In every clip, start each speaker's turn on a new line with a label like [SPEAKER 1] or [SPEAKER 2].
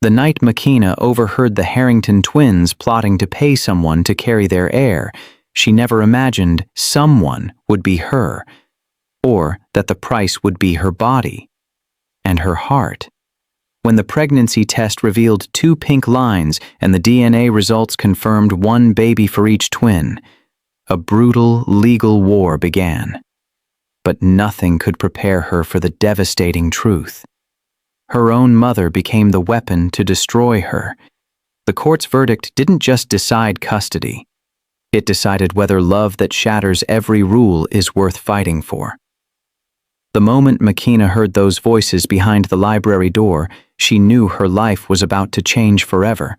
[SPEAKER 1] The night Makina overheard the Harrington twins plotting to pay someone to carry their heir, she never imagined someone would be her, or that the price would be her body and her heart. When the pregnancy test revealed 2 pink lines and the DNA results confirmed 1 baby for each twin, a brutal legal war began. But nothing could prepare her for the devastating truth. Her own mother became the weapon to destroy her. The court's verdict didn't just decide custody. It decided whether love that shatters every rule is worth fighting for. The moment Makina heard those voices behind the library door, she knew her life was about to change forever.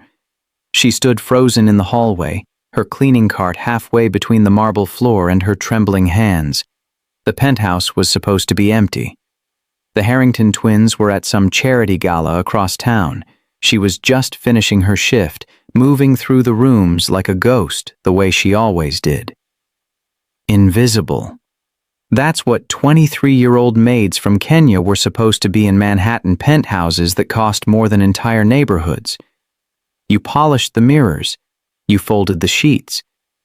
[SPEAKER 1] She stood frozen in the hallway, her cleaning cart halfway between the marble floor and her trembling hands. The penthouse was supposed to be empty. The Harrington twins were at some charity gala across town. She was just finishing her shift, moving through the rooms like a ghost, the way she always did. Invisible. That's what 23-year-old maids from Kenya were supposed to be in Manhattan penthouses that cost more than entire neighborhoods. You polished the mirrors. You folded the sheets.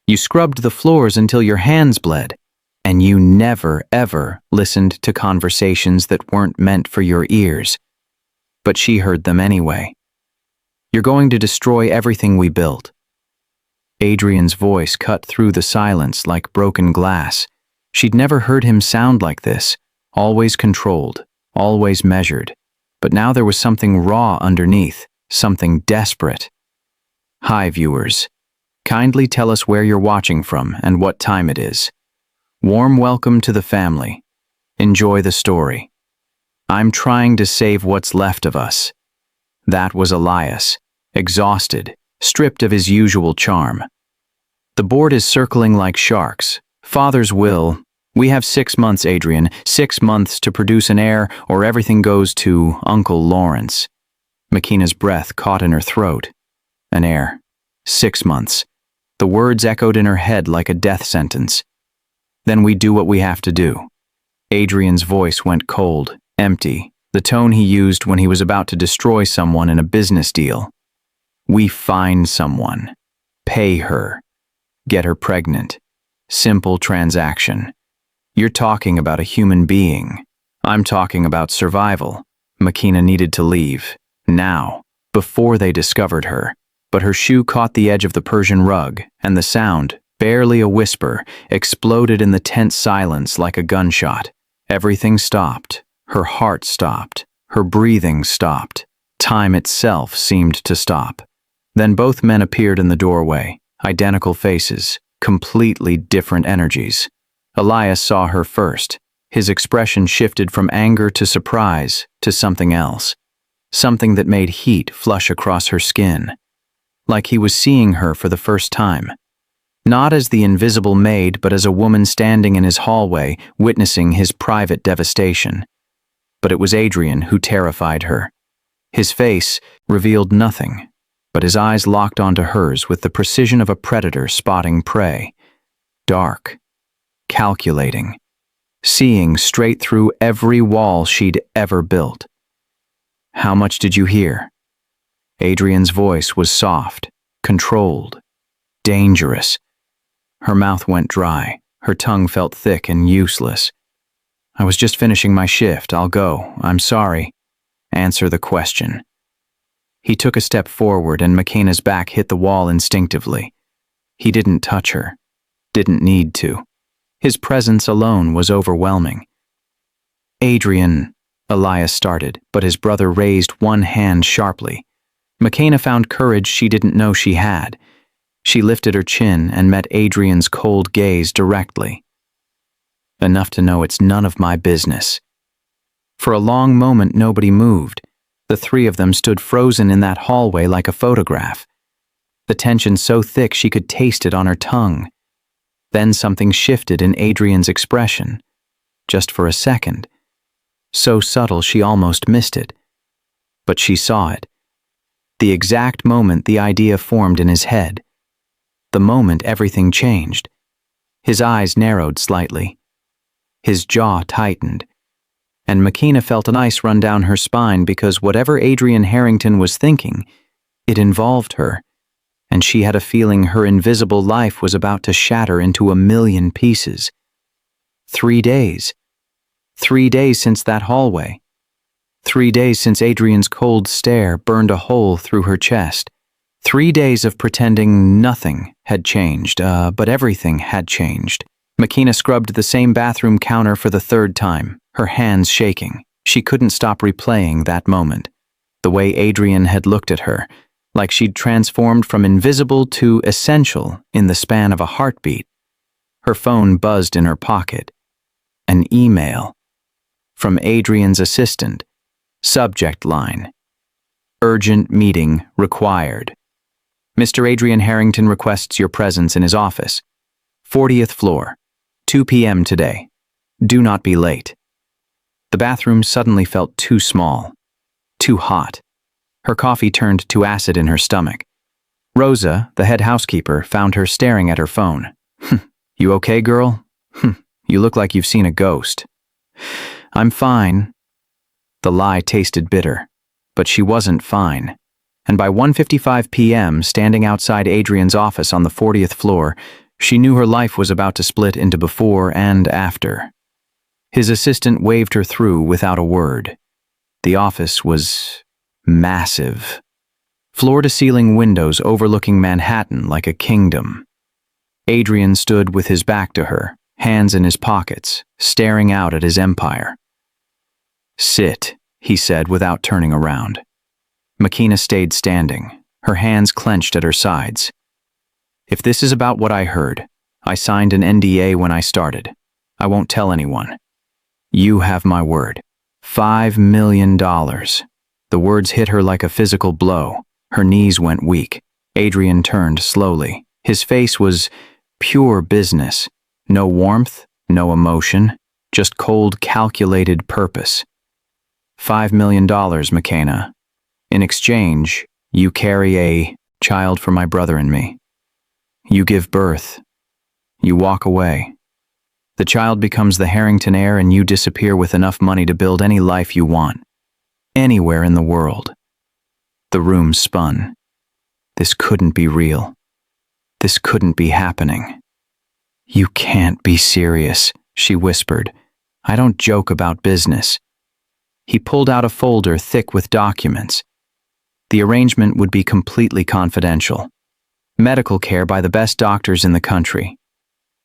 [SPEAKER 1] You scrubbed the floors until your hands bled. And you never, ever listened to conversations that weren't meant for your ears. But she heard them anyway. You're going to destroy everything we built. Adrian's voice cut through the silence like broken glass. She'd never heard him sound like this, always controlled, always measured. But now there was something raw underneath, something desperate. Hi, viewers. Kindly tell us where you're watching from and what time it is. Warm welcome to the family. Enjoy the story. I'm trying to save what's left of us. That was Elias, exhausted, stripped of his usual charm. The board is circling like sharks. Father's will. We have 6 months, Adrian, 6 months to produce an heir or everything goes to Uncle Lawrence. Makina's breath caught in her throat. An heir. 6 months. The words echoed in her head like a death sentence. Then we do what we have to do. Adrian's voice went cold, empty, the tone he used when he was about to destroy someone in a business deal. We find someone. Pay her. Get her pregnant. Simple transaction. You're talking about a human being. I'm talking about survival. Makina needed to leave. Now. Before they discovered her. But her shoe caught the edge of the Persian rug, and the sound, barely a whisper, exploded in the tense silence like a gunshot. Everything stopped. Her heart stopped. Her breathing stopped. Time itself seemed to stop. Then both men appeared in the doorway, identical faces, completely different energies. Elias saw her first. His expression shifted from anger to surprise to something else. Something that made heat flush across her skin. Like he was seeing her for the first time. Not as the invisible maid, but as a woman standing in his hallway, witnessing his private devastation. But it was Adrian who terrified her. His face revealed nothing, but his eyes locked onto hers with the precision of a predator spotting prey. Dark, calculating, seeing straight through every wall she'd ever built. How much did you hear? Adrian's voice was soft, controlled, dangerous. Her mouth went dry, her tongue felt thick and useless. I was just finishing my shift, I'll go, I'm sorry. Answer the question. He took a step forward and Makina's back hit the wall instinctively. He didn't touch her, didn't need to. His presence alone was overwhelming. Adrian, Elias started, but his brother raised one hand sharply. Makina found courage she didn't know she had. She lifted her chin and met Adrian's cold gaze directly. Enough to know it's none of my business. For a long moment nobody moved. The 3 of them stood frozen in that hallway like a photograph. The tension so thick she could taste it on her tongue. Then something shifted in Adrian's expression. Just for a second. So subtle she almost missed it. But she saw it. The exact moment the idea formed in his head. The moment everything changed. His eyes narrowed slightly. His jaw tightened. and Makina felt an ice run down her spine because whatever Adrian Harrington was thinking, it involved her, and she had a feeling her invisible life was about to shatter into a million pieces. 3 days. 3 days since that hallway. 3 days since Adrian's cold stare burned a hole through her chest. 3 days of pretending nothing had changed, but everything had changed. Makina scrubbed the same bathroom counter for the 3rd time, her hands shaking. She couldn't stop replaying that moment. The way Adrian had looked at her, like she'd transformed from invisible to essential in the span of a heartbeat. Her phone buzzed in her pocket. An email. From Adrian's assistant. Subject line. Urgent meeting required. Mr. Adrian Harrington requests your presence in his office. 40th floor. 2 p.m. today. Do not be late. The bathroom suddenly felt too small. Too hot. Her coffee turned to acid in her stomach. Rosa, the head housekeeper, found her staring at her phone. You okay, girl? You look like you've seen a ghost. I'm fine. The lie tasted bitter, but she wasn't fine. And by 1:55 p.m., standing outside Adrian's office on the 40th floor, she knew her life was about to split into before and after. His assistant waved her through without a word. The office was massive. Floor-to-ceiling windows overlooking Manhattan like a kingdom. Adrian stood with his back to her, hands in his pockets, staring out at his empire. Sit, he said without turning around. Makina stayed standing, her hands clenched at her sides. If this is about what I heard, I signed an NDA when I started. I won't tell anyone. You have my word. $5 million. The words hit her like a physical blow. Her knees went weak. Adrian turned slowly. His face was pure business. No warmth, no emotion, just cold, calculated purpose. $5 million, Makina. In exchange, you carry a child for my brother and me. You give birth. You walk away. The child becomes the Harrington heir and you disappear with enough money to build any life you want. Anywhere in the world. The room spun. This couldn't be real. This couldn't be happening. You can't be serious, she whispered. I don't joke about business. He pulled out a folder thick with documents. The arrangement would be completely confidential. Medical care by the best doctors in the country.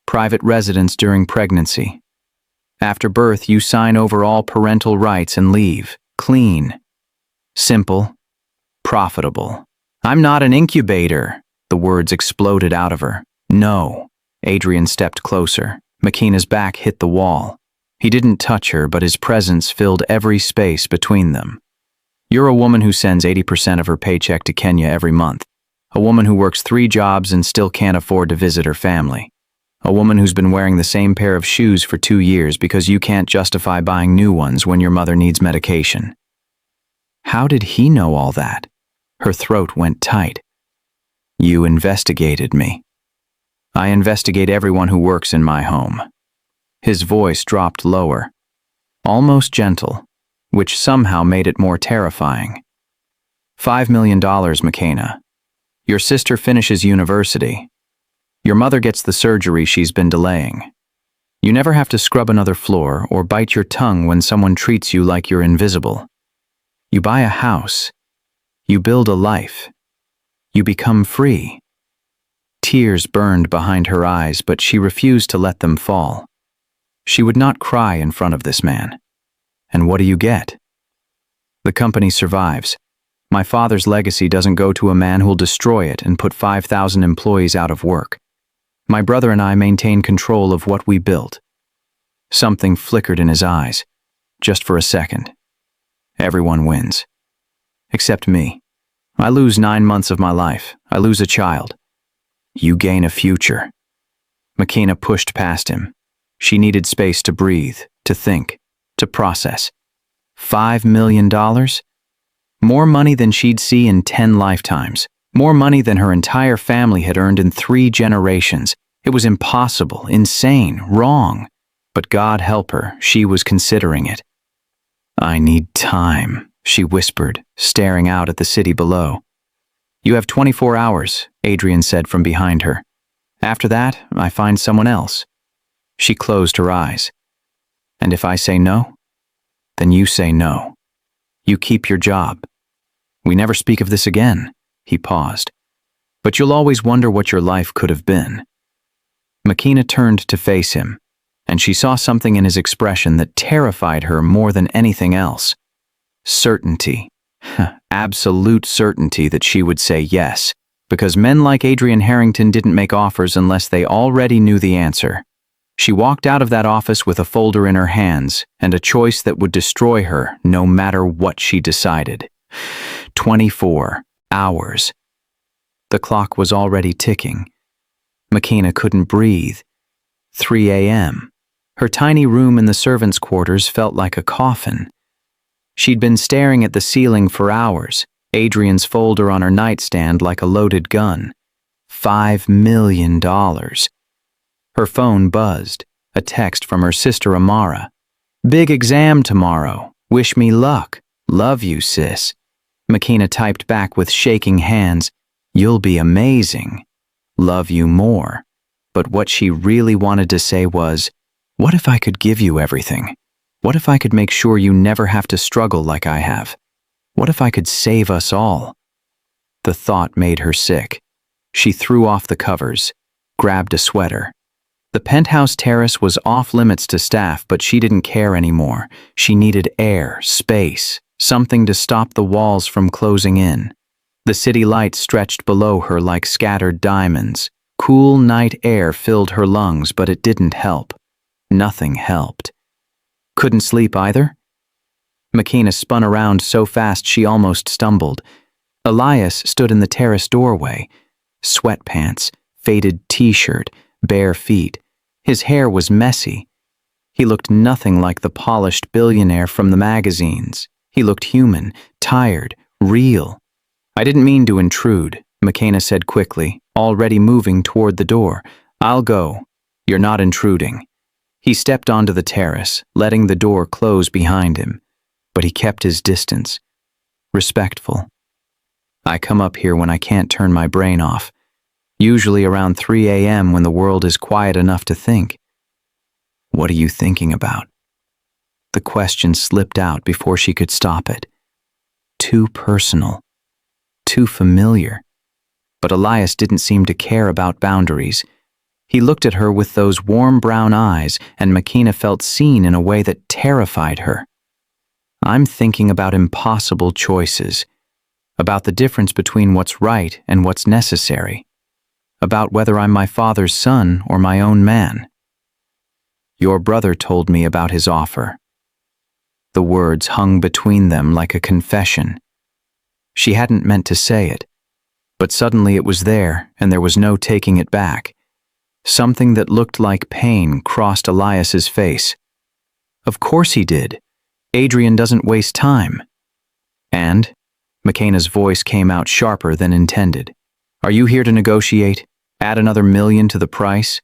[SPEAKER 1] Private residence during pregnancy. After birth, you sign over all parental rights and leave. Clean. Simple. Profitable. I'm not an incubator. The words exploded out of her. No. Adrian stepped closer. Makina's back hit the wall. He didn't touch her, but his presence filled every space between them. You're a woman who sends 80% of her paycheck to Kenya every month. A woman who works 3 jobs and still can't afford to visit her family. A woman who's been wearing the same pair of shoes for 2 years because you can't justify buying new ones when your mother needs medication. How did he know all that? Her throat went tight. You investigated me. I investigate everyone who works in my home. His voice dropped lower, almost gentle, which somehow made it more terrifying. $5 million, Makina. Your sister finishes university. Your mother gets the surgery she's been delaying. You never have to scrub another floor or bite your tongue when someone treats you like you're invisible. You buy a house. You build a life. You become free. Tears burned behind her eyes, but she refused to let them fall. She would not cry in front of this man. And what do you get? The company survives. My father's legacy doesn't go to a man who'll destroy it and put 5,000 employees out of work. My brother and I maintain control of what we built. Something flickered in his eyes, just for a second. Everyone wins. Except me. I lose 9 months of my life. I lose a child. You gain a future. Makina pushed past him. She needed space to breathe, to think, to process. $5 million? More money than she'd see in 10 lifetimes. More money than her entire family had earned in 3 generations. It was impossible, insane, wrong. But God help her, she was considering it. I need time, she whispered, staring out at the city below. You have 24 hours, Adrian said from behind her. After that, I find someone else. She closed her eyes. And if I say no, then you say no. You keep your job. We never speak of this again, he paused. But you'll always wonder what your life could have been. Makina turned to face him, and she saw something in his expression that terrified her more than anything else. Certainty. Absolute certainty that she would say yes, because men like Adrian Harrington didn't make offers unless they already knew the answer. She walked out of that office with a folder in her hands and a choice that would destroy her no matter what she decided. 24 hours. The clock was already ticking. Makina couldn't breathe. 3 a.m. Her tiny room in the servants' quarters felt like a coffin. She'd been staring at the ceiling for hours, Adrian's folder on her nightstand like a loaded gun. $5 million. Her phone buzzed, a text from her sister Amara. Big exam tomorrow. Wish me luck. Love you, sis. Makina typed back with shaking hands. You'll be amazing. Love you more. But what she really wanted to say was, what if I could give you everything? What if I could make sure you never have to struggle like I have? What if I could save us all? The thought made her sick. She threw off the covers, grabbed a sweater. The penthouse terrace was off limits to staff, but she didn't care anymore. She needed air, space, something to stop the walls from closing in. The city lights stretched below her like scattered diamonds. Cool night air filled her lungs, but it didn't help. Nothing helped. Couldn't sleep either? Makina spun around so fast she almost stumbled. Elias stood in the terrace doorway. Sweatpants, faded t-shirt, bare feet. His hair was messy. He looked nothing like the polished billionaire from the magazines. He looked human, tired, real. I didn't mean to intrude, Makina said quickly, already moving toward the door. I'll go. You're not intruding. He stepped onto the terrace, letting the door close behind him. But he kept his distance. Respectful. I come up here when I can't turn my brain off. Usually around 3 a.m. when the world is quiet enough to think. What are you thinking about? The question slipped out before she could stop it. Too personal. Too familiar. But Elias didn't seem to care about boundaries. He looked at her with those warm brown eyes, and Makina felt seen in a way that terrified her. I'm thinking about impossible choices. About the difference between what's right and what's necessary. About whether I'm my father's son or my own man. Your brother told me about his offer. The words hung between them like a confession. She hadn't meant to say it, but suddenly it was there, and there was no taking it back. Something that looked like pain crossed Elias's face. Of course he did. Adrian doesn't waste time. And? Makina's voice came out sharper than intended. Are you here to negotiate? Add another $1 million to the price?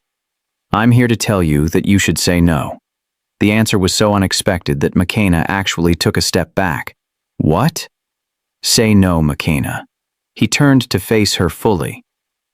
[SPEAKER 1] I'm here to tell you that you should say no. The answer was so unexpected that Makina actually took a step back. What? Say no, Makina. He turned to face her fully.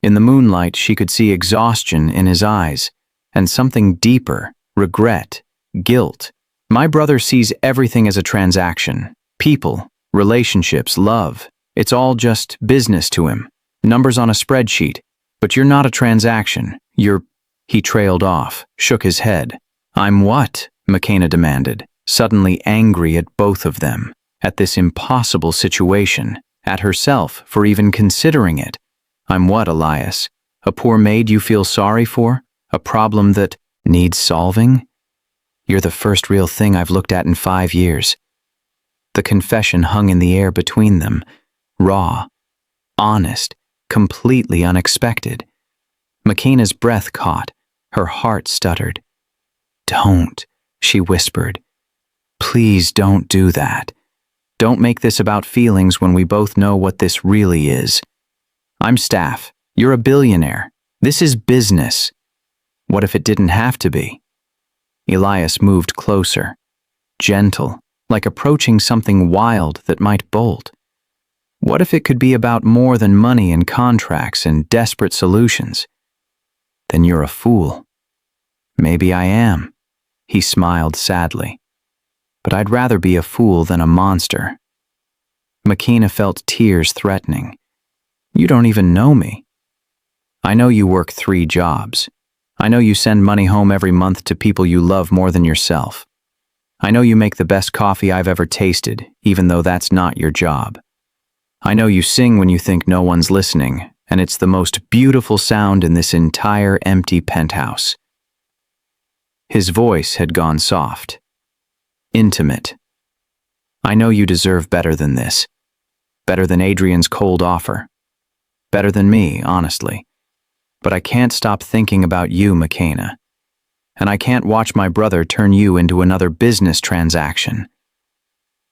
[SPEAKER 1] In the moonlight, she could see exhaustion in his eyes, and something deeper, regret, guilt. My brother sees everything as a transaction. People, relationships, love. It's all just business to him. Numbers on a spreadsheet. But you're not a transaction. You're... He trailed off, shook his head. I'm what? Makina demanded, suddenly angry at both of them, at this impossible situation, at herself for even considering it. I'm what, Elias? A poor maid you feel sorry for? A problem that needs solving? You're the first real thing I've looked at in 5 years. The confession hung in the air between them, raw, honest, completely unexpected. Makina's breath caught, her heart stuttered. Don't, she whispered. Please don't do that. Don't make this about feelings when we both know what this really is. I'm staff. You're a billionaire. This is business. What if it didn't have to be? Elias moved closer, gentle, like approaching something wild that might bolt. What if it could be about more than money and contracts and desperate solutions? Then you're a fool. Maybe I am, he smiled sadly. But I'd rather be a fool than a monster. McKenna felt tears threatening. You don't even know me. I know you work 3 jobs. I know you send money home every month to people you love more than yourself. I know you make the best coffee I've ever tasted, even though that's not your job. I know you sing when you think no one's listening, and it's the most beautiful sound in this entire empty penthouse. His voice had gone soft. Intimate. I know you deserve better than this. Better than Adrian's cold offer. Better than me, honestly. But I can't stop thinking about you, McKenna. And I can't watch my brother turn you into another business transaction.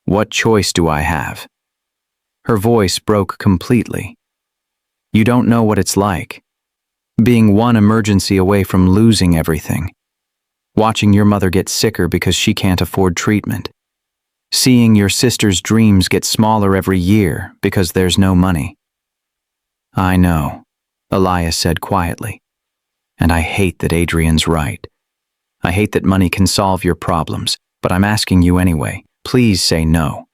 [SPEAKER 1] What choice do I have? Her voice broke completely. You don't know what it's like. Being one emergency away from losing everything. Watching your mother get sicker because she can't afford treatment. Seeing your sister's dreams get smaller every year because there's no money. I know, Elias said quietly. And I hate that Adrian's right. I hate that money can solve your problems, but I'm asking you anyway. Please say no.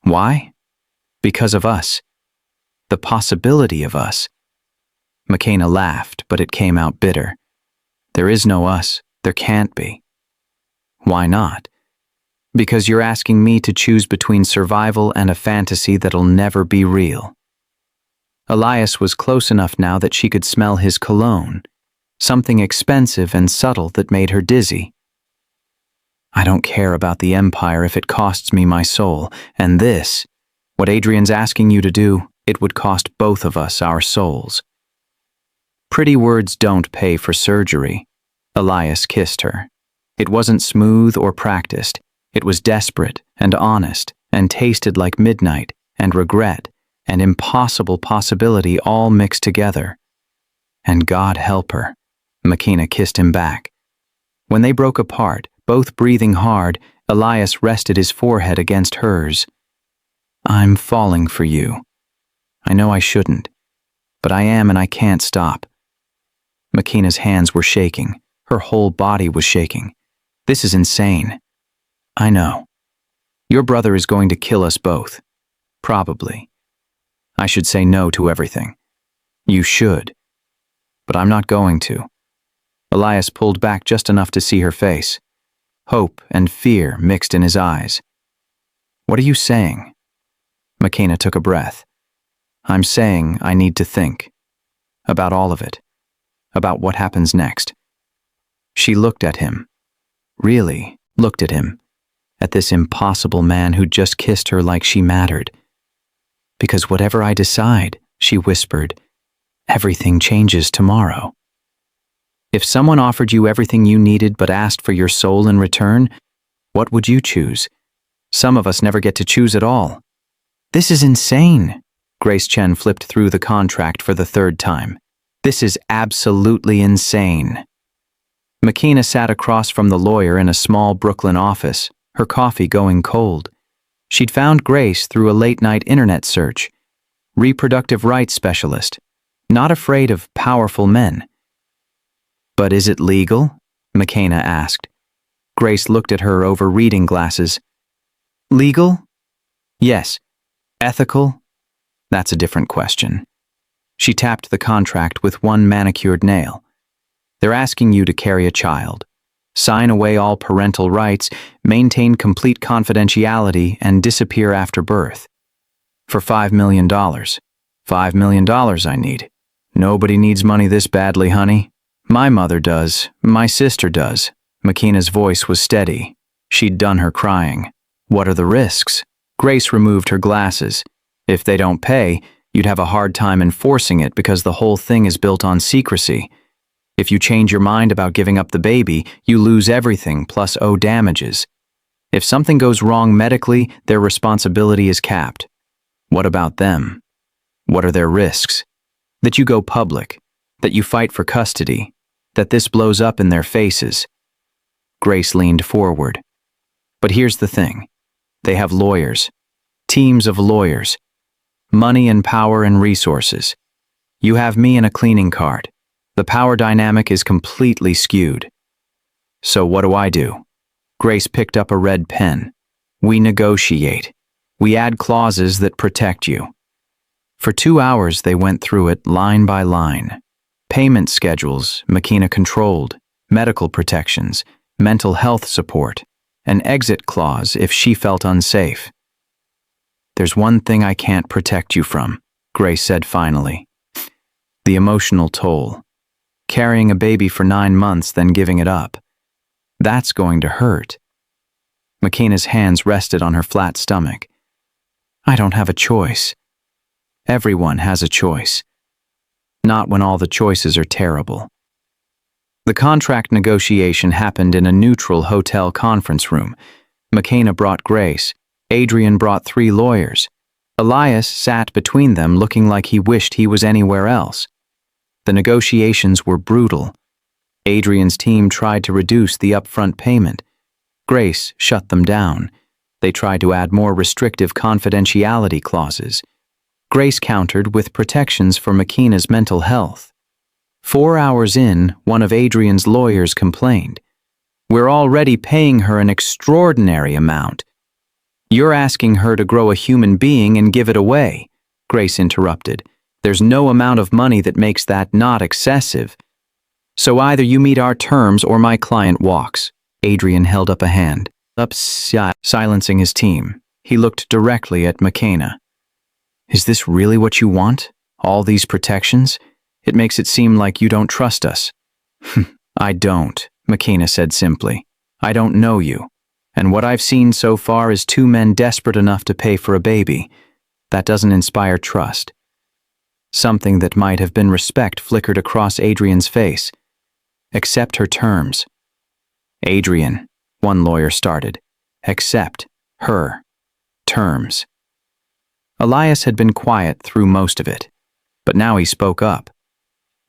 [SPEAKER 1] Why? Because of us. The possibility of us. McKenna laughed, but it came out bitter. There is no us. There can't be. Why not? Because you're asking me to choose between survival and a fantasy that'll never be real. Elias was close enough now that she could smell his cologne, something expensive and subtle that made her dizzy. I don't care about the empire if it costs me my soul, and this, what Adrian's asking you to do, it would cost both of us our souls. Pretty words don't pay for surgery. Elias kissed her. It wasn't smooth or practiced. It was desperate and honest and tasted like midnight and regret and impossible possibility all mixed together. And God help her. McKenna kissed him back. When they broke apart, both breathing hard, Elias rested his forehead against hers. I'm falling for you. I know I shouldn't, but I am and I can't stop. McKenna's hands were shaking. Her whole body was shaking. This is insane. I know. Your brother is going to kill us both. Probably. I should say no to everything. You should. But I'm not going to. Elias pulled back just enough to see her face. Hope and fear mixed in his eyes. What are you saying? McKenna took a breath. I'm saying I need to think. About all of it. About what happens next. She looked at him. Really looked at him. At this impossible man who just kissed her like she mattered. Because whatever I decide, she whispered, everything changes tomorrow. If someone offered you everything you needed but asked for your soul in return, what would you choose? Some of us never get to choose at all. This is insane. Grace Chen flipped through the contract for the 3rd time. This is absolutely insane. McKenna sat across from the lawyer in a small Brooklyn office, her coffee going cold. She'd found Grace through a late-night internet search. Reproductive rights specialist, not afraid of powerful men. But is it legal? McKenna asked. Grace looked at her over reading glasses. Legal? Yes. Ethical? That's a different question. She tapped the contract with one manicured nail. They're asking you to carry a child, sign away all parental rights, maintain complete confidentiality, and disappear after birth. For $5 million. $5 million I need. Nobody needs money this badly, honey. My mother does. My sister does. McKenna's voice was steady. She'd done her crying. What are the risks? Grace removed her glasses. If they don't pay, you'd have a hard time enforcing it because the whole thing is built on secrecy. If you change your mind about giving up the baby, you lose everything plus owe damages. If something goes wrong medically, their responsibility is capped. What about them? What are their risks? That you go public, that you fight for custody, that this blows up in their faces. Grace leaned forward. But here's the thing. They have lawyers. Teams of lawyers. Money and power and resources. You have me in a cleaning cart. The power dynamic is completely skewed. So what do? Grace picked up a red pen. We negotiate. We add clauses that protect you. For 2 hours they went through it line by line. Payment schedules, McKenna controlled, medical protections, mental health support, an exit clause if she felt unsafe. There's one thing I can't protect you from, Grace said finally. The emotional toll. Carrying a baby for 9 months, then giving it up. That's going to hurt. McKenna's hands rested on her flat stomach. I don't have a choice. Everyone has a choice. Not when all the choices are terrible. The contract negotiation happened in a neutral hotel conference room. McKenna brought Grace. Adrian brought 3 lawyers. Elias sat between them looking like he wished he was anywhere else. The negotiations were brutal. Adrian's team tried to reduce the upfront payment. Grace shut them down. They tried to add more restrictive confidentiality clauses. Grace countered with protections for McKenna's mental health. 4 hours in, one of Adrian's lawyers complained. We're already paying her an extraordinary amount. You're asking her to grow a human being and give it away, Grace interrupted. There's no amount of money that makes that not excessive. So either you meet our terms or my client walks. Adrian held up a hand, silencing his team. He looked directly at McKenna. Is this really what you want? All these protections? It makes it seem like you don't trust us. I don't, McKenna said simply. I don't know you. And what I've seen so far is 2 men desperate enough to pay for a baby. That doesn't inspire trust. Something that might have been respect flickered across Adrian's face. Accept her terms. Adrian, one lawyer started. Accept her terms. Elias had been quiet through most of it, but now he spoke up.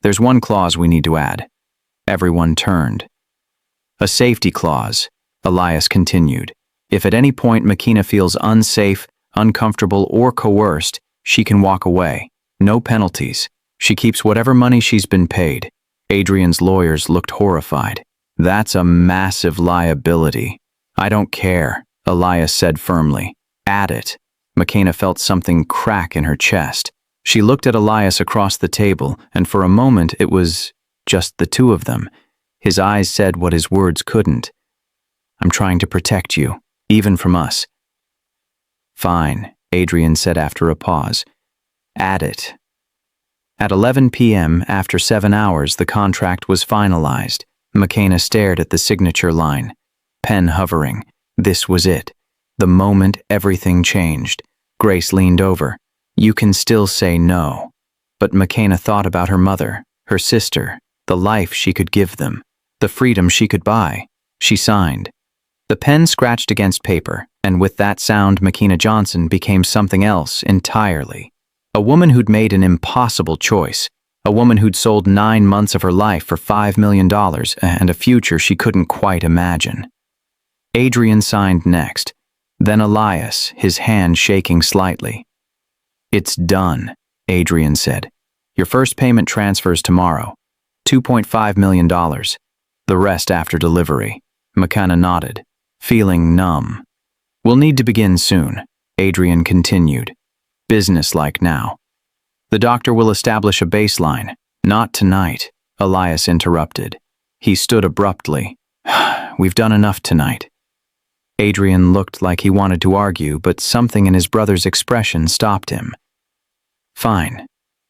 [SPEAKER 1] There's one clause we need to add. Everyone turned. A safety clause, Elias continued. If at any point McKenna feels unsafe, uncomfortable, or coerced, she can walk away. No penalties. She keeps whatever money she's been paid. Adrian's lawyers looked horrified. That's a massive liability. I don't care, Elias said firmly. Add it. McKenna felt something crack in her chest. She looked at Elias across the table, and for a moment it was just the 2 of them. His eyes said what his words couldn't. I'm trying to protect you, even from us. Fine, Adrian said after a pause. Add it. At 11 p.m., after 7 hours, the contract was finalized. McKenna stared at the signature line. Pen hovering. This was it. The moment everything changed. Grace leaned over. You can still say no. But McKenna thought about her mother, her sister, the life she could give them, the freedom she could buy. She signed. The pen scratched against paper, and with that sound, McKenna Johnson became something else entirely. A woman who'd made an impossible choice. A woman who'd sold 9 months of her life for $5 million and a future she couldn't quite imagine. Adrian signed next. Then Elias, his hand shaking slightly. It's done, Adrian said. Your first payment transfers tomorrow. $2.5 million. The rest after delivery. McKenna nodded, feeling numb. We'll need to begin soon, Adrian continued. Business-like now. The doctor will establish a baseline. Not tonight, Elias interrupted. He stood abruptly. We've done enough tonight. Adrian looked like he wanted to argue, but something in his brother's expression stopped him. Fine.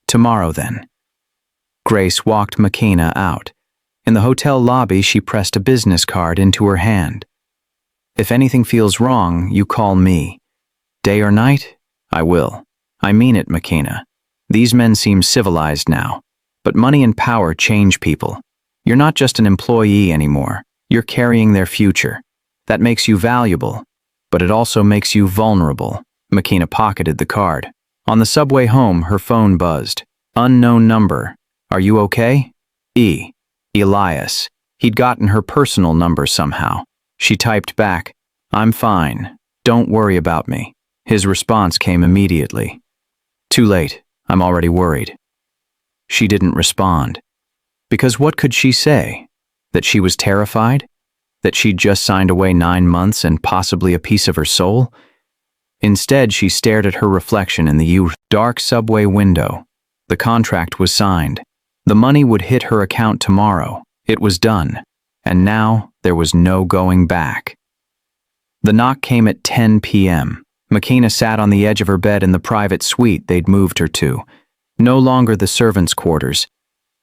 [SPEAKER 1] Tomorrow then. Grace walked McKenna out. In the hotel lobby, she pressed a business card into her hand. If anything feels wrong, you call me. Day or night? I will. I mean it, McKenna. These men seem civilized now, but money and power change people. You're not just an employee anymore. You're carrying their future. That makes you valuable, but it also makes you vulnerable. McKenna pocketed the card. On the subway home, her phone buzzed. Unknown number. Are you okay? Elias. He'd gotten her personal number somehow. She typed back, I'm fine. Don't worry about me. His response came immediately. Too late. I'm already worried. She didn't respond. Because what could she say? That she was terrified? That she'd just signed away 9 months and possibly a piece of her soul? Instead, she stared at her reflection in the dark subway window. The contract was signed. The money would hit her account tomorrow. It was done. And now, there was no going back. The knock came at 10 p.m. McKenna sat on the edge of her bed in the private suite they'd moved her to. No longer the servants' quarters.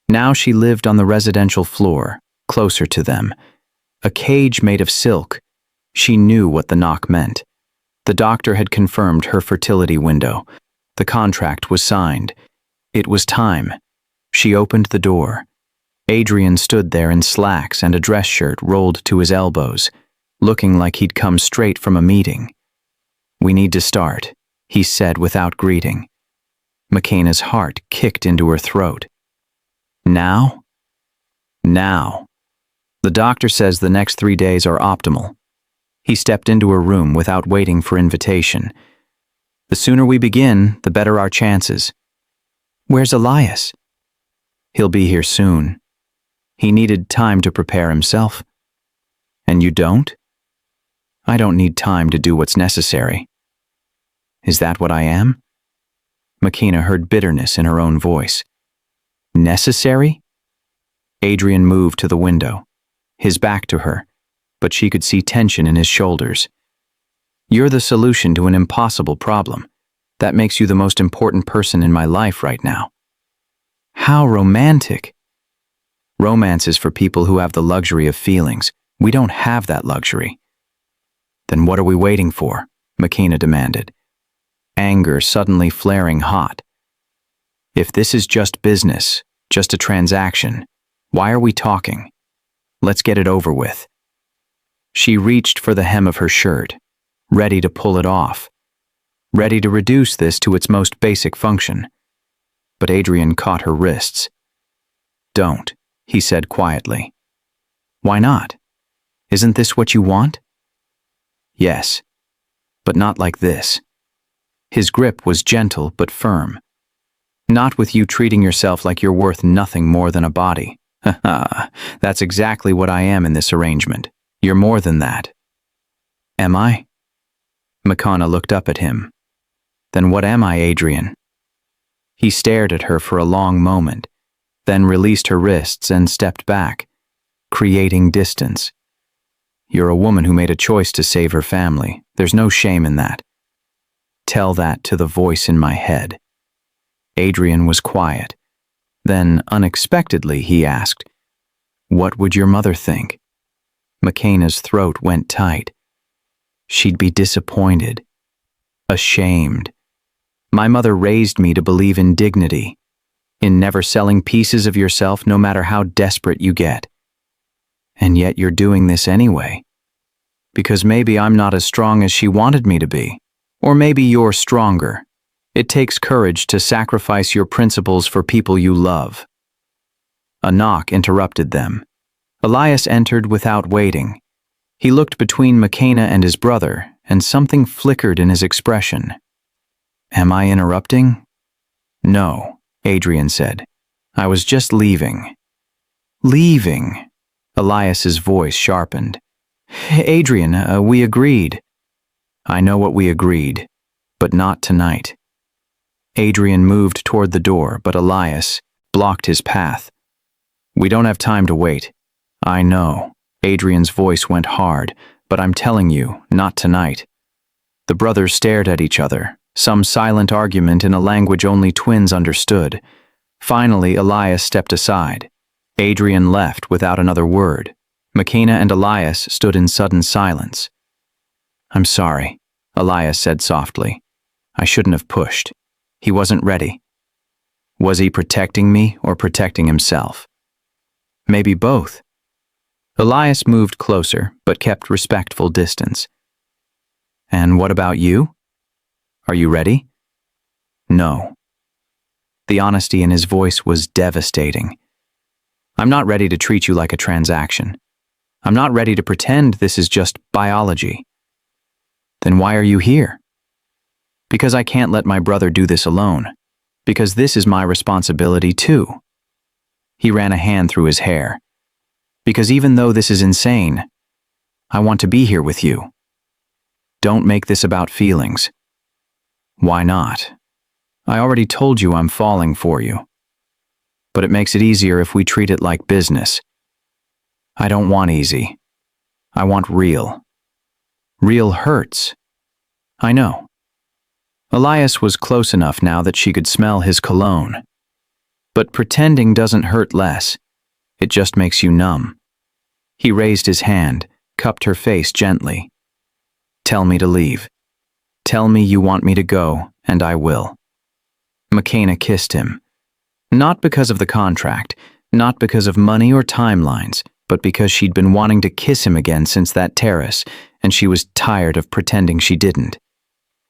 [SPEAKER 1] Now she lived on the residential floor, closer to them. A cage made of silk. She knew what the knock meant. The doctor had confirmed her fertility window. The contract was signed. It was time. She opened the door. Adrian stood there in slacks and a dress shirt rolled to his elbows, looking like he'd come straight from a meeting. "We need to start," he said without greeting. McKenna's heart kicked into her throat. Now? Now. The doctor says the next 3 days are optimal. He stepped into her room without waiting for invitation. The sooner we begin, the better our chances. Where's Elias? He'll be here soon. He needed time to prepare himself. And you don't? I don't need time to do what's necessary. Is that what I am? McKenna heard bitterness in her own voice. Necessary? Adrian moved to the window, his back to her, but she could see tension in his shoulders. You're the solution to an impossible problem. That makes you the most important person in my life right now. How romantic. Romance is for people who have the luxury of feelings. We don't have that luxury. Then what are we waiting for? McKenna demanded, anger suddenly flaring hot. If this is just business, just a transaction, why are we talking? Let's get it over with. She reached for the hem of her shirt, ready to pull it off, ready to reduce this to its most basic function. But Adrian caught her wrists. Don't, he said quietly. Why not? Isn't this what you want? Yes, but not like this. His grip was gentle but firm. Not with you treating yourself like you're worth nothing more than a body. Haha, that's exactly what I am in this arrangement. You're more than that. Am I? McKenna looked up at him. Then what am I, Adrian? He stared at her for a long moment, then released her wrists and stepped back, creating distance. You're a woman who made a choice to save her family. There's no shame in that. Tell that to the voice in my head. Adrian was quiet. Then, unexpectedly, he asked, What would your mother think? McKenna's throat went tight. She'd be disappointed, ashamed. My mother raised me to believe in dignity, in never selling pieces of yourself no matter how desperate you get. And yet you're doing this anyway. Because maybe I'm not as strong as she wanted me to be. Or maybe you're stronger. It takes courage to sacrifice your principles for people you love. A knock interrupted them. Elias entered without waiting. He looked between McKenna and his brother, and something flickered in his expression. Am I interrupting? No, Adrian said. I was just leaving. Leaving? Elias's voice sharpened. Adrian, we agreed. I know what we agreed, but not tonight. Adrian moved toward the door, but Elias blocked his path. We don't have time to wait. I know. Adrian's voice went hard, but I'm telling you, not tonight. The brothers stared at each other, some silent argument in a language only twins understood. Finally, Elias stepped aside. Adrian left without another word. McKenna and Elias stood in sudden silence. I'm sorry, Elias said softly. I shouldn't have pushed. He wasn't ready. Was he protecting me or protecting himself? Maybe both. Elias moved closer, but kept respectful distance. And what about you? Are you ready? No. The honesty in his voice was devastating. I'm not ready to treat you like a transaction. I'm not ready to pretend this is just biology. Then why are you here? Because I can't let my brother do this alone. Because this is my responsibility too. He ran a hand through his hair. Because even though this is insane, I want to be here with you. Don't make this about feelings. Why not? I already told you I'm falling for you. But it makes it easier if we treat it like business. I don't want easy. I want real. Real hurts. I know. Elias was close enough now that she could smell his cologne. But pretending doesn't hurt less. It just makes you numb. He raised his hand, cupped her face gently. Tell me to leave. Tell me you want me to go, and I will. McKenna kissed him. Not because of the contract, not because of money or timelines, but because she'd been wanting to kiss him again since that terrace, and she was tired of pretending she didn't.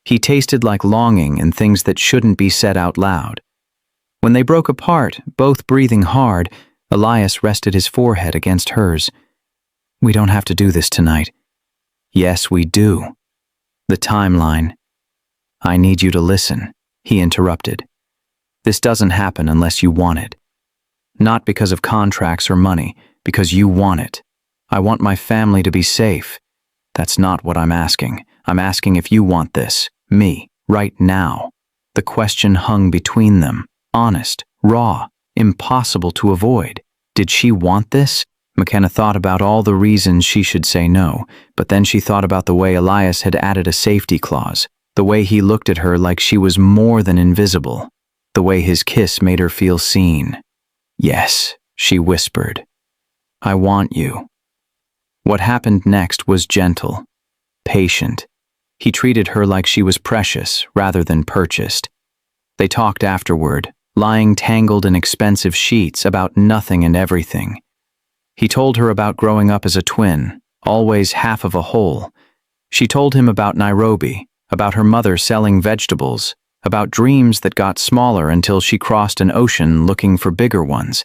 [SPEAKER 1] He tasted like longing and things that shouldn't be said out loud. When they broke apart, both breathing hard, Elias rested his forehead against hers. We don't have to do this tonight. Yes, we do. The timeline. I need you to listen, he interrupted. This doesn't happen unless you want it. Not because of contracts or money, because you want it. I want my family to be safe. That's not what I'm asking. I'm asking if you want this, me, right now. The question hung between them, honest, raw, impossible to avoid. Did she want this? McKenna thought about all the reasons she should say no, but then she thought about the way Elias had added a safety clause, the way he looked at her like she was more than invisible, the way his kiss made her feel seen. Yes, she whispered. I want you. What happened next was gentle, patient. He treated her like she was precious rather than purchased. They talked afterward, lying tangled in expensive sheets about nothing and everything. He told her about growing up as a twin, always half of a whole. She told him about Nairobi, about her mother selling vegetables, about dreams that got smaller until she crossed an ocean looking for bigger ones.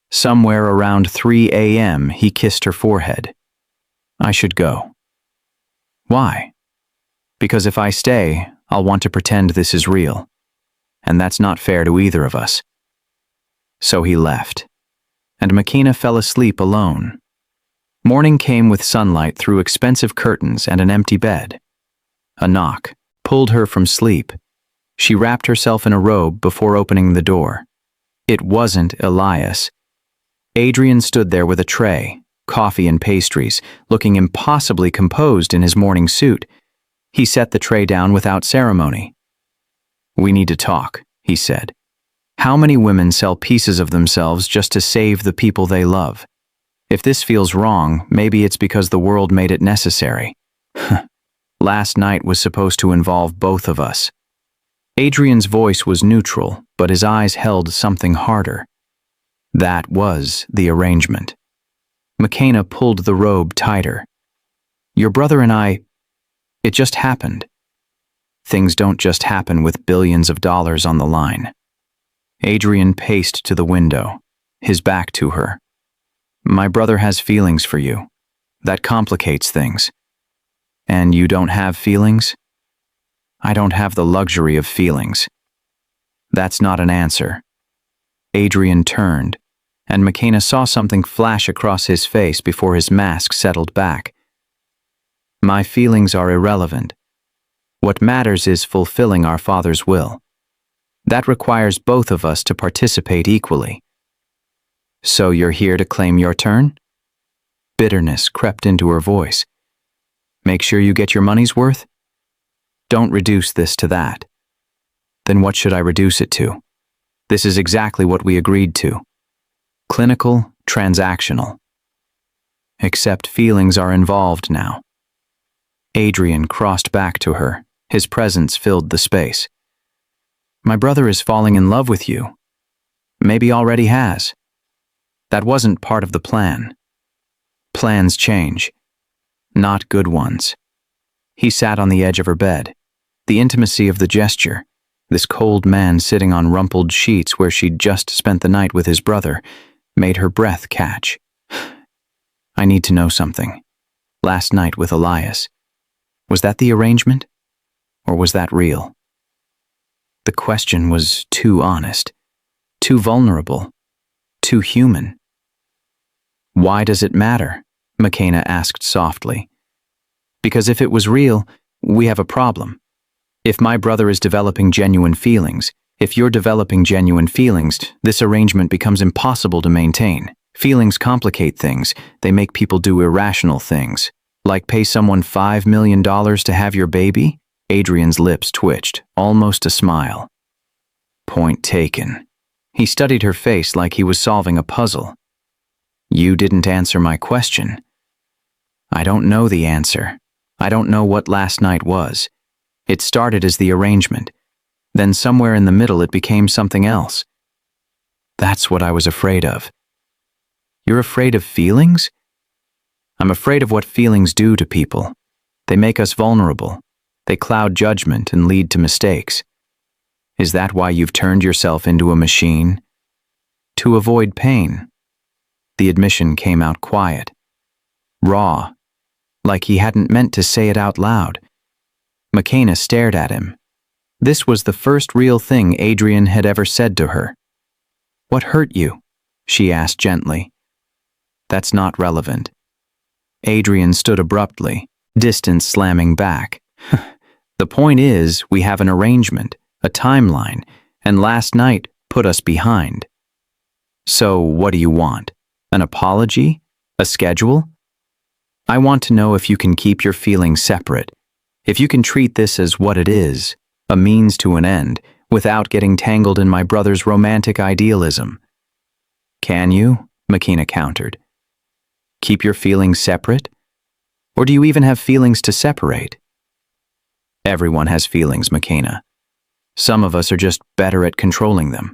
[SPEAKER 1] Somewhere around 3 a.m., he kissed her forehead. I should go. Why? Because if I stay, I'll want to pretend this is real. And that's not fair to either of us. So he left. And McKenna fell asleep alone. Morning came with sunlight through expensive curtains and an empty bed. A knock pulled her from sleep. She wrapped herself in a robe before opening the door. It wasn't Elias. Adrian stood there with a tray, coffee and pastries, looking impossibly composed in his morning suit. He set the tray down without ceremony. We need to talk, he said. How many women sell pieces of themselves just to save the people they love? If this feels wrong, maybe it's because the world made it necessary. Last night was supposed to involve both of us. Adrian's voice was neutral, but his eyes held something harder. That was the arrangement. McKenna pulled the robe tighter. Your brother and I, it just happened. Things don't just happen with billions of dollars on the line. Adrian paced to the window, his back to her. My brother has feelings for you. That complicates things. And you don't have feelings? I don't have the luxury of feelings. That's not an answer. Adrian turned, and McKenna saw something flash across his face before his mask settled back. My feelings are irrelevant. What matters is fulfilling our Father's will. That requires both of us to participate equally. So you're here to claim your turn? Bitterness crept into her voice. Make sure you get your money's worth? Don't reduce this to that. Then what should I reduce it to? This is exactly what we agreed to. Clinical, transactional. Except feelings are involved now. Adrian crossed back to her. His presence filled the space. My brother is falling in love with you. Maybe already has. That wasn't part of the plan. Plans change. Not good ones. He sat on the edge of her bed. The intimacy of the gesture, this cold man sitting on rumpled sheets where she'd just spent the night with his brother, made her breath catch. I need to know something. Last night with Elias. Was that the arrangement? Or was that real? The question was too honest, too vulnerable, too human. Why does it matter? McKenna asked softly. Because if it was real, we have a problem. If my brother is developing genuine feelings, if you're developing genuine feelings, this arrangement becomes impossible to maintain. Feelings complicate things. They make people do irrational things. Like pay someone $5 million to have your baby? Adrian's lips twitched, almost a smile. Point taken. He studied her face like he was solving a puzzle. You didn't answer my question. I don't know the answer. I don't know what last night was. It started as the arrangement. Then somewhere in the middle it became something else. That's what I was afraid of. You're afraid of feelings? I'm afraid of what feelings do to people. They make us vulnerable. They cloud judgment and lead to mistakes. Is that why you've turned yourself into a machine? To avoid pain. The admission came out quiet, raw, like he hadn't meant to say it out loud. McKenna stared at him. This was the first real thing Adrian had ever said to her. What hurt you? She asked gently. That's not relevant. Adrian stood abruptly, distance slamming back. The point is, we have an arrangement, a timeline, and last night put us behind. So what do you want? An apology? A schedule? I want to know if you can keep your feelings separate, if you can treat this as what it is, a means to an end, without getting tangled in my brother's romantic idealism. Can you? McKenna countered. Keep your feelings separate? Or do you even have feelings to separate? Everyone has feelings, McKenna. Some of us are just better at controlling them,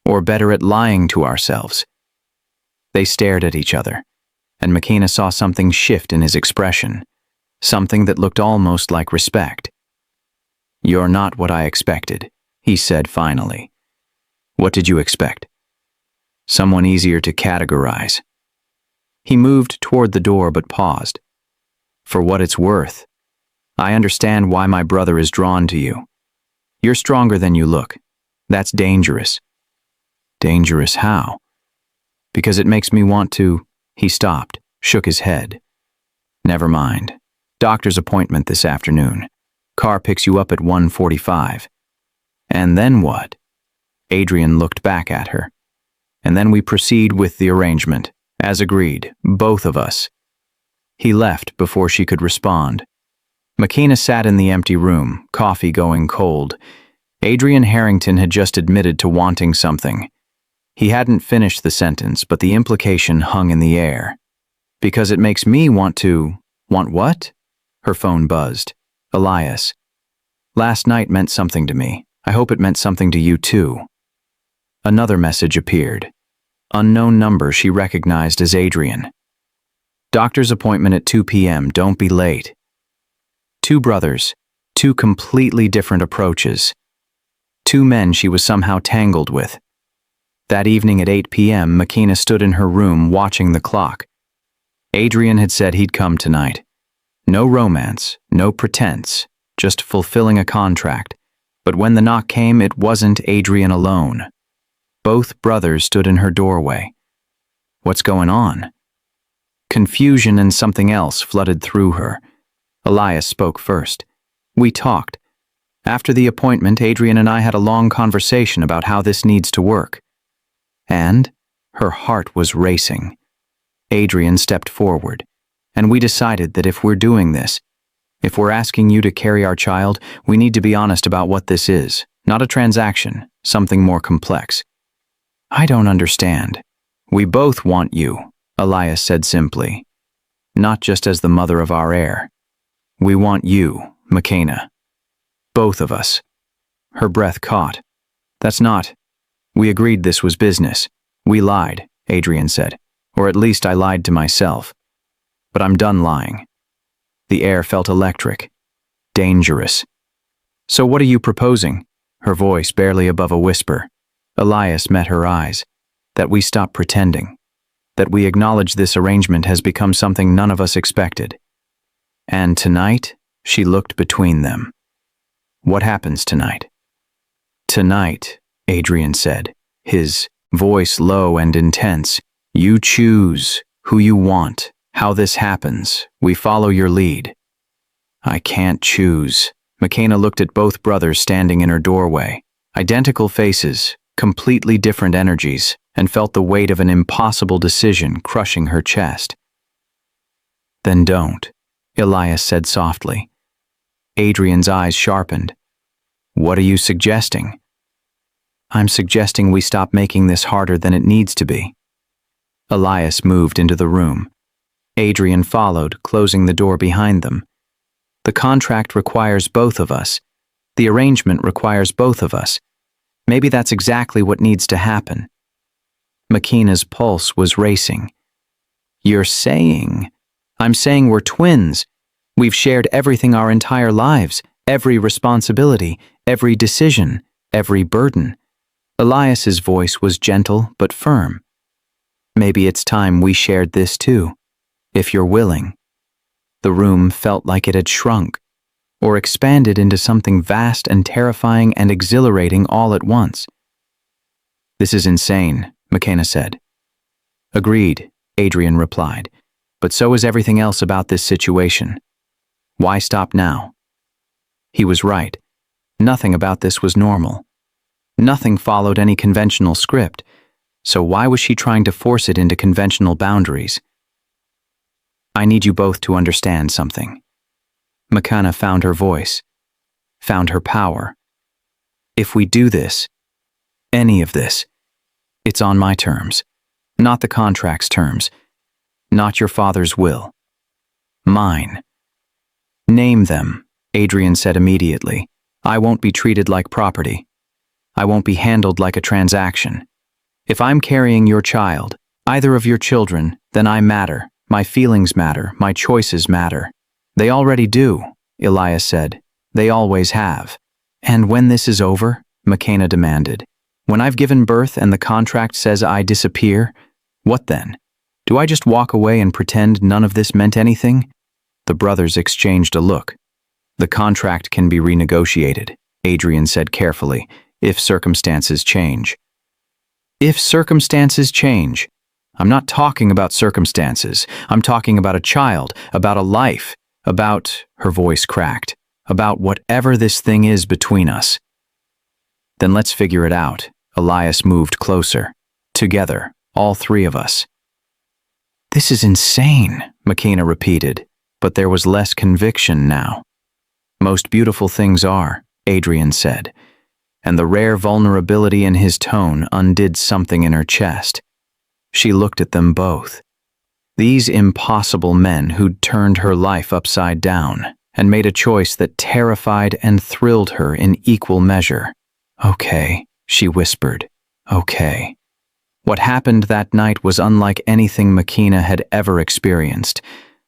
[SPEAKER 1] or better at lying to ourselves. They stared at each other, and McKenna saw something shift in his expression, something that looked almost like respect. You're not what I expected, he said finally. What did you expect? Someone easier to categorize. He moved toward the door but paused. For what it's worth, I understand why my brother is drawn to you. You're stronger than you look. That's dangerous. Dangerous how? Because it makes me want to... He stopped, shook his head. Never mind. Doctor's appointment this afternoon. Car picks you up at 1:45. And then what? Adrian looked back at her. And then we proceed with the arrangement, as agreed, both of us. He left before she could respond. McKenna sat in the empty room, coffee going cold. Adrian Harrington had just admitted to wanting something. He hadn't finished the sentence, but the implication hung in the air. Because it makes me want to... Want what? Her phone buzzed. Elias. Last night meant something to me. I hope it meant something to you too. Another message appeared. Unknown number she recognized as Adrian. Doctor's appointment at 2 p.m. Don't be late. Two brothers, two completely different approaches. Two men she was somehow tangled with. That evening at 8 p.m., McKenna stood in her room watching the clock. Adrian had said he'd come tonight. No romance, no pretense, just fulfilling a contract. But when the knock came, it wasn't Adrian alone. Both brothers stood in her doorway. What's going on? Confusion and something else flooded through her. Elias spoke first. We talked. After the appointment, Adrian and I had a long conversation about how this needs to work. And her heart was racing. Adrian stepped forward, and we decided that if we're doing this, if we're asking you to carry our child, we need to be honest about what this is. Not a transaction, something more complex. I don't understand. We both want you, Elias said simply. Not just as the mother of our heir. We want you, McKenna. Both of us. Her breath caught. That's not... We agreed this was business. We lied, Adrian said. Or at least I lied to myself. But I'm done lying. The air felt electric. Dangerous. So what are you proposing? Her voice barely above a whisper. Elias met her eyes. That we stop pretending. That we acknowledge this arrangement has become something none of us expected. And tonight, She looked between them. What happens tonight? Tonight, Adrian said, his voice low and intense. You choose who you want, how this happens. We follow your lead. I can't choose. McKenna looked at both brothers standing in her doorway. Identical faces, completely different energies, and felt the weight of an impossible decision crushing her chest. Then don't, Elias said softly. Adrian's eyes sharpened. What are you suggesting? I'm suggesting we stop making this harder than it needs to be. Elias moved into the room. Adrian followed, closing the door behind them. The contract requires both of us. The arrangement requires both of us. Maybe that's exactly what needs to happen. McKenna's pulse was racing. You're saying? I'm saying we're twins. We've shared everything our entire lives, every responsibility, every decision, every burden. Elias's voice was gentle but firm. Maybe it's time we shared this too, if you're willing. The room felt like it had shrunk, or expanded into something vast and terrifying and exhilarating all at once. This is insane, McKenna said. Agreed, Adrian replied, but so is everything else about this situation. Why stop now? He was right. Nothing about this was normal. Nothing followed any conventional script, so why was she trying to force it into conventional boundaries? I need you both to understand something. McKenna found her voice, found her power. If we do this, any of this, it's on my terms, not the contract's terms, not your father's will. Mine. Name them, Adrian said immediately. I won't be treated like property. I won't be handled like a transaction. If I'm carrying your child, either of your children, then I matter. My feelings matter. My choices matter. They already do, Elias said. They always have. And when this is over, McKenna demanded, when I've given birth and the contract says I disappear, what then? Do I just walk away and pretend none of this meant anything? The brothers exchanged a look. The contract can be renegotiated, Adrian said carefully, if circumstances change. If circumstances change. I'm not talking about circumstances. I'm talking about a child, about a life, about, her voice cracked, about whatever this thing is between us. Then let's figure it out. Elias moved closer. Together, all three of us. This is insane, McKenna repeated, but there was less conviction now. Most beautiful things are, Adrian said, and the rare vulnerability in his tone undid something in her chest. She looked at them both. These impossible men who'd turned her life upside down and made a choice that terrified and thrilled her in equal measure. Okay, she whispered. Okay. What happened that night was unlike anything McKenna had ever experienced.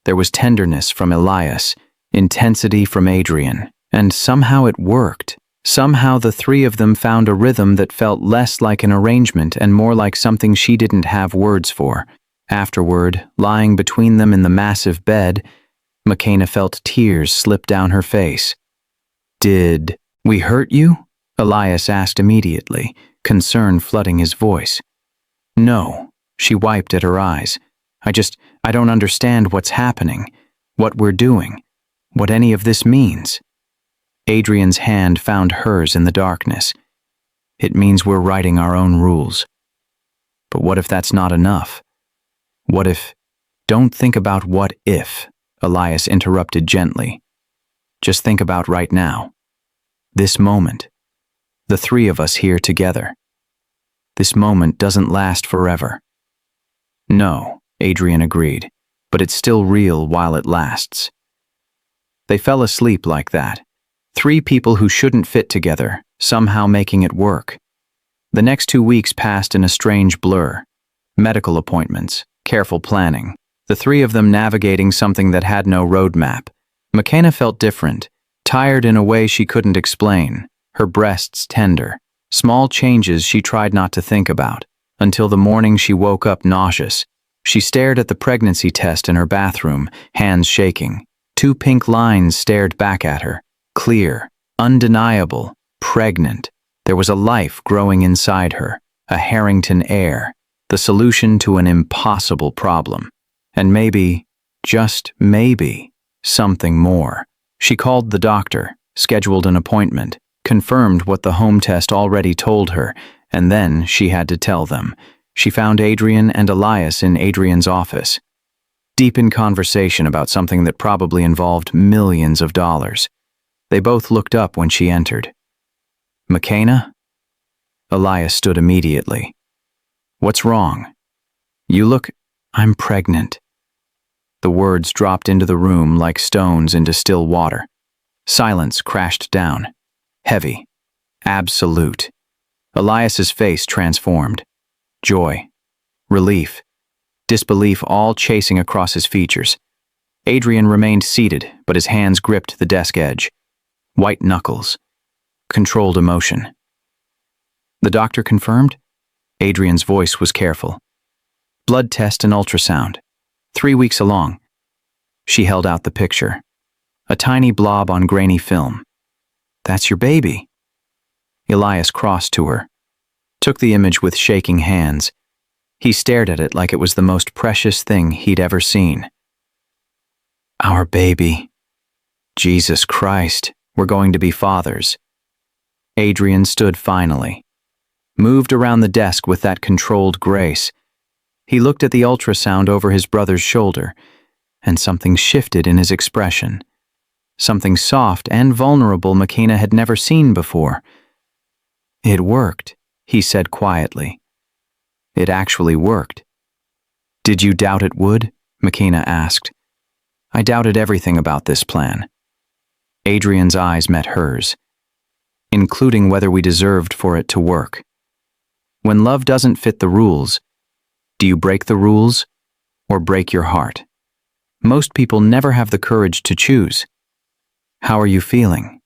[SPEAKER 1] There was tenderness from Elias, intensity from Adrian, and somehow it worked. Somehow the three of them found a rhythm that felt less like an arrangement and more like something she didn't have words for. Afterward, lying between them in the massive bed, McKenna felt tears slip down her face. Did we hurt you? Elias asked immediately, concern flooding his voice. No, she wiped at her eyes. I don't understand what's happening, what we're doing, what any of this means. Adrian's hand found hers in the darkness. It means we're writing our own rules. But what if that's not enough? What if... Don't think about what if, Elias interrupted gently. Just think about right now. This moment. The three of us here together. This moment doesn't last forever. No, Adrian agreed, but it's still real while it lasts. They fell asleep like that. Three people who shouldn't fit together, somehow making it work. The next 2 weeks passed in a strange blur. Medical appointments, careful planning, the three of them navigating something that had no roadmap. McKenna felt different, tired in a way she couldn't explain, her breasts tender. Small changes she tried not to think about, until the morning she woke up nauseous. She stared at the pregnancy test in her bathroom, hands shaking. 2 pink lines stared back at her, clear, undeniable, pregnant. There was a life growing inside her, a Harrington heir, the solution to an impossible problem. And maybe, just maybe, something more. She called the doctor, scheduled an appointment, confirmed what the home test already told her, and then she had to tell them. She found Adrian and Elias in Adrian's office, deep in conversation about something that probably involved millions of dollars. They both looked up when she entered. "McKenna?" Elias stood immediately. "What's wrong?" "You look—" "I'm pregnant." The words dropped into the room like stones into still water. Silence crashed down. Heavy. Absolute. Elias's face transformed. Joy. Relief. Disbelief all chasing across his features. Adrian remained seated, but his hands gripped the desk edge. White knuckles. Controlled emotion. "The doctor confirmed?" Adrian's voice was careful. "Blood test and ultrasound. 3 weeks along." She held out the picture. A tiny blob on grainy film. "That's your baby." Elias crossed to her, took the image with shaking hands. He stared at it like it was the most precious thing he'd ever seen. "Our baby. Jesus Christ, we're going to be fathers." Adrian stood finally, moved around the desk with that controlled grace. He looked at the ultrasound over his brother's shoulder, and something shifted in his expression. Something soft and vulnerable McKenna had never seen before. "It worked," he said quietly. "It actually worked." "Did you doubt it would?" McKenna asked. "I doubted everything about this plan." Adrian's eyes met hers, including whether we deserved for it to work. When love doesn't fit the rules, do you break the rules or break your heart? Most people never have the courage to choose. "How are you feeling?"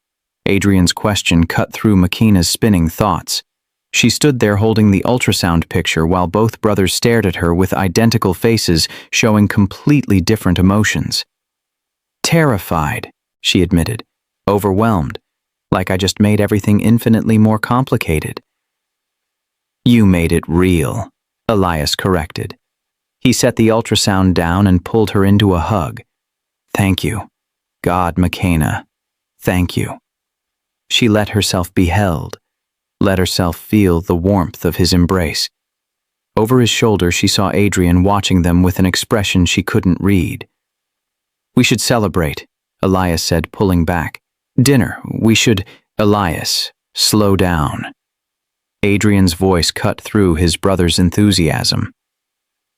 [SPEAKER 1] Adrian's question cut through McKenna's spinning thoughts. She stood there holding the ultrasound picture while both brothers stared at her with identical faces showing completely different emotions. "Terrified," she admitted. "Overwhelmed. Like I just made everything infinitely more complicated." "You made it real," Elias corrected. He set the ultrasound down and pulled her into a hug. "Thank you. God, McKenna. Thank you." She let herself be held, let herself feel the warmth of his embrace. Over his shoulder, she saw Adrian watching them with an expression she couldn't read. "We should celebrate," Elias said, pulling back. "Dinner. We should—" "Elias, slow down." Adrian's voice cut through his brother's enthusiasm.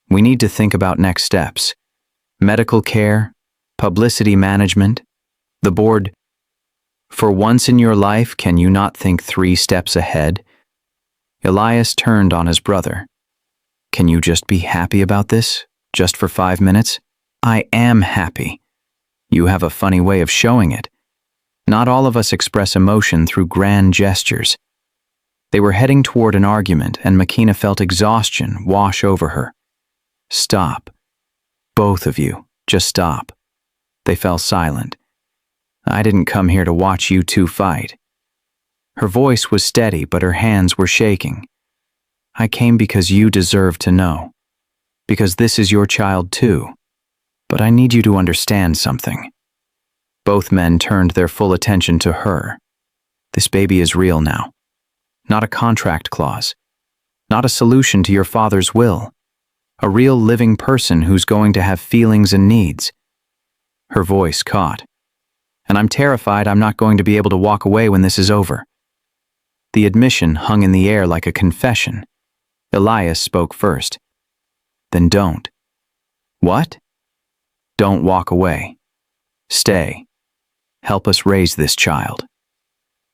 [SPEAKER 1] "We need to think about next steps. Medical care, publicity management, the board. For once in your life, can you not think 3 steps ahead?" Elias turned on his brother. "Can you just be happy about this? Just for 5 minutes?" "I am happy." "You have a funny way of showing it. Not all of us express emotion through grand gestures." They were heading toward an argument, and McKenna felt exhaustion wash over her. "Stop. Both of you, just stop." They fell silent. "I didn't come here to watch you two fight." Her voice was steady, but her hands were shaking. "I came because you deserve to know. Because this is your child too. But I need you to understand something." Both men turned their full attention to her. "This baby is real now. Not a contract clause. Not a solution to your father's will. A real living person who's going to have feelings and needs." Her voice caught. "And I'm terrified I'm not going to be able to walk away when this is over." The admission hung in the air like a confession. Elias spoke first. "Then don't." "What?" "Don't walk away. Stay. Help us raise this child."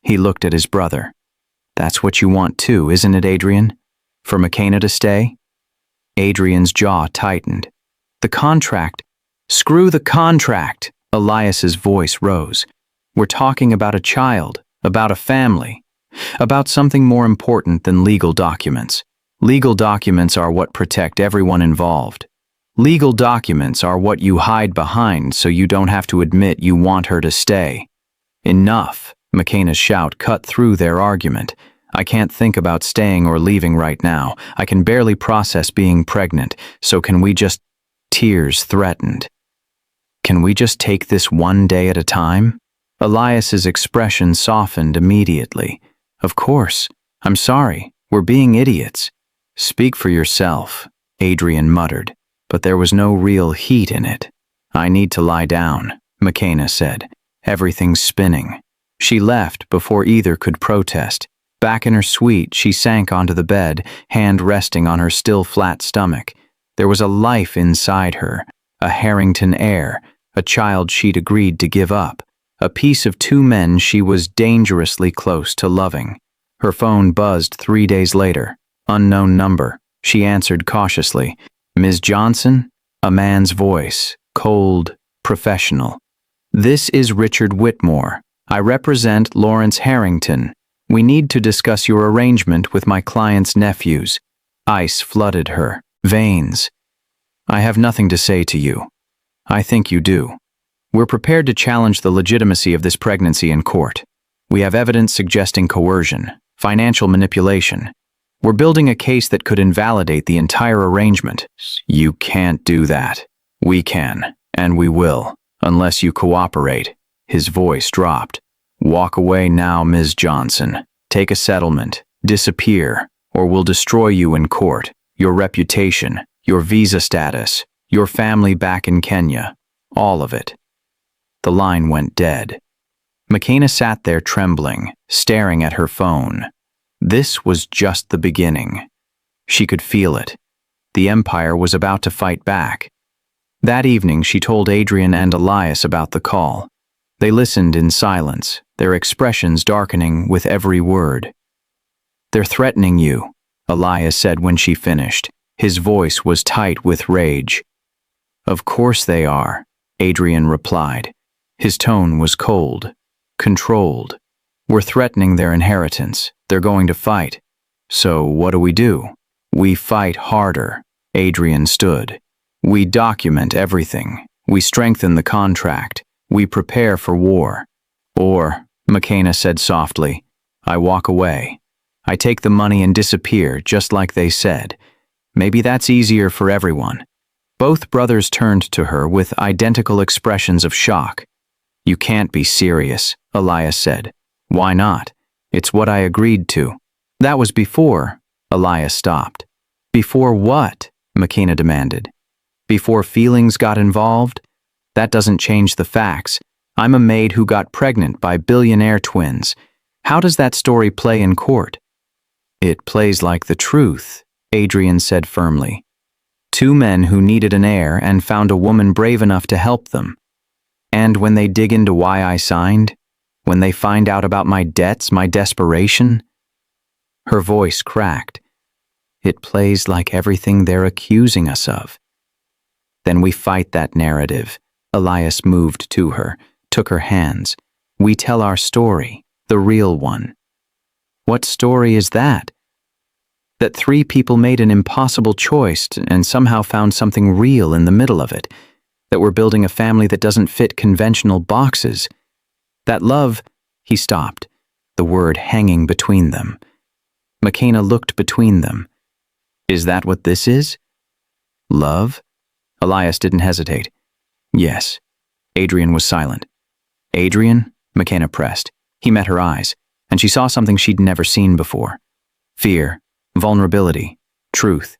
[SPEAKER 1] He looked at his brother. "That's what you want too, isn't it, Adrian? For McKenna to stay?" Adrian's jaw tightened. "The contract." "Screw the contract!" Elias's voice rose. "We're talking about a child, about a family, about something more important than legal documents. Legal documents are what protect everyone involved. Legal documents are what you hide behind so you don't have to admit you want her to stay. Enough, McKenna's shout cut through their argument. I can't think about staying or leaving right now. I can barely process being pregnant, so can we just... Tears threatened. Can we just take this one day at a time? Elias's expression softened immediately. Of course. I'm sorry. We're being idiots. Speak for yourself, Adrian muttered, but there was no real heat in it. I need to lie down, McKenna said. Everything's spinning. She left before either could protest. Back in her suite, she sank onto the bed, hand resting on her still flat stomach. There was a life inside her, a Harrington heir, a child she'd agreed to give up, a piece of two men she was dangerously close to loving. Her phone buzzed 3 days later. Unknown number. She answered cautiously. Ms. Johnson? A man's voice, cold, professional. This is Richard Whitmore. I represent Lawrence Harrington. We need to discuss your arrangement with my client's nephews. Ice flooded her veins. I have nothing to say to you. I think you do. We're prepared to challenge the legitimacy of this pregnancy in court. We have evidence suggesting coercion, financial manipulation. We're building a case that could invalidate the entire arrangement. You can't do that. We can, and we will, unless you cooperate. His voice dropped. Walk away now, Ms. Johnson. Take a settlement. Disappear, or we'll destroy you in court. Your reputation, your visa status, your family back in Kenya. All of it. The line went dead. McKenna sat there trembling, staring at her phone. This was just the beginning. She could feel it. The Empire was about to fight back. That evening, she told Adrian and Elias about the call. They listened in silence, their expressions darkening with every word. They're threatening you, Elias said when she finished. His voice was tight with rage. Of course they are, Adrian replied. His tone was cold, controlled. We're threatening their inheritance. They're going to fight. So what do? We fight harder. Adrian stood. We document everything. We strengthen the contract. We prepare for war. Or, McKenna said softly, I walk away. I take the money and disappear, just like they said. Maybe that's easier for everyone. Both brothers turned to her with identical expressions of shock. You can't be serious, Elias said. Why not? It's what I agreed to. That was before. Elias stopped. Before what? McKenna demanded. Before feelings got involved? That doesn't change the facts. I'm a maid who got pregnant by billionaire twins. How does that story play in court? It plays like the truth, Adrian said firmly. Two men who needed an heir and found a woman brave enough to help them. And when they dig into why I signed, when they find out about my debts, my desperation, her voice cracked. It plays like everything they're accusing us of. Then we fight that narrative. Elias moved to her, took her hands. We tell our story, the real one. What story is that? That 3 people made an impossible choice and somehow found something real in the middle of it. That we're building a family that doesn't fit conventional boxes. That love, he stopped, the word hanging between them. McKenna looked between them. Is that what this is? Love? Elias didn't hesitate. Yes. Adrian was silent. Adrian? McKenna pressed. He met her eyes, and she saw something she'd never seen before. Fear, vulnerability, truth.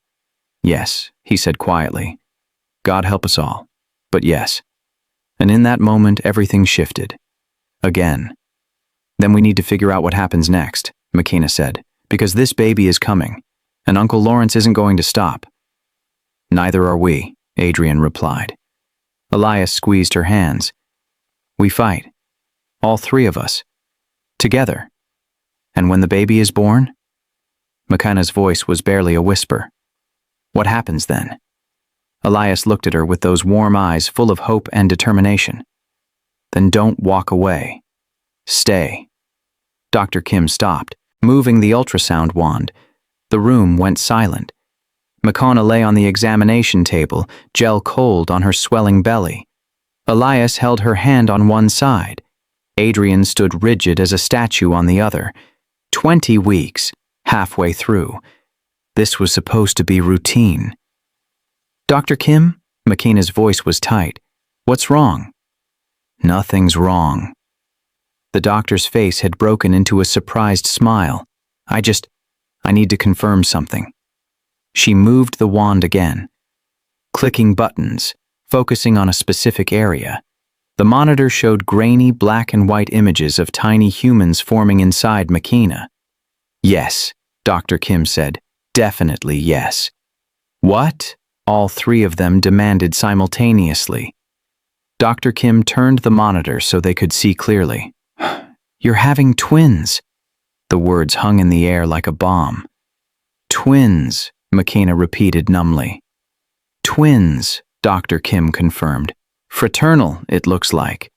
[SPEAKER 1] Yes, he said quietly. God help us all. But yes. And in that moment, everything shifted. Again. Then we need to figure out what happens next, McKenna said, because this baby is coming, and Uncle Lawrence isn't going to stop. Neither are we, Adrian replied. Elias squeezed her hands. We fight. All 3 of us. Together. And when the baby is born? McKenna's voice was barely a whisper. What happens then? Elias looked at her with those warm eyes full of hope and determination. Then don't walk away. Stay. Dr. Kim stopped, moving the ultrasound wand. The room went silent. Makana lay on the examination table, gel cold on her swelling belly. Elias held her hand on one side. Adrian stood rigid as a statue on the other. 20 weeks, halfway through. This was supposed to be routine. "Dr. Kim?" Makina's voice was tight. "What's wrong?" "Nothing's wrong." The doctor's face had broken into a surprised smile. I need to confirm something." She moved the wand again, clicking buttons, focusing on a specific area. The monitor showed grainy black and white images of tiny humans forming inside Makina. "Yes," Dr. Kim said. "Definitely yes." "What?" all three of them demanded simultaneously. Dr. Kim turned the monitor so they could see clearly. "You're having twins." The words hung in the air like a bomb. "Twins," Makina repeated numbly. "Twins," Dr. Kim confirmed. "Fraternal, it looks like.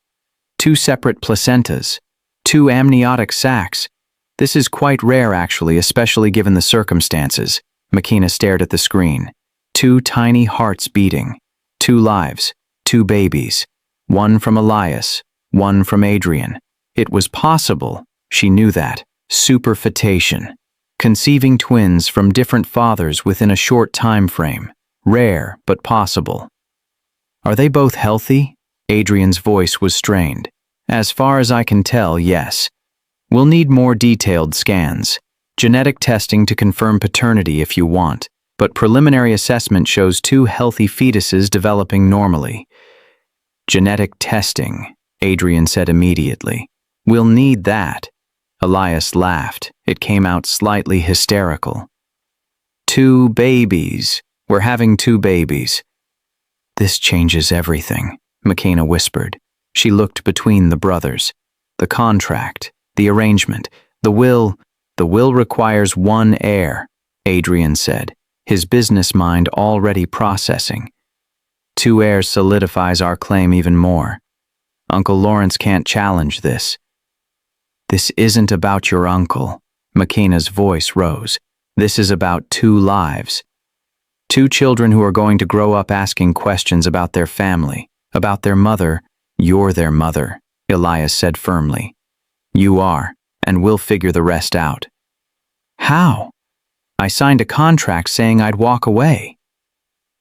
[SPEAKER 1] 2 separate placentas. 2 amniotic sacs. This is quite rare, actually, especially given the circumstances." Makina stared at the screen. 2 tiny hearts beating. 2 lives. 2 babies. 1 from Elias. 1 from Adrian. It was possible. She knew that. Superfetation. Conceiving twins from different fathers within a short time frame. Rare, but possible. "Are they both healthy?" Adrian's voice was strained. "As far as I can tell, yes. We'll need more detailed scans. Genetic testing to confirm paternity if you want, but preliminary assessment shows 2 healthy fetuses developing normally." "Genetic testing," Adrian said immediately. "We'll need that." Elias laughed. It came out slightly hysterical. 2 babies. We're having 2 babies." "This changes everything," Makina whispered. She looked between the brothers. "The contract, the arrangement, the will requires 1 heir," Adrian said, his business mind already processing. 2 heirs solidifies our claim even more. Uncle Lawrence can't challenge this." "This isn't about your uncle." Makina's voice rose. "This is about 2 lives. 2 children who are going to grow up asking questions about their family, about their mother." "You're their mother," Elias said firmly. "You are, and we'll figure the rest out." "How?" "I signed a contract saying I'd walk away."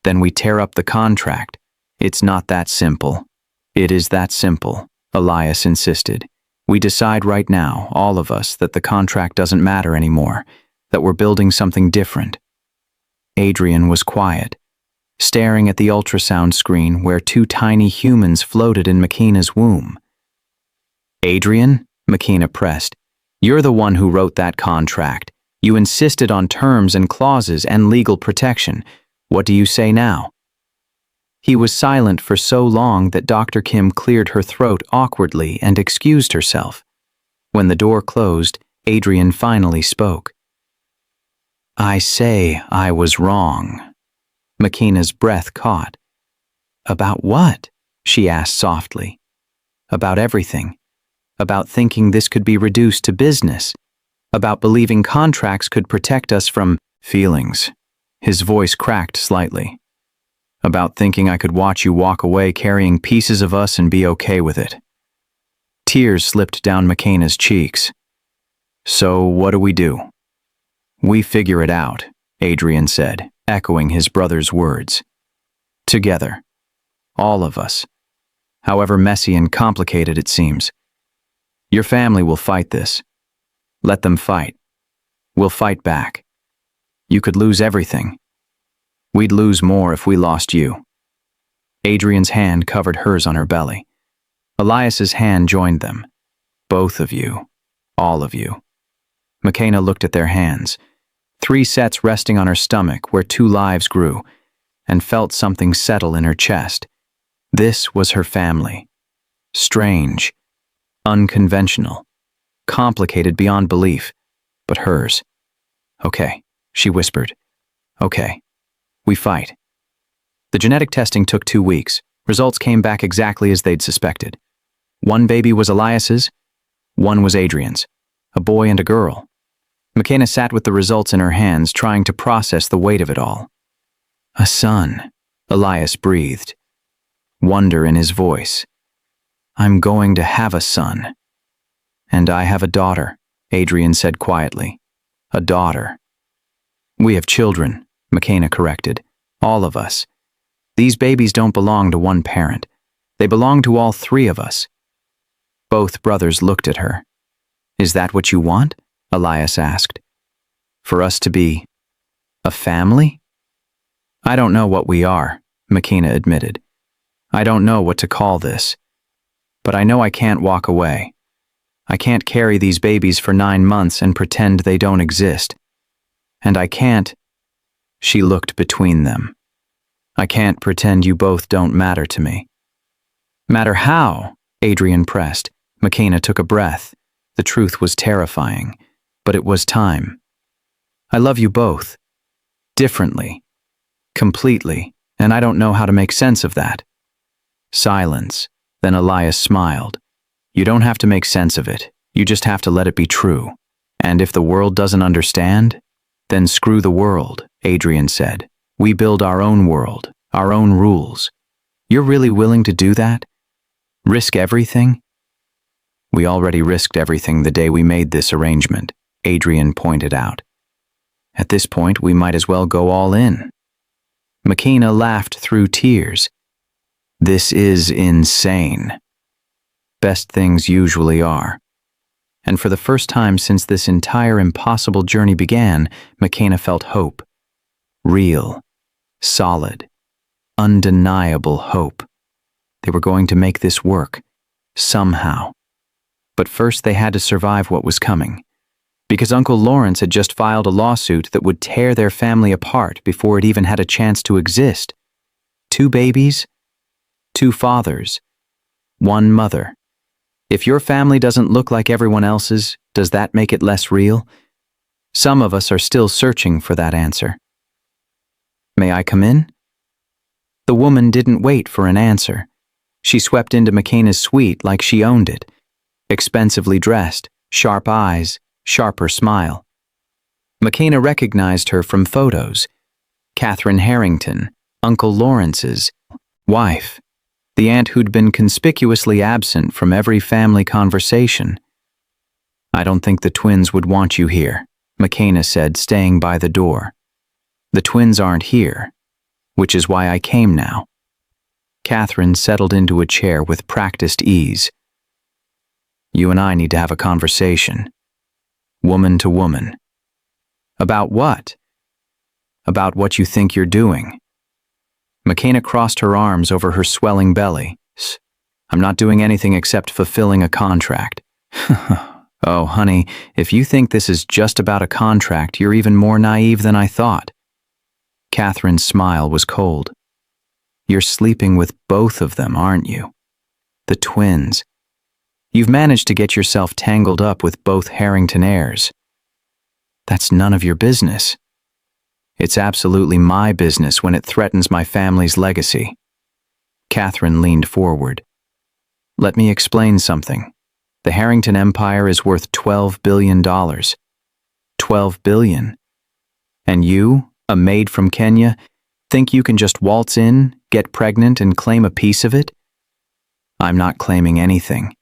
[SPEAKER 1] "Then we tear up the contract." "It's not that simple." "It is that simple," Elias insisted. "We decide right now, all of us, that the contract doesn't matter anymore, that we're building something different." Adrian was quiet, staring at the ultrasound screen where 2 tiny humans floated in Makina's womb. "Adrian," Makina pressed, "you're the one who wrote that contract. You insisted on terms and clauses and legal protection. What do you say now?" He was silent for so long that Dr. Kim cleared her throat awkwardly and excused herself. When the door closed, Adrian finally spoke. "I say I was wrong." Makina's breath caught. "About what?" she asked softly. "About everything. About thinking this could be reduced to business. About believing contracts could protect us from feelings." His voice cracked slightly. "About thinking I could watch you walk away carrying pieces of us and be okay with it." Tears slipped down Makina's cheeks. "So what do we do?" "We figure it out," Adrian said, echoing his brother's words. "Together. All of us. However messy and complicated it seems. Your family will fight this. Let them fight. We'll fight back. You could lose everything. We'd lose more if we lost you." Adrian's hand covered hers on her belly. Elias's hand joined them. "Both of you. All of you." Makina looked at their hands. 3 sets resting on her stomach where 2 lives grew, and felt something settle in her chest. This was her family. Strange. Unconventional. Complicated beyond belief. But hers. "Okay," she whispered. "Okay. We fight." The genetic testing took 2 weeks. Results came back exactly as they'd suspected. 1 baby was Elias's, 1 was Adrian's. A boy and a girl. Makina sat with the results in her hands, trying to process the weight of it all. A son, Elias breathed, wonder in his voice. I'm going to have a son. And I have a daughter, Adrian said quietly. A daughter. We have children, McKenna corrected. All of us. These babies don't belong to one parent. They belong to all three of us. Both brothers looked at her. Is that what you want? Elias asked. For us to be a family? I don't know what we are, McKenna admitted. I don't know what to call this. But I know I can't walk away. I can't carry these babies for 9 months and pretend they don't exist. And I can't. She looked between them. I can't pretend you both don't matter to me. Matter how? Adrian pressed. McKenna took a breath. The truth was terrifying, but it was time. I love you both. Differently. Completely, and I don't know how to make sense of that. Silence. Then Elias smiled. You don't have to make sense of it. You just have to let it be true. And if the world doesn't understand, then screw the world, Adrian said. We build our own world, our own rules. You're really willing to do that? Risk everything? We already risked everything the day we made this arrangement, Adrian pointed out. At this point, we might as well go all in. McKenna laughed through tears. This is insane. Best things usually are. And for the first time since this entire impossible journey began, McKenna felt hope. Real, solid, undeniable hope. They were going to make this work, somehow. But first they had to survive what was coming, because Uncle Lawrence had just filed a lawsuit that would tear their family apart before it even had a chance to exist. 2 babies, 2 fathers, 1 mother. If your family doesn't look like everyone else's, does that make it less real? Some of us are still searching for that answer. May I come in? The woman didn't wait for an answer. She swept into McKenna's suite like she owned it. Expensively dressed, sharp eyes, sharper smile. McKenna recognized her from photos. Catherine Harrington, Uncle Lawrence's wife. The aunt who'd been conspicuously absent from every family conversation. I don't think the twins would want you here, McKenna said, staying by the door. The twins aren't here, which is why I came now. Catherine settled into a chair with practiced ease. You and I need to have a conversation. Woman to woman. About what? About what you think you're doing. McKenna crossed her arms over her swelling belly. I'm not doing anything except fulfilling a contract. Oh, honey, if you think this is just about a contract, you're even more naive than I thought. Catherine's smile was cold. You're sleeping with both of them, aren't you? The twins. You've managed to get yourself tangled up with both Harrington heirs. That's none of your business. It's absolutely my business when it threatens my family's legacy. Catherine leaned forward. Let me explain something. The Harrington Empire is worth $12 billion. $12 billion. And you, a maid from Kenya, think you can just waltz in, get pregnant, and claim a piece of it? I'm not claiming anything.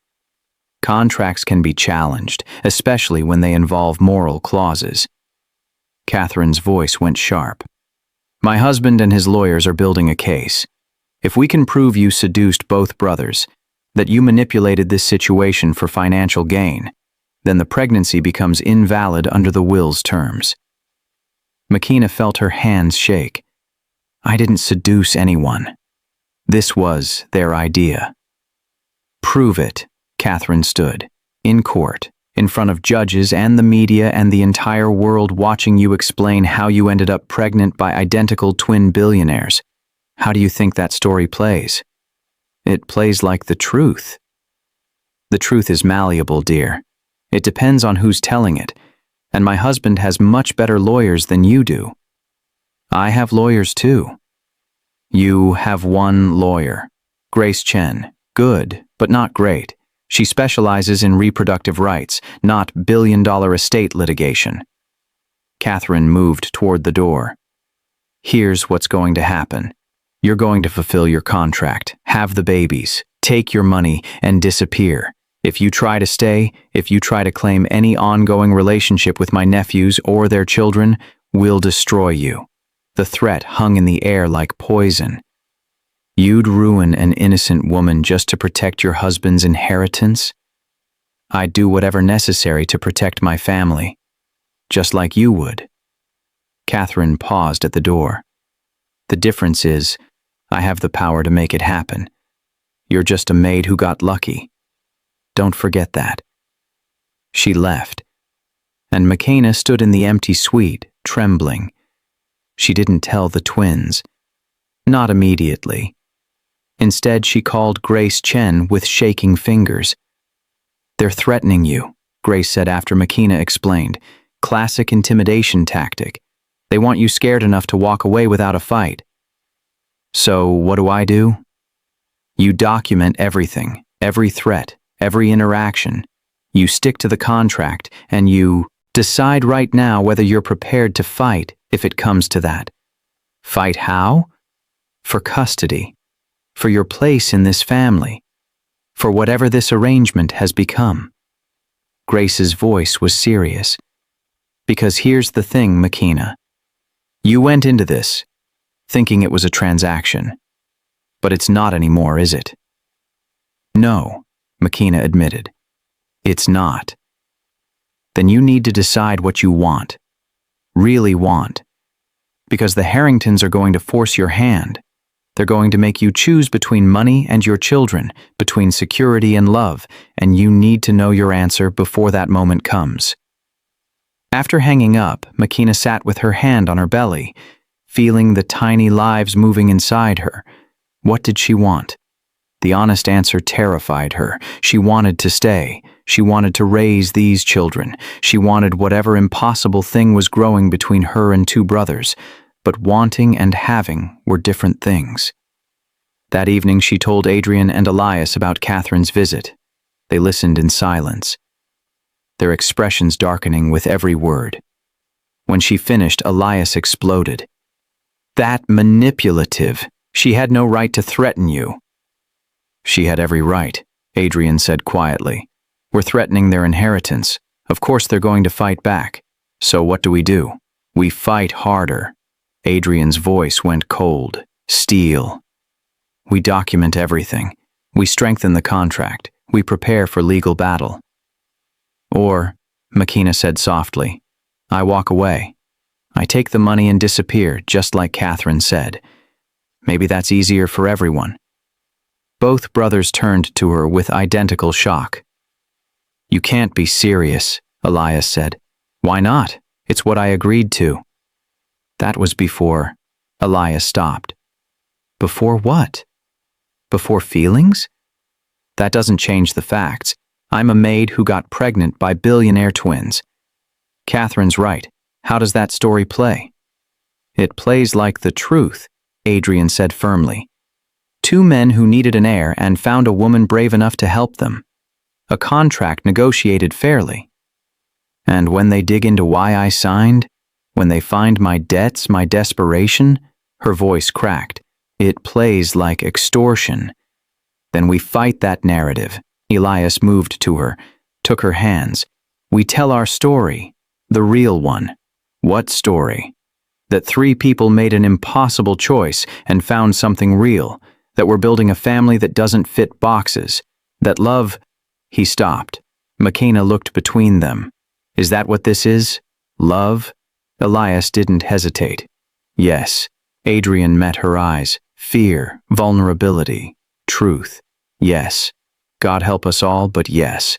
[SPEAKER 1] Contracts can be challenged, especially when they involve moral clauses. Catherine's voice went sharp. My husband and his lawyers are building a case. If we can prove you seduced both brothers, that you manipulated this situation for financial gain, then the pregnancy becomes invalid under the will's terms. McKenna felt her hands shake. I didn't seduce anyone. This was their idea. Prove it, Catherine stood, in court, in front of judges and the media and the entire world watching you explain how you ended up pregnant by identical twin billionaires. How do you think that story plays? It plays like the truth. The truth is malleable, dear. It depends on who's telling it, and my husband has much better lawyers than you do. I have lawyers too. You have one lawyer, Grace Chen. Good, but not great. She specializes in reproductive rights, not billion-dollar estate litigation. Catherine moved toward the door. Here's what's going to happen. You're going to fulfill your contract, have the babies, take your money, and disappear. If you try to stay, if you try to claim any ongoing relationship with my nephews or their children, we'll destroy you." The threat hung in the air like poison. "You'd ruin an innocent woman just to protect your husband's inheritance?" "I'd do whatever necessary to protect my family, just like you would." Catherine paused at the door. "The difference is, I have the power to make it happen. You're just a maid who got lucky. Don't forget that." She left, and McKenna stood in the empty suite, trembling. She didn't tell the twins. Not immediately. Instead, she called Grace Chen with shaking fingers. "They're threatening you," Grace said after McKenna explained. "Classic intimidation tactic. They want you scared enough to walk away without a fight." "So, what do? You document everything, every threat, every interaction. You stick to the contract, and you decide right now whether you're prepared to fight if it comes to that. Fight how? For custody. For your place in this family. For whatever this arrangement has become." Grace's voice was serious. "Because here's the thing, McKenna. You went into this, thinking it was a transaction. But it's not anymore, is it?" "No," McKenna admitted. "It's not." "Then you need to decide what you want. Really want. Because the Harringtons are going to force your hand. They're going to make you choose between money and your children, between security and love, and you need to know your answer before that moment comes." After hanging up, McKenna sat with her hand on her belly, feeling the tiny lives moving inside her. What did she want? The honest answer terrified her. She wanted to stay. She wanted to raise these children. She wanted whatever impossible thing was growing between her and two brothers. But wanting and having were different things. That evening she told Adrian and Elias about Catherine's visit. They listened in silence, their expressions darkening with every word. When she finished, Elias exploded. "That manipulative! She had no right to threaten you." "She had every right," Adrian said quietly. "We're threatening their inheritance. Of course they're going to fight back. So what do? We fight harder." Adrian's voice went cold, steel. "We document everything. We strengthen the contract. We prepare for legal battle." "Or," McKenna said softly, "I walk away. I take the money and disappear, just like Catherine said. Maybe that's easier for everyone." Both brothers turned to her with identical shock. "You can't be serious," Elias said. "Why not? It's what I agreed to." That was before. Elias stopped. "Before what? Before feelings? That doesn't change the facts. I'm a maid who got pregnant by billionaire twins." "Catherine's right. How does that story play?" "It plays like the truth," Adrian said firmly. "Two men who needed an heir and found a woman brave enough to help them. A contract negotiated fairly. And when they dig into why I signed, when they find my debts, my desperation," her voice cracked, "it plays like extortion. Then we fight that narrative." Elias moved to her, took her hands. "We tell our story, the real one." "What story?" "That three people made an impossible choice and found something real, that we're building a family that doesn't fit boxes, that love—" He stopped. McKenna looked between them. "Is that what this is? Love?" Elias didn't hesitate. "Yes." Adrian met her eyes. "Fear, vulnerability, truth. Yes. God help us all, but yes."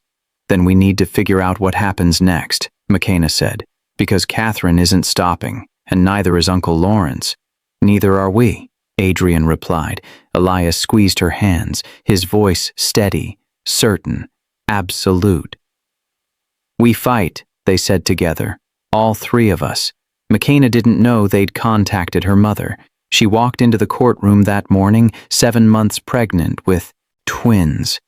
[SPEAKER 1] "Then we need to figure out what happens next," McKenna said, "because Catherine isn't stopping, and neither is Uncle Lawrence." "Neither are we," Adrian replied. Elias squeezed her hands, his voice steady, certain, absolute. "We fight," they said together. "All three of us." McKenna didn't know they'd contacted her mother. She walked into the courtroom that morning, 7 months pregnant with twins.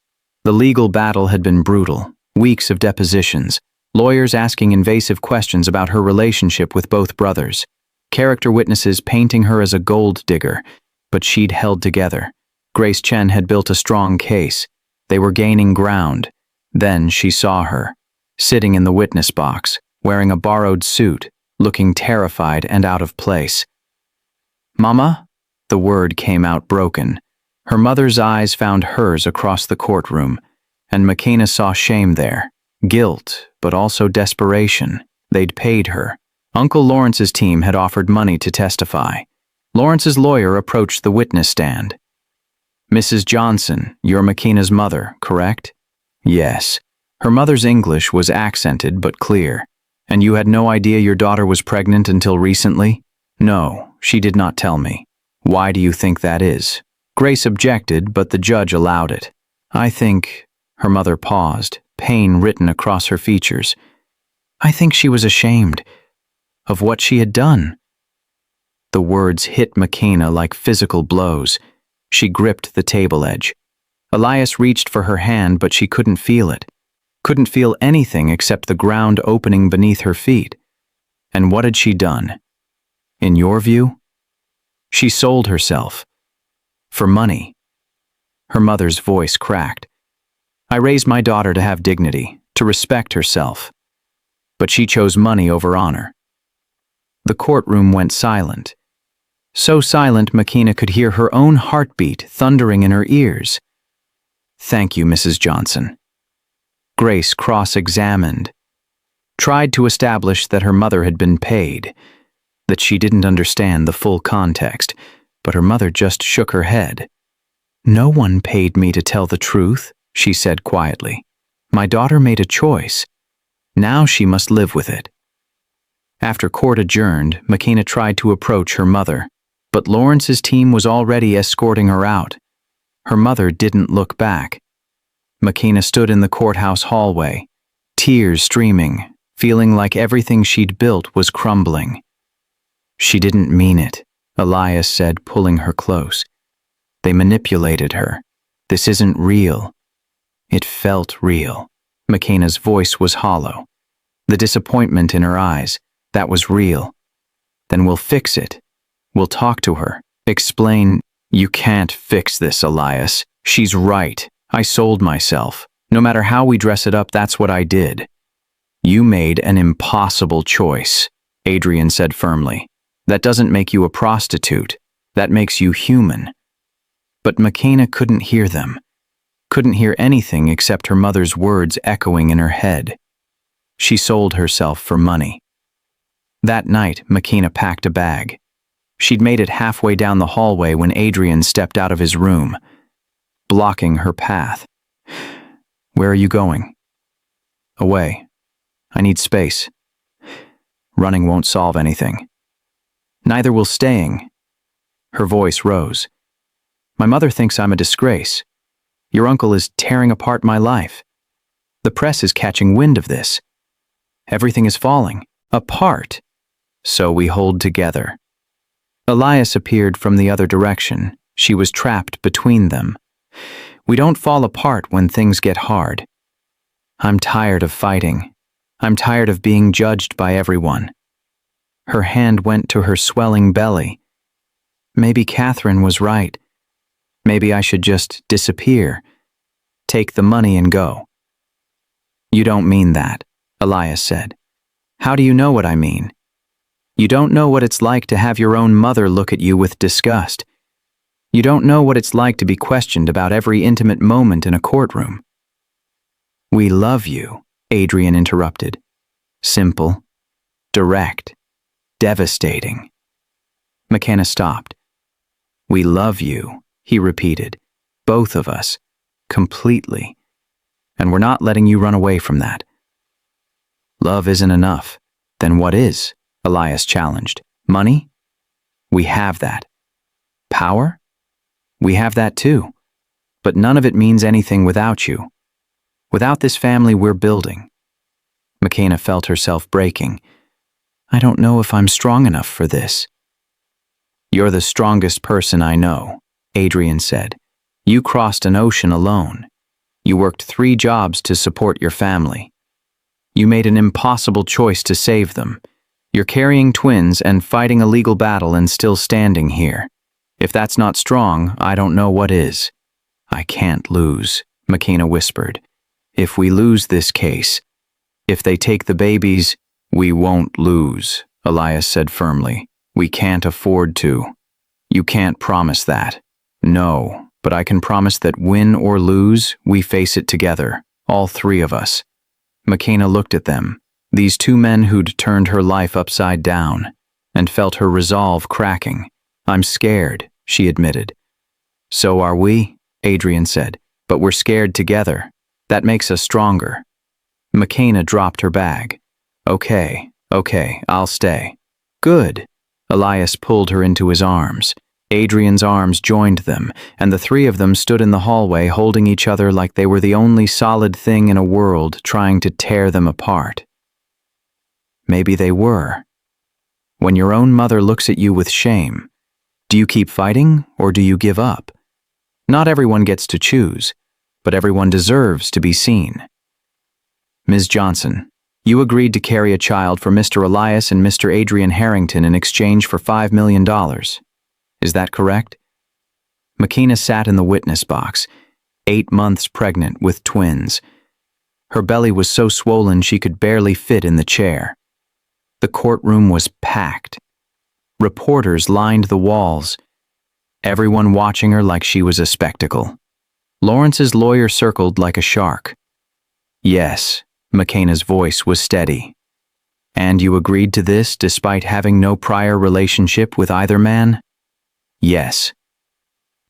[SPEAKER 1] The legal battle had been brutal. Weeks of depositions, lawyers asking invasive questions about her relationship with both brothers. Character witnesses painting her as a gold digger, but she'd held together. Grace Chen had built a strong case. They were gaining ground. Then she saw her, sitting in the witness box, wearing a borrowed suit, looking terrified and out of place. "Mama?" The word came out broken. Her mother's eyes found hers across the courtroom, and McKenna saw shame there, guilt, but also desperation. They'd paid her. Uncle Lawrence's team had offered money to testify. Lawrence's lawyer approached the witness stand. "Mrs. Johnson, you're McKenna's mother, correct?" "Yes." Her mother's English was accented but clear. "And you had no idea your daughter was pregnant until recently?" "No, she did not tell me." "Why do you think that is?" Grace objected, but the judge allowed it. "I think," her mother paused, pain written across her features. "I think she was ashamed of what she had done." The words hit McKenna like physical blows. She gripped the table edge. Elias reached for her hand, but she couldn't feel it. Couldn't feel anything except the ground opening beneath her feet. And what had she done? In your view? She sold herself. For money. Her mother's voice cracked. "I raised my daughter to have dignity, to respect herself. But she chose money over honor." The courtroom went silent. So silent McKenna could hear her own heartbeat thundering in her ears. "Thank you, Mrs. Johnson." Grace cross-examined, tried to establish that her mother had been paid, that she didn't understand the full context, but her mother just shook her head. "No one paid me to tell the truth," she said quietly. "My daughter made a choice. Now she must live with it." After court adjourned, McKenna tried to approach her mother, but Lawrence's team was already escorting her out. Her mother didn't look back. McKenna stood in the courthouse hallway, tears streaming, feeling like everything she'd built was crumbling. "She didn't mean it," Elias said, pulling her close. "They manipulated her. This isn't real." It felt real. McKenna's voice was hollow. The disappointment in her eyes, that was real. "Then we'll fix it. We'll talk to her. Explain." "You can't fix this, Elias. She's right. I sold myself. No matter how we dress it up, that's what I did." "You made an impossible choice," Adrian said firmly. "That doesn't make you a prostitute. That makes you human." But McKenna couldn't hear them. Couldn't hear anything except her mother's words echoing in her head. She sold herself for money. That night, McKenna packed a bag. She'd made it halfway down the hallway when Adrian stepped out of his room, blocking her path. "Where are you going?" "Away. I need space. Running won't solve anything. Neither will staying." Her voice rose. "My mother thinks I'm a disgrace. Your uncle is tearing apart my life. The press is catching wind of this. Everything is falling apart. So we hold together." Elias appeared from the other direction. She was trapped between them. "We don't fall apart when things get hard. I'm tired of fighting. I'm tired of being judged by everyone." Her hand went to her swelling belly. "Maybe Catherine was right. Maybe I should just disappear. Take the money and go." "You don't mean that," Elias said. "How do you know what I mean? You don't know what it's like to have your own mother look at you with disgust. You don't know what it's like to be questioned about every intimate moment in a courtroom." "We love you," Adrian interrupted. Simple, direct, devastating. McKenna stopped. "We love you," he repeated. "Both of us. Completely. And we're not letting you run away from that." "Love isn't enough. Then what is?" Elias challenged. "Money? We have that. Power? We have that too. But none of it means anything without you. Without this family we're building." McKenna felt herself breaking. "I don't know if I'm strong enough for this." "You're the strongest person I know," Adrian said. "You crossed an ocean alone. You worked 3 jobs to support your family. You made an impossible choice to save them. You're carrying twins and fighting a legal battle and still standing here. If that's not strong, I don't know what is. I can't lose, McKenna whispered. If we lose this case, if they take the babies, we won't lose, Elias said firmly. We can't afford to. You can't promise that. No, but I can promise that win or lose, we face it together, all three of us. McKenna looked at them, these two men who'd turned her life upside down, and felt her resolve cracking. I'm scared, she admitted. So are we, Adrian said, but we're scared together. That makes us stronger. McKenna dropped her bag. Okay, I'll stay. Good. Elias pulled her into his arms. Adrian's arms joined them, and the three of them stood in the hallway holding each other like they were the only solid thing in a world trying to tear them apart. Maybe they were. When your own mother looks at you with shame, do you keep fighting or do you give up? Not everyone gets to choose, but everyone deserves to be seen. Ms. Johnson, you agreed to carry a child for Mr. Elias and Mr. Adrian Harrington in exchange for $5 million. Is that correct? McKenna sat in the witness box, 8 months pregnant with twins. Her belly was so swollen she could barely fit in the chair. The courtroom was packed. Reporters lined the walls, everyone watching her like she was a spectacle. Lawrence's lawyer circled like a shark. Yes, McKenna's voice was steady. And you agreed to this despite having no prior relationship with either man? Yes.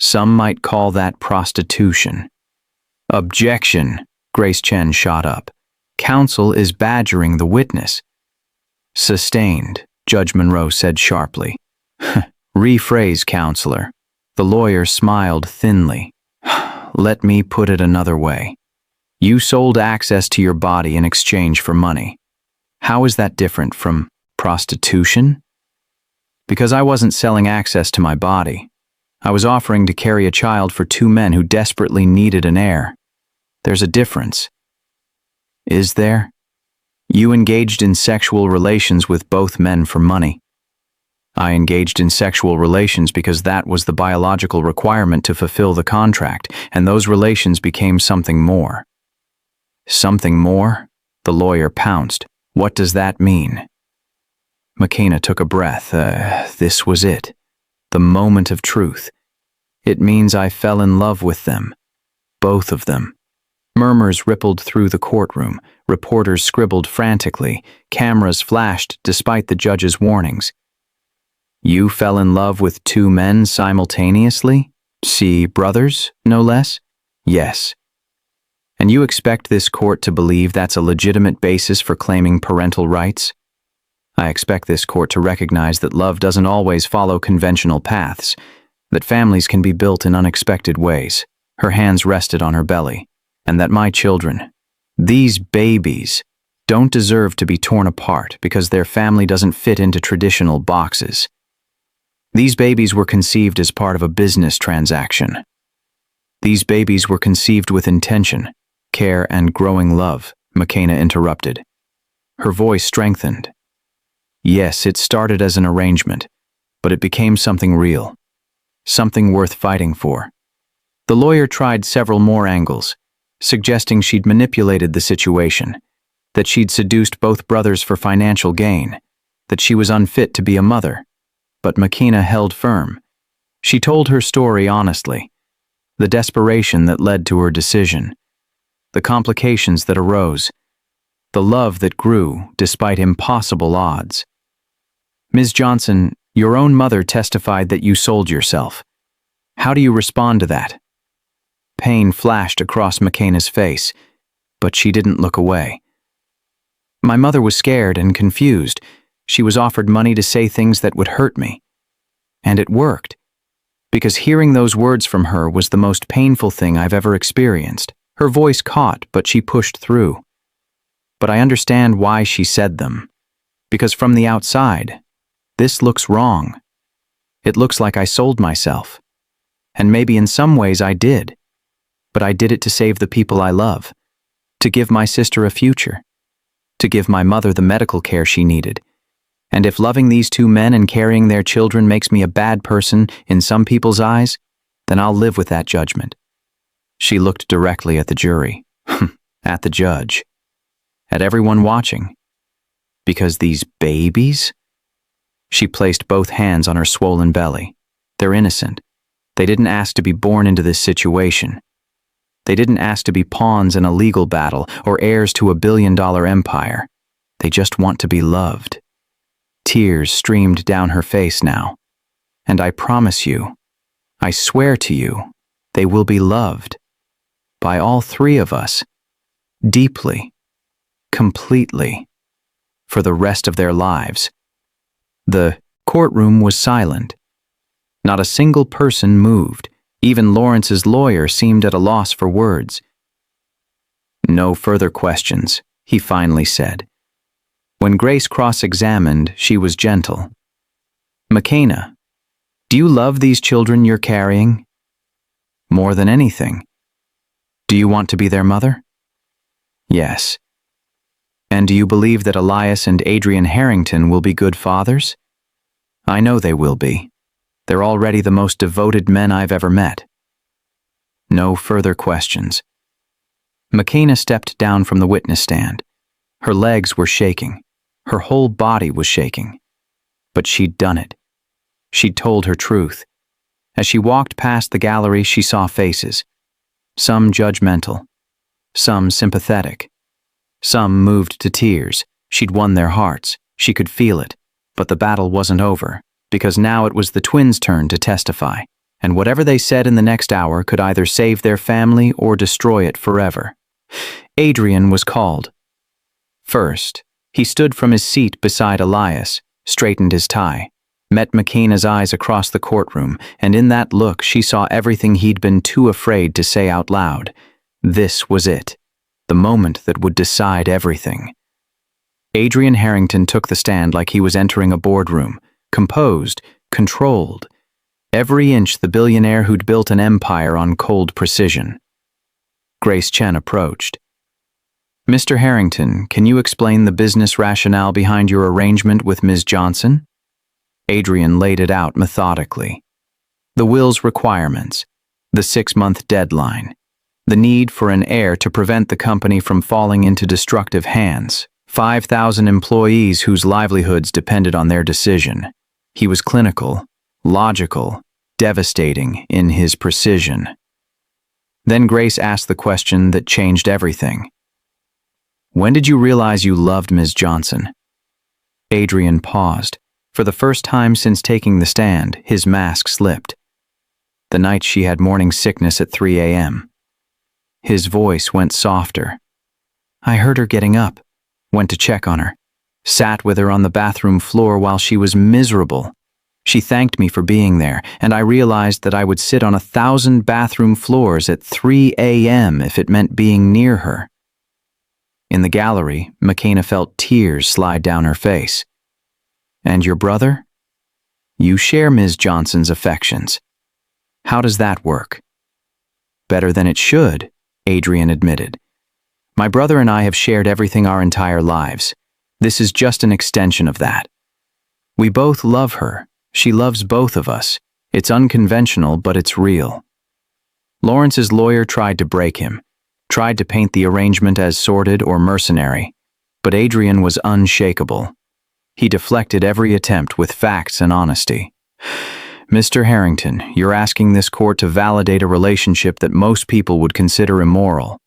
[SPEAKER 1] Some might call that prostitution. Objection, Grace Chen shot up. Counsel is badgering the witness. Sustained, Judge Monroe said sharply. Rephrase, counselor. The lawyer smiled thinly. Let me put it another way. You sold access to your body in exchange for money. How is that different from prostitution? Because I wasn't selling access to my body. I was offering to carry a child for 2 men who desperately needed an heir. There's a difference. Is there? You engaged in sexual relations with both men for money. I engaged in sexual relations because that was the biological requirement to fulfill the contract, and those relations became something more. Something more? The lawyer pounced. What does that mean? McKenna took a breath. This was it. The moment of truth. It means I fell in love with them. Both of them. Murmurs rippled through the courtroom. Reporters scribbled frantically. Cameras flashed despite the judge's warnings. You fell in love with 2 men simultaneously? See, brothers, no less? Yes. And you expect this court to believe that's a legitimate basis for claiming parental rights? I expect this court to recognize that love doesn't always follow conventional paths, that families can be built in unexpected ways. Her hands rested on her belly. And that my children, these babies, don't deserve to be torn apart because their family doesn't fit into traditional boxes. These babies were conceived as part of a business transaction. These babies were conceived with intention, care, and growing love, McKenna interrupted. Her voice strengthened. Yes, it started as an arrangement, but it became something real, something worth fighting for. The lawyer tried several more angles, suggesting she'd manipulated the situation, that she'd seduced both brothers for financial gain, that she was unfit to be a mother. But McKenna held firm. She told her story honestly, the desperation that led to her decision, the complications that arose, the love that grew despite impossible odds. Ms. Johnson, your own mother testified that you sold yourself. How do you respond to that? Pain flashed across McKenna's face, but she didn't look away. My mother was scared and confused. She was offered money to say things that would hurt me. And it worked, because hearing those words from her was the most painful thing I've ever experienced. Her voice caught, but she pushed through. But I understand why she said them, because from the outside, this looks wrong. It looks like I sold myself. And maybe in some ways I did. But I did it to save the people I love, to give my sister a future, to give my mother the medical care she needed, And if loving these two men and carrying their children makes me a bad person in some people's eyes, then I'll live with that judgment. She looked directly at the jury, at the judge, at everyone watching. Because these babies? She placed both hands on her swollen belly. They're innocent. They didn't ask to be born into this situation. They didn't ask to be pawns in a legal battle or heirs to $1 billion empire. They just want to be loved. Tears streamed down her face now. And I promise you, I swear to you, they will be loved. By all three of us. Deeply. Completely. For the rest of their lives. The courtroom was silent. Not a single person moved. Even Lawrence's lawyer seemed at a loss for words. No further questions, he finally said. When Grace cross-examined, she was gentle. McKenna, do you love these children you're carrying? More than anything. Do you want to be their mother? Yes. And do you believe that Elias and Adrian Harrington will be good fathers? I know they will be. They're already the most devoted men I've ever met. No further questions. McKenna stepped down from the witness stand. Her legs were shaking. Her whole body was shaking. But she'd done it. She'd told her truth. As she walked past the gallery, she saw faces. Some judgmental. Some sympathetic. Some moved to tears. She'd won their hearts. She could feel it. But the battle wasn't over, because now it was the twins' turn to testify, and whatever they said in the next hour could either save their family or destroy it forever. Adrian was called. First, he stood from his seat beside Elias, straightened his tie, met McKenna's eyes across the courtroom, and in that look she saw everything he'd been too afraid to say out loud. This was it, the moment that would decide everything. Adrian Harrington took the stand like he was entering a boardroom, composed, controlled. Every inch the billionaire who'd built an empire on cold precision. Grace Chen approached. Mr. Harrington, can you explain the business rationale behind your arrangement with Ms. Johnson? Adrian laid it out methodically. The will's requirements, the 6-month deadline, the need for an heir to prevent the company from falling into destructive hands, 5,000 employees whose livelihoods depended on their decision. He was clinical, logical, devastating in his precision. Then Grace asked the question that changed everything. When did you realize you loved Ms. Johnson? Adrian paused. For the first time since taking the stand, his mask slipped. The night she had morning sickness at 3 a.m. His voice went softer. I heard her getting up, went to check on her, sat with her on the bathroom floor while she was miserable. She thanked me for being there, and I realized that I would sit on 1,000 bathroom floors at 3 a.m. if it meant being near her. In the gallery, McKenna felt tears slide down her face. And your brother? You share Ms. Johnson's affections. How does that work? Better than it should, Adrian admitted. My brother and I have shared everything our entire lives. This is just an extension of that. We both love her. She loves both of us. It's unconventional, but it's real. Lawrence's lawyer tried to break him, tried to paint the arrangement as sordid or mercenary, but Adrian was unshakable. He deflected every attempt with facts and honesty. Mr. Harrington, you're asking this court to validate a relationship that most people would consider immoral.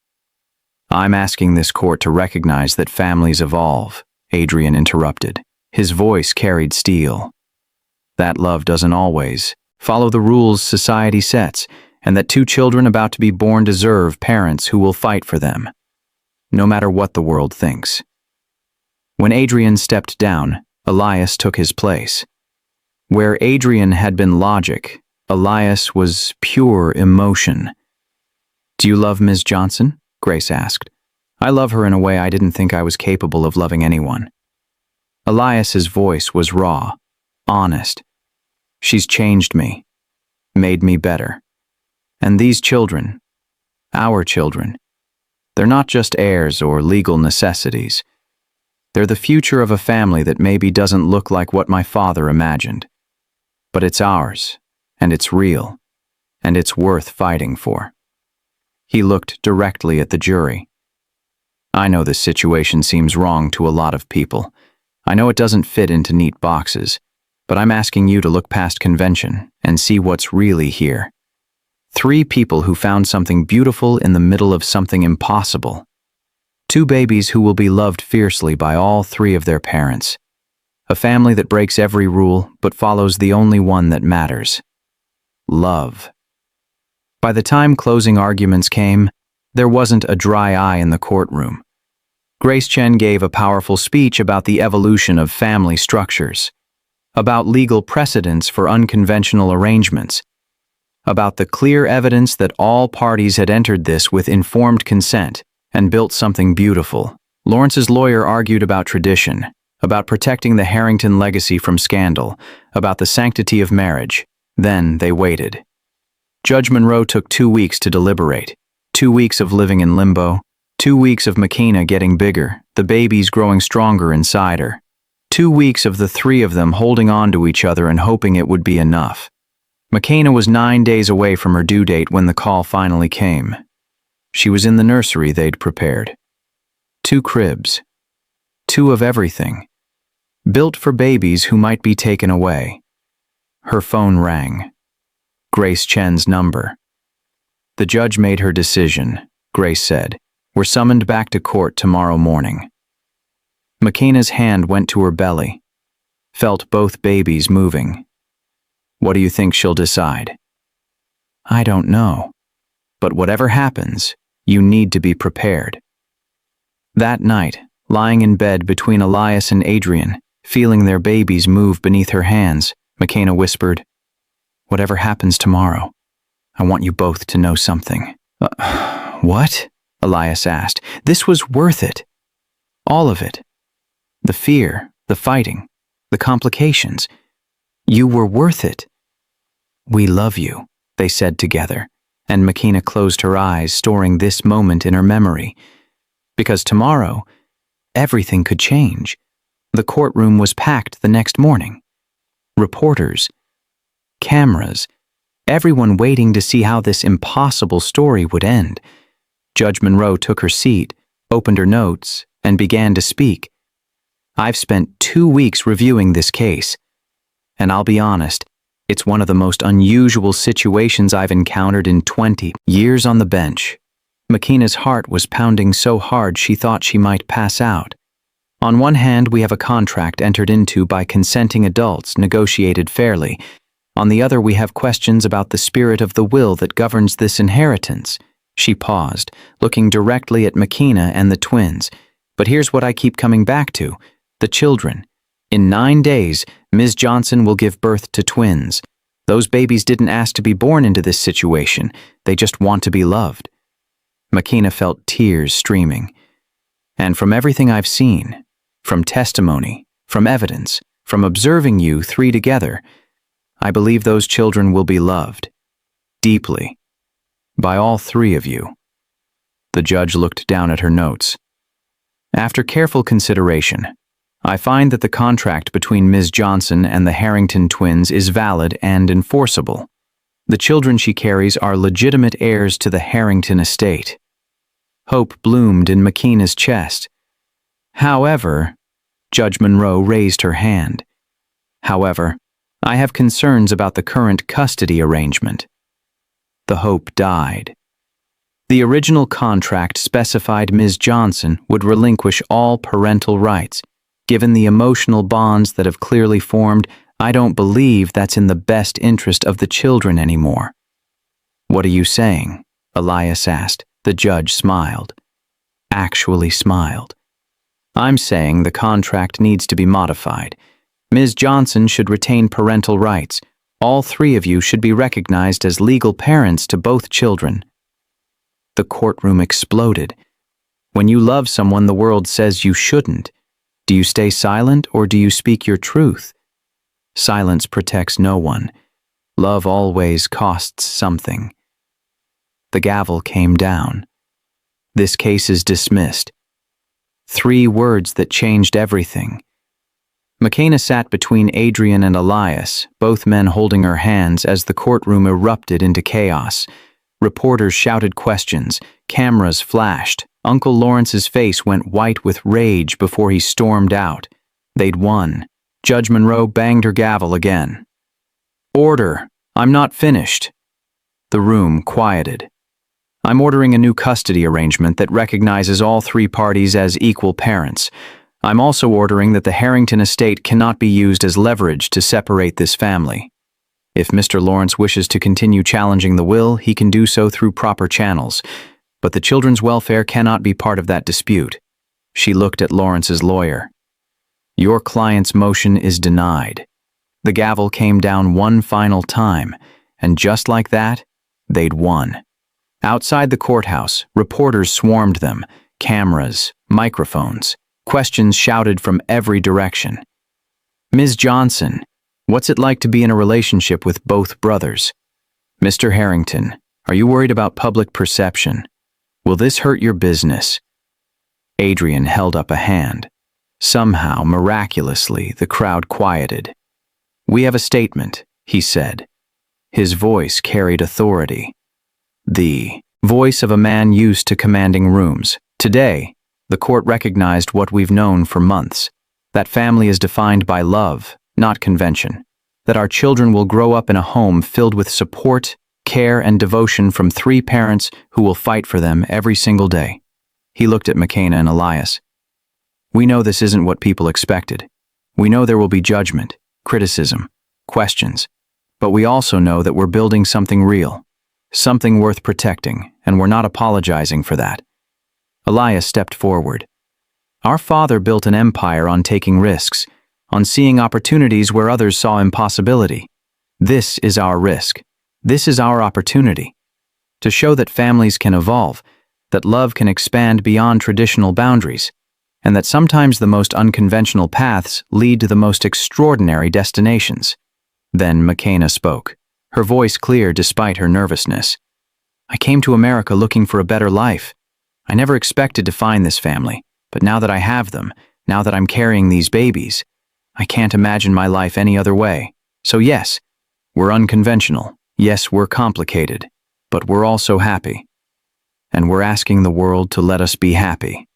[SPEAKER 1] I'm asking this court to recognize that families evolve, Adrian interrupted. His voice carried steel. That love doesn't always follow the rules society sets, and that two children about to be born deserve parents who will fight for them, no matter what the world thinks. When Adrian stepped down, Elias took his place. Where Adrian had been logic, Elias was pure emotion. Do you love Ms. Johnson? Grace asked. I love her in a way I didn't think I was capable of loving anyone. Elias's voice was raw, honest. She's changed me, made me better. And these children, our children, they're not just heirs or legal necessities. They're the future of a family that maybe doesn't look like what my father imagined. But it's ours, and it's real, and it's worth fighting for." He looked directly at the jury. "I know this situation seems wrong to a lot of people. I know it doesn't fit into neat boxes, but I'm asking you to look past convention and see what's really here. 3 people who found something beautiful in the middle of something impossible. 2 babies who will be loved fiercely by all 3 of their parents. A family that breaks every rule but follows the only one that matters: love." By the time closing arguments came, there wasn't a dry eye in the courtroom. Grace Chen gave a powerful speech about the evolution of family structures, about legal precedents for unconventional arrangements, about the clear evidence that all parties had entered this with informed consent and built something beautiful. Lawrence's lawyer argued about tradition, about protecting the Harrington legacy from scandal, about the sanctity of marriage. Then they waited. Judge Monroe took 2 weeks to deliberate, 2 weeks of living in limbo, 2 weeks of McKenna getting bigger, the babies growing stronger inside her, 2 weeks of the 3 of them holding on to each other and hoping it would be enough. McKenna was 9 days away from her due date when the call finally came. She was in the nursery they'd prepared. 2 cribs, 2 of everything, built for babies who might be taken away. Her phone rang. Grace Chen's number. "The judge made her decision," Grace said. "We're summoned back to court tomorrow morning." McKenna's hand went to her belly, felt both babies moving. "What do you think she'll decide?" "I don't know. But whatever happens, you need to be prepared." That night, lying in bed between Elias and Adrian, feeling their babies move beneath her hands, McKenna whispered, "Whatever happens tomorrow, I want you both to know something." What?" Elias asked. "This was worth it. All of it. The fear, the fighting, the complications. You were worth it." "We love you," they said together, and McKenna closed her eyes, storing this moment in her memory. Because tomorrow, everything could change. The courtroom was packed the next morning. Reporters, cameras, everyone waiting to see how this impossible story would end. Judge Monroe took her seat, opened her notes, and began to speak. "I've spent 2 weeks reviewing this case, and I'll be honest, it's one of the most unusual situations I've encountered in 20 years on the bench." McKenna's heart was pounding so hard she thought she might pass out. "On one hand, we have a contract entered into by consenting adults, negotiated fairly. On the other, we have questions about the spirit of the will that governs this inheritance." She paused, looking directly at McKenna and the twins. "But here's what I keep coming back to: the children. In 9 days, Ms. Johnson will give birth to twins. Those babies didn't ask to be born into this situation. They just want to be loved." McKenna felt tears streaming. "And from everything I've seen, from testimony, from evidence, from observing you 3 together, I believe those children will be loved, deeply, by all 3 of you." The judge looked down at her notes. "After careful consideration, I find that the contract between Ms. Johnson and the Harrington twins is valid and enforceable. The children she carries are legitimate heirs to the Harrington estate." Hope bloomed in McKenna's chest. "However," Judge Monroe raised her hand. "However, I have concerns about the current custody arrangement." The hope died. The original contract specified Ms. Johnson would relinquish all parental rights. Given the emotional bonds that have clearly formed, I don't believe that's in the best interest of the children anymore." "What are you saying?" Elias asked. The judge smiled. Actually smiled. "I'm saying the contract needs to be modified. Ms. Johnson should retain parental rights. All 3 of you should be recognized as legal parents to both children." The courtroom exploded. When you love someone, the world says you shouldn't. Do you stay silent or do you speak your truth? Silence protects no one. Love always costs something. The gavel came down. "This case is dismissed." 3 words that changed everything. McKenna sat between Adrian and Elias, both men holding her hands as the courtroom erupted into chaos. Reporters shouted questions, cameras flashed. Uncle Lawrence's face went white with rage before he stormed out. They'd won. Judge Monroe banged her gavel again. "Order! I'm not finished." The room quieted. "I'm ordering a new custody arrangement that recognizes all 3 parties as equal parents. I'm also ordering that the Harrington estate cannot be used as leverage to separate this family. If Mr. Lawrence wishes to continue challenging the will, he can do so through proper channels, but the children's welfare cannot be part of that dispute." She looked at Lawrence's lawyer. "Your client's motion is denied." The gavel came down one final time, and just like that, they'd won. Outside the courthouse, reporters swarmed them, cameras, microphones. Questions shouted from every direction. "Ms. Johnson, what's it like to be in a relationship with both brothers? Mr. Harrington, are you worried about public perception? Will this hurt your business?" Adrian held up a hand. Somehow, miraculously, the crowd quieted. "We have a statement," he said. His voice carried authority. The voice of a man used to commanding rooms. "Today, the court recognized what we've known for months, that family is defined by love, not convention, that our children will grow up in a home filled with support, care, and devotion from 3 parents who will fight for them every single day." He looked at McKenna and Elias. "We know this isn't what people expected. We know there will be judgment, criticism, questions, but we also know that we're building something real, something worth protecting, and we're not apologizing for that." Elias stepped forward. "Our father built an empire on taking risks, on seeing opportunities where others saw impossibility. This is our risk. This is our opportunity. To show that families can evolve, that love can expand beyond traditional boundaries, and that sometimes the most unconventional paths lead to the most extraordinary destinations." Then McKenna spoke, her voice clear despite her nervousness. "I came to America looking for a better life. I never expected to find this family, but now that I have them, now that I'm carrying these babies, I can't imagine my life any other way. So yes, we're unconventional. Yes, we're complicated, but we're also happy. And we're asking the world to let us be happy."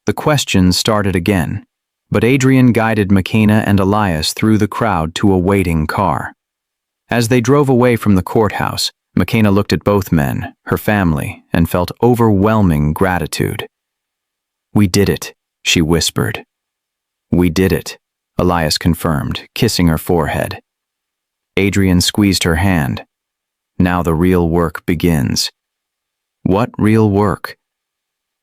[SPEAKER 1] The questions started again, but Adrian guided McKenna and Elias through the crowd to a waiting car. As they drove away from the courthouse, McKenna looked at both men, her family, and felt overwhelming gratitude. "We did it," she whispered. "We did it," Elias confirmed, kissing her forehead. Adrian squeezed her hand. "Now the real work begins." "What real work?"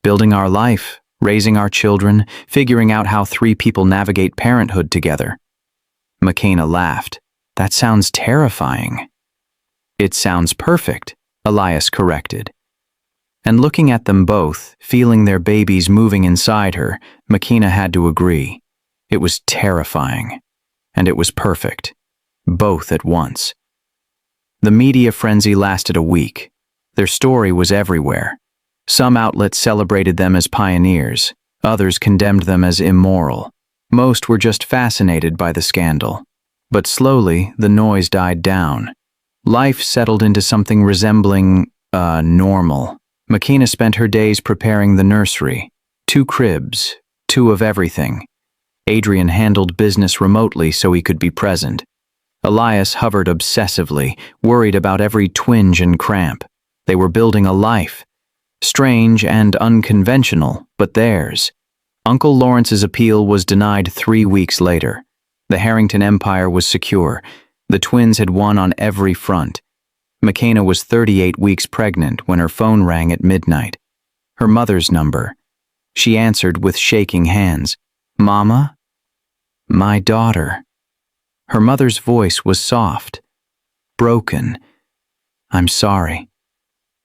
[SPEAKER 1] "Building our life, raising our children, figuring out how 3 people navigate parenthood together." McKenna laughed. "That sounds terrifying." "It sounds perfect," Elias corrected. And looking at them both, feeling their babies moving inside her, McKenna had to agree. It was terrifying. And it was perfect. Both at once. The media frenzy lasted a week. Their story was everywhere. Some outlets celebrated them as pioneers. Others condemned them as immoral. Most were just fascinated by the scandal. But slowly, the noise died down. Life settled into something resembling, normal. McKenna spent her days preparing the nursery. 2 cribs, 2 of everything. Adrian handled business remotely so he could be present. Elias hovered obsessively, worried about every twinge and cramp. They were building a life. Strange and unconventional, but theirs. Uncle Lawrence's appeal was denied 3 weeks later. The Harrington empire was secure. The twins had won on every front. McKenna was 38 weeks pregnant when her phone rang at midnight. Her mother's number. She answered with shaking hands. "Mama?" "My daughter." Her mother's voice was soft, broken. "I'm sorry.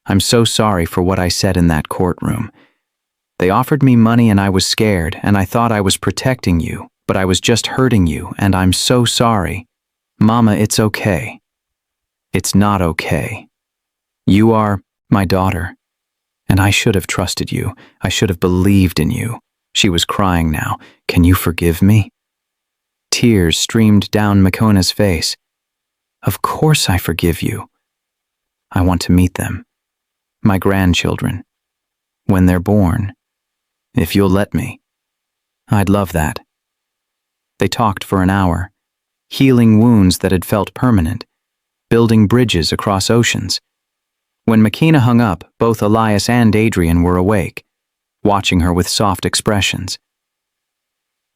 [SPEAKER 1] I'm so sorry for what I said in that courtroom. They offered me money and I was scared, and I thought I was protecting you, but I was just hurting you, and I'm so sorry. Mama, it's okay." "It's not okay. You are my daughter, and I should have trusted you. I should have believed in you. She was crying now. Can you forgive me? Tears streamed down Makona's face. Of course I forgive you. I want to meet them. My grandchildren. When they're born. If you'll let me. I'd love that. They talked for an hour, healing wounds that had felt permanent, building bridges across oceans. When Makina hung up, both Elias and Adrian were awake, watching her with soft expressions.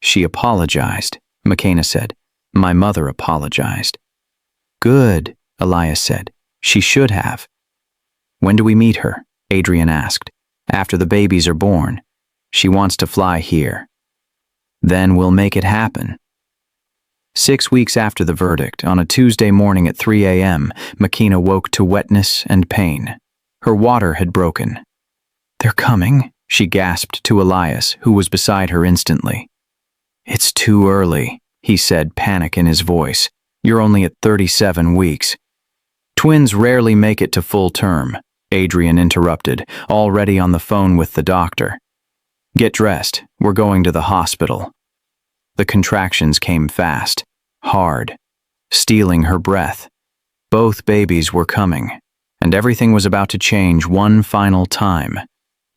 [SPEAKER 1] She apologized, Makina said. My mother apologized. Good, Elias said. She should have. When do we meet her? Adrian asked. After the babies are born. She wants to fly here. Then we'll make it happen. 6 weeks after the verdict, on a Tuesday morning at 3 a.m., Makina woke to wetness and pain. Her water had broken. They're coming, she gasped to Elias, who was beside her instantly. It's too early, he said, panic in his voice. You're only at 37 weeks. Twins rarely make it to full term, Adrian interrupted, already on the phone with the doctor. Get dressed, we're going to the hospital. The contractions came fast, hard, stealing her breath. Both babies were coming, and everything was about to change one final time.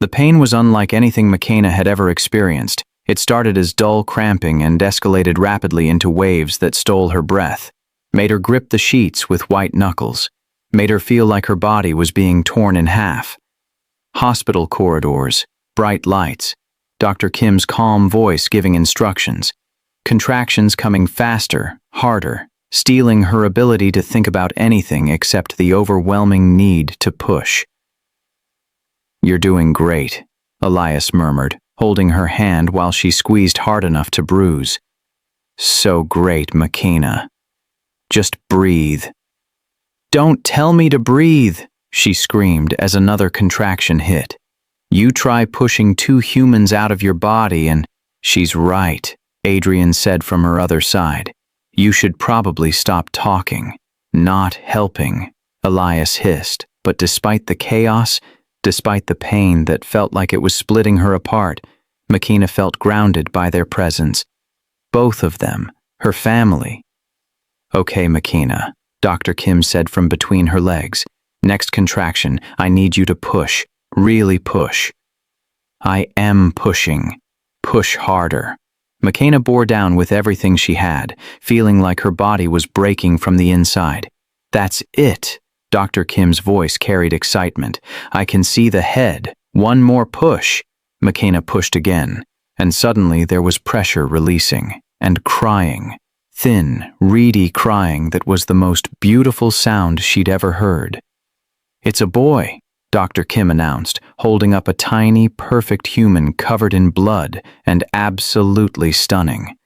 [SPEAKER 1] The pain was unlike anything Makina had ever experienced. It started as dull cramping and escalated rapidly into waves that stole her breath, made her grip the sheets with white knuckles, made her feel like her body was being torn in half. Hospital corridors, bright lights, Dr. Kim's calm voice giving instructions, contractions coming faster, harder, stealing her ability to think about anything except the overwhelming need to push. You're doing great, Elias murmured, holding her hand while she squeezed hard enough to bruise. So great, Makina. Just breathe. Don't tell me to breathe, she screamed as another contraction hit. You try pushing 2 humans out of your body and… She's right, Adrian said from her other side. You should probably stop talking. Not helping, Elias hissed, but despite the chaos, despite the pain that felt like it was splitting her apart, Makina felt grounded by their presence. Both of them, her family. Okay, Makina, Dr. Kim said from between her legs. Next contraction, I need you to push, really push. I am pushing. Push harder. Makina bore down with everything she had, feeling like her body was breaking from the inside. That's it. Dr. Kim's voice carried excitement. I can see the head. One more push. Makina pushed again, and suddenly there was pressure releasing, and crying. Thin, reedy crying that was the most beautiful sound she'd ever heard. It's a boy, Dr. Kim announced, holding up a tiny, perfect human covered in blood and absolutely stunning.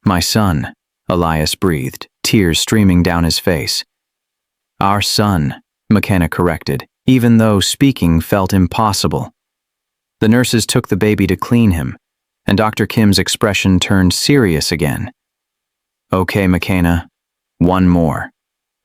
[SPEAKER 1] My son, Elias breathed, tears streaming down his face. Our son, McKenna corrected, even though speaking felt impossible. The nurses took the baby to clean him, and Dr. Kim's expression turned serious again. Okay, McKenna, one more.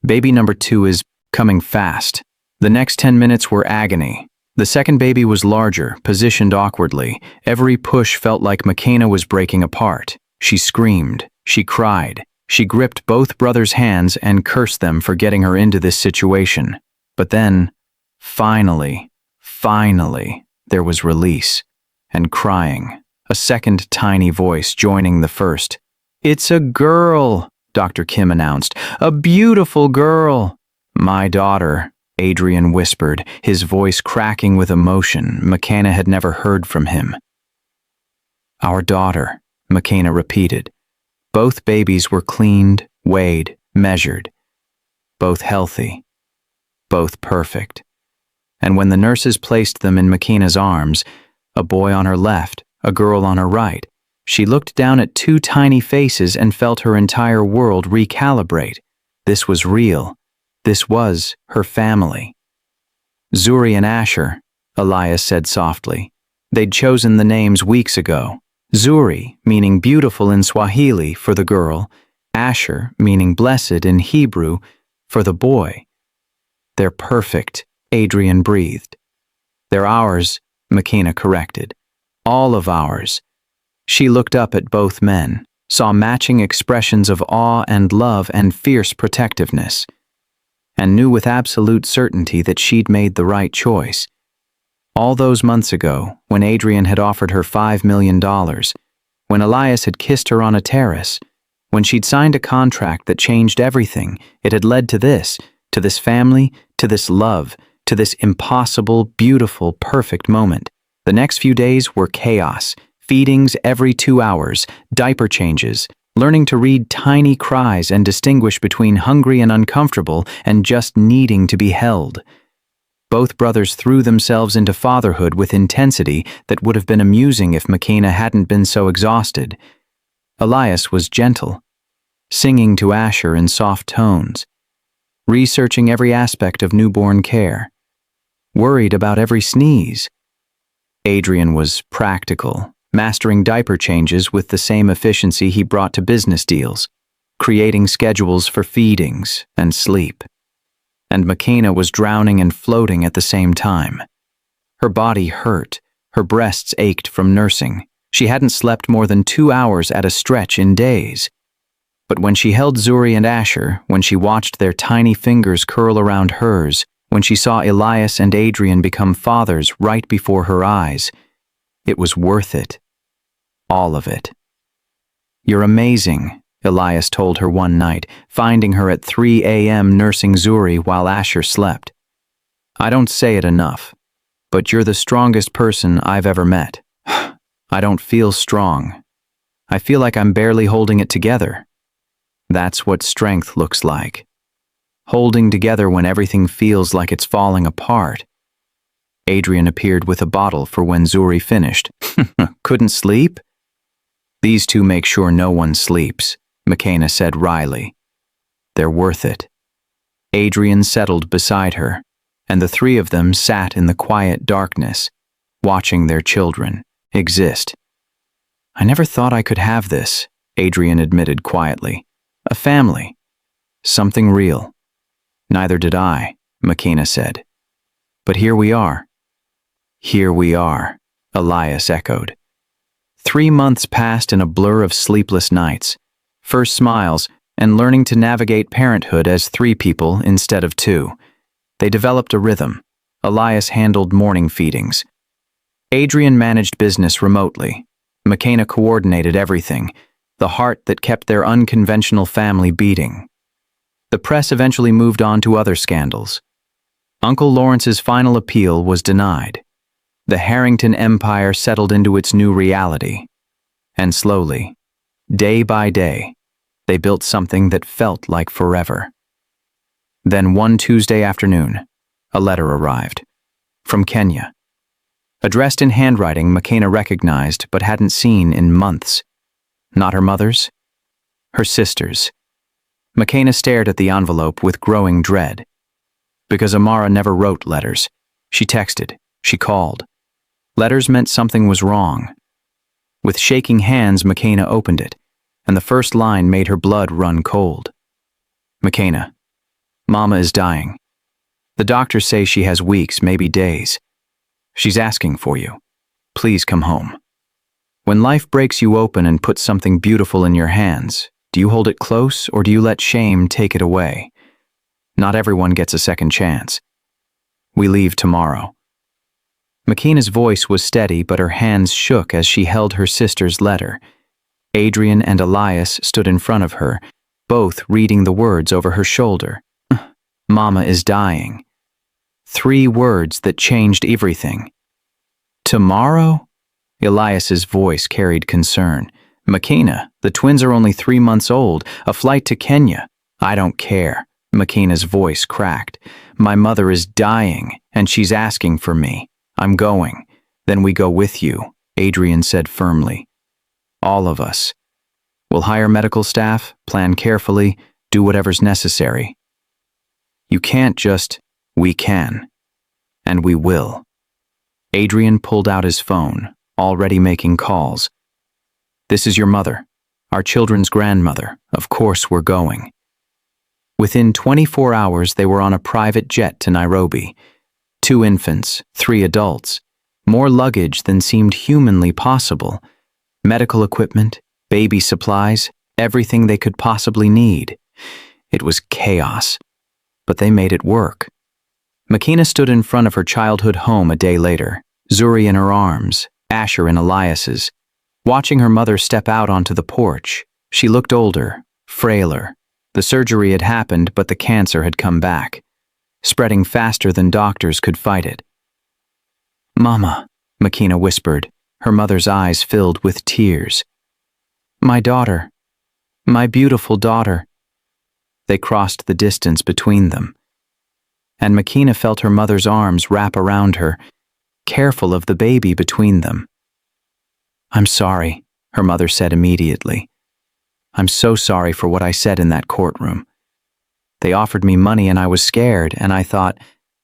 [SPEAKER 1] Baby number 2 is coming fast. The next 10 minutes were agony. The second baby was larger, positioned awkwardly. Every push felt like McKenna was breaking apart. She screamed. She cried. She gripped both brothers' hands and cursed them for getting her into this situation. But then, finally, there was release. And crying. A second tiny voice joining the first. It's a girl, Dr. Kim announced. A beautiful girl. My daughter, Adrian whispered, his voice cracking with emotion McKenna had never heard from him. Our daughter, McKenna repeated. Both babies were cleaned, weighed, measured. Both healthy. Both perfect. And when the nurses placed them in McKenna's arms, a boy on her left, a girl on her right, she looked down at 2 tiny faces and felt her entire world recalibrate. This was real. This was her family. Zuri and Asher, Elias said softly. They'd chosen the names weeks ago. Zuri, meaning beautiful in Swahili for the girl, Asher, meaning blessed in Hebrew for the boy. They're perfect, Adrian breathed. They're ours, McKenna corrected. All of ours. She looked up at both men, saw matching expressions of awe and love and fierce protectiveness, and knew with absolute certainty that she'd made the right choice. All those months ago, when Adrian had offered her $5 million, when Elias had kissed her on a terrace, when she'd signed a contract that changed everything, it had led to this family, to this love, to this impossible, beautiful, perfect moment. The next few days were chaos, feedings every 2 hours, diaper changes, learning to read tiny cries and distinguish between hungry and uncomfortable and just needing to be held. Both brothers threw themselves into fatherhood with intensity that would have been amusing if McKenna hadn't been so exhausted. Elias was gentle, singing to Asher in soft tones, researching every aspect of newborn care, worried about every sneeze. Adrian was practical, mastering diaper changes with the same efficiency he brought to business deals, creating schedules for feedings and sleep. And McKenna was drowning and floating at the same time. Her body hurt, her breasts ached from nursing. She hadn't slept more than 2 hours at a stretch in days. But when she held Zuri and Asher, when she watched their tiny fingers curl around hers, when she saw Elias and Adrian become fathers right before her eyes, it was worth it. All of it. "You're amazing," Elias told her one night, finding her at 3 a.m. nursing Zuri while Asher slept. "I don't say it enough, but you're the strongest person I've ever met." "I don't feel strong. I feel like I'm barely holding it together." That's what strength looks like. Holding together when everything feels like it's falling apart. Adrian appeared with a bottle for when Zuri finished. "Couldn't sleep?" "These two make sure no one sleeps," McKenna said wryly. "They're worth it." Adrian settled beside her, and the three of them sat in the quiet darkness, watching their children exist. "I never thought I could have this," Adrian admitted quietly. "A family. Something real." "Neither did I," McKenna said. "But here we are." "Here we are," Elias echoed. 3 months passed in a blur of sleepless nights, first smiles, and learning to navigate parenthood as 3 people instead of 2. They developed a rhythm. Elias handled morning feedings. Adrian managed business remotely. McKenna coordinated everything, the heart that kept their unconventional family beating. The press eventually moved on to other scandals. Uncle Lawrence's final appeal was denied. The Harrington empire settled into its new reality. And slowly, day by day, they built something that felt like forever. Then one Tuesday afternoon, a letter arrived. From Kenya. Addressed in handwriting McKenna recognized but hadn't seen in months. Not her mother's, her sister's. McKenna stared at the envelope with growing dread. Because Amara never wrote letters. She texted, she called. Letters meant something was wrong. With shaking hands, McKenna opened it, and the first line made her blood run cold. "McKenna, Mama is dying. The doctors say she has weeks, maybe days. She's asking for you. Please come home. When life breaks you open and puts something beautiful in your hands, do you hold it close or do you let shame take it away? Not everyone gets a second chance. We leave tomorrow." McKenna's voice was steady, but her hands shook as she held her sister's letter. Adrian and Elias stood in front of her, both reading the words over her shoulder. Mama is dying. 3 words that changed everything. "Tomorrow?" Elias's voice carried concern. "McKenna, the twins are only 3 months old. A flight to Kenya." "I don't care." McKenna's voice cracked. "My mother is dying, and she's asking for me. I'm going. Then we go with you," Adrian said firmly. "All of us. We'll hire medical staff, plan carefully, do whatever's necessary. You can't just, we can. And we will." Adrian pulled out his phone, already making calls. "This is your mother, our children's grandmother. Of course we're going." Within 24 hours, they were on a private jet to Nairobi. 2 infants, 3 adults, more luggage than seemed humanly possible. Medical equipment, baby supplies, everything they could possibly need. It was chaos, but they made it work. Makina stood in front of her childhood home a day later, Zuri in her arms, Asher in Elias's. Watching her mother step out onto the porch, she looked older, frailer. The surgery had happened, but the cancer had come back, spreading faster than doctors could fight it. "Mama," Makina whispered, her mother's eyes filled with tears. "My daughter. My beautiful daughter." They crossed the distance between them, and Makina felt her mother's arms wrap around her, careful of the baby between them. "I'm sorry," her mother said immediately. "I'm so sorry for what I said in that courtroom. They offered me money and I was scared, and I thought,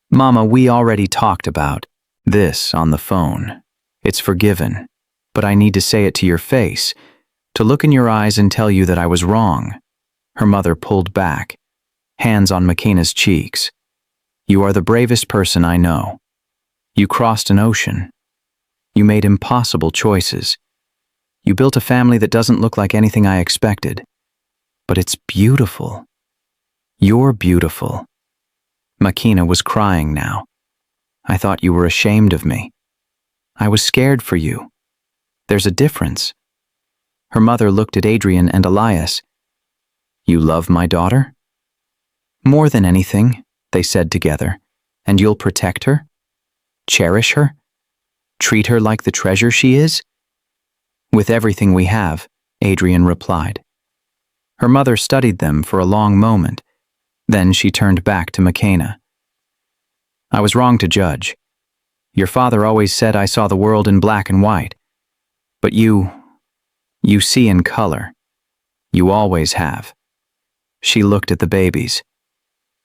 [SPEAKER 1] Mama, we already talked about this on the phone. It's forgiven, but I need to say it to your face, to look in your eyes and tell you that I was wrong." Her mother pulled back, hands on Makina's cheeks. "You are the bravest person I know. You crossed an ocean. You made impossible choices. You built a family that doesn't look like anything I expected. But it's beautiful. You're beautiful." Makina was crying now. "I thought you were ashamed of me. I was scared for you. There's a difference." Her mother looked at Adrian and Elias. "You love my daughter?" "More than anything," they said together. "And you'll protect her? Cherish her? Treat her like the treasure she is?" "With everything we have," Adrian replied. Her mother studied them for a long moment. Then she turned back to Makina. "I was wrong to judge. Your father always said I saw the world in black and white. But you see in color. You always have." She looked at the babies.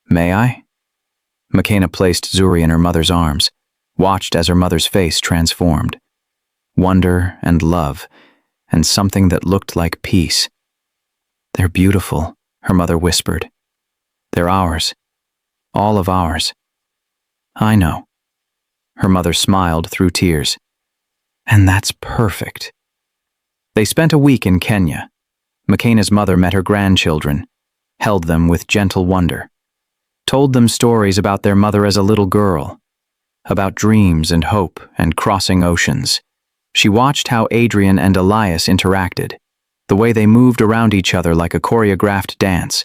[SPEAKER 1] "May I?" Makina placed Zuri in her mother's arms, watched as her mother's face transformed. Wonder and love, and something that looked like peace. "They're beautiful," her mother whispered. "They're ours. All of ours." "I know." Her mother smiled through tears. "And that's perfect." They spent a week in Kenya. Makina's mother met her grandchildren, held them with gentle wonder, told them stories about their mother as a little girl, about dreams and hope and crossing oceans. She watched how Adrian and Elias interacted, the way they moved around each other like a choreographed dance,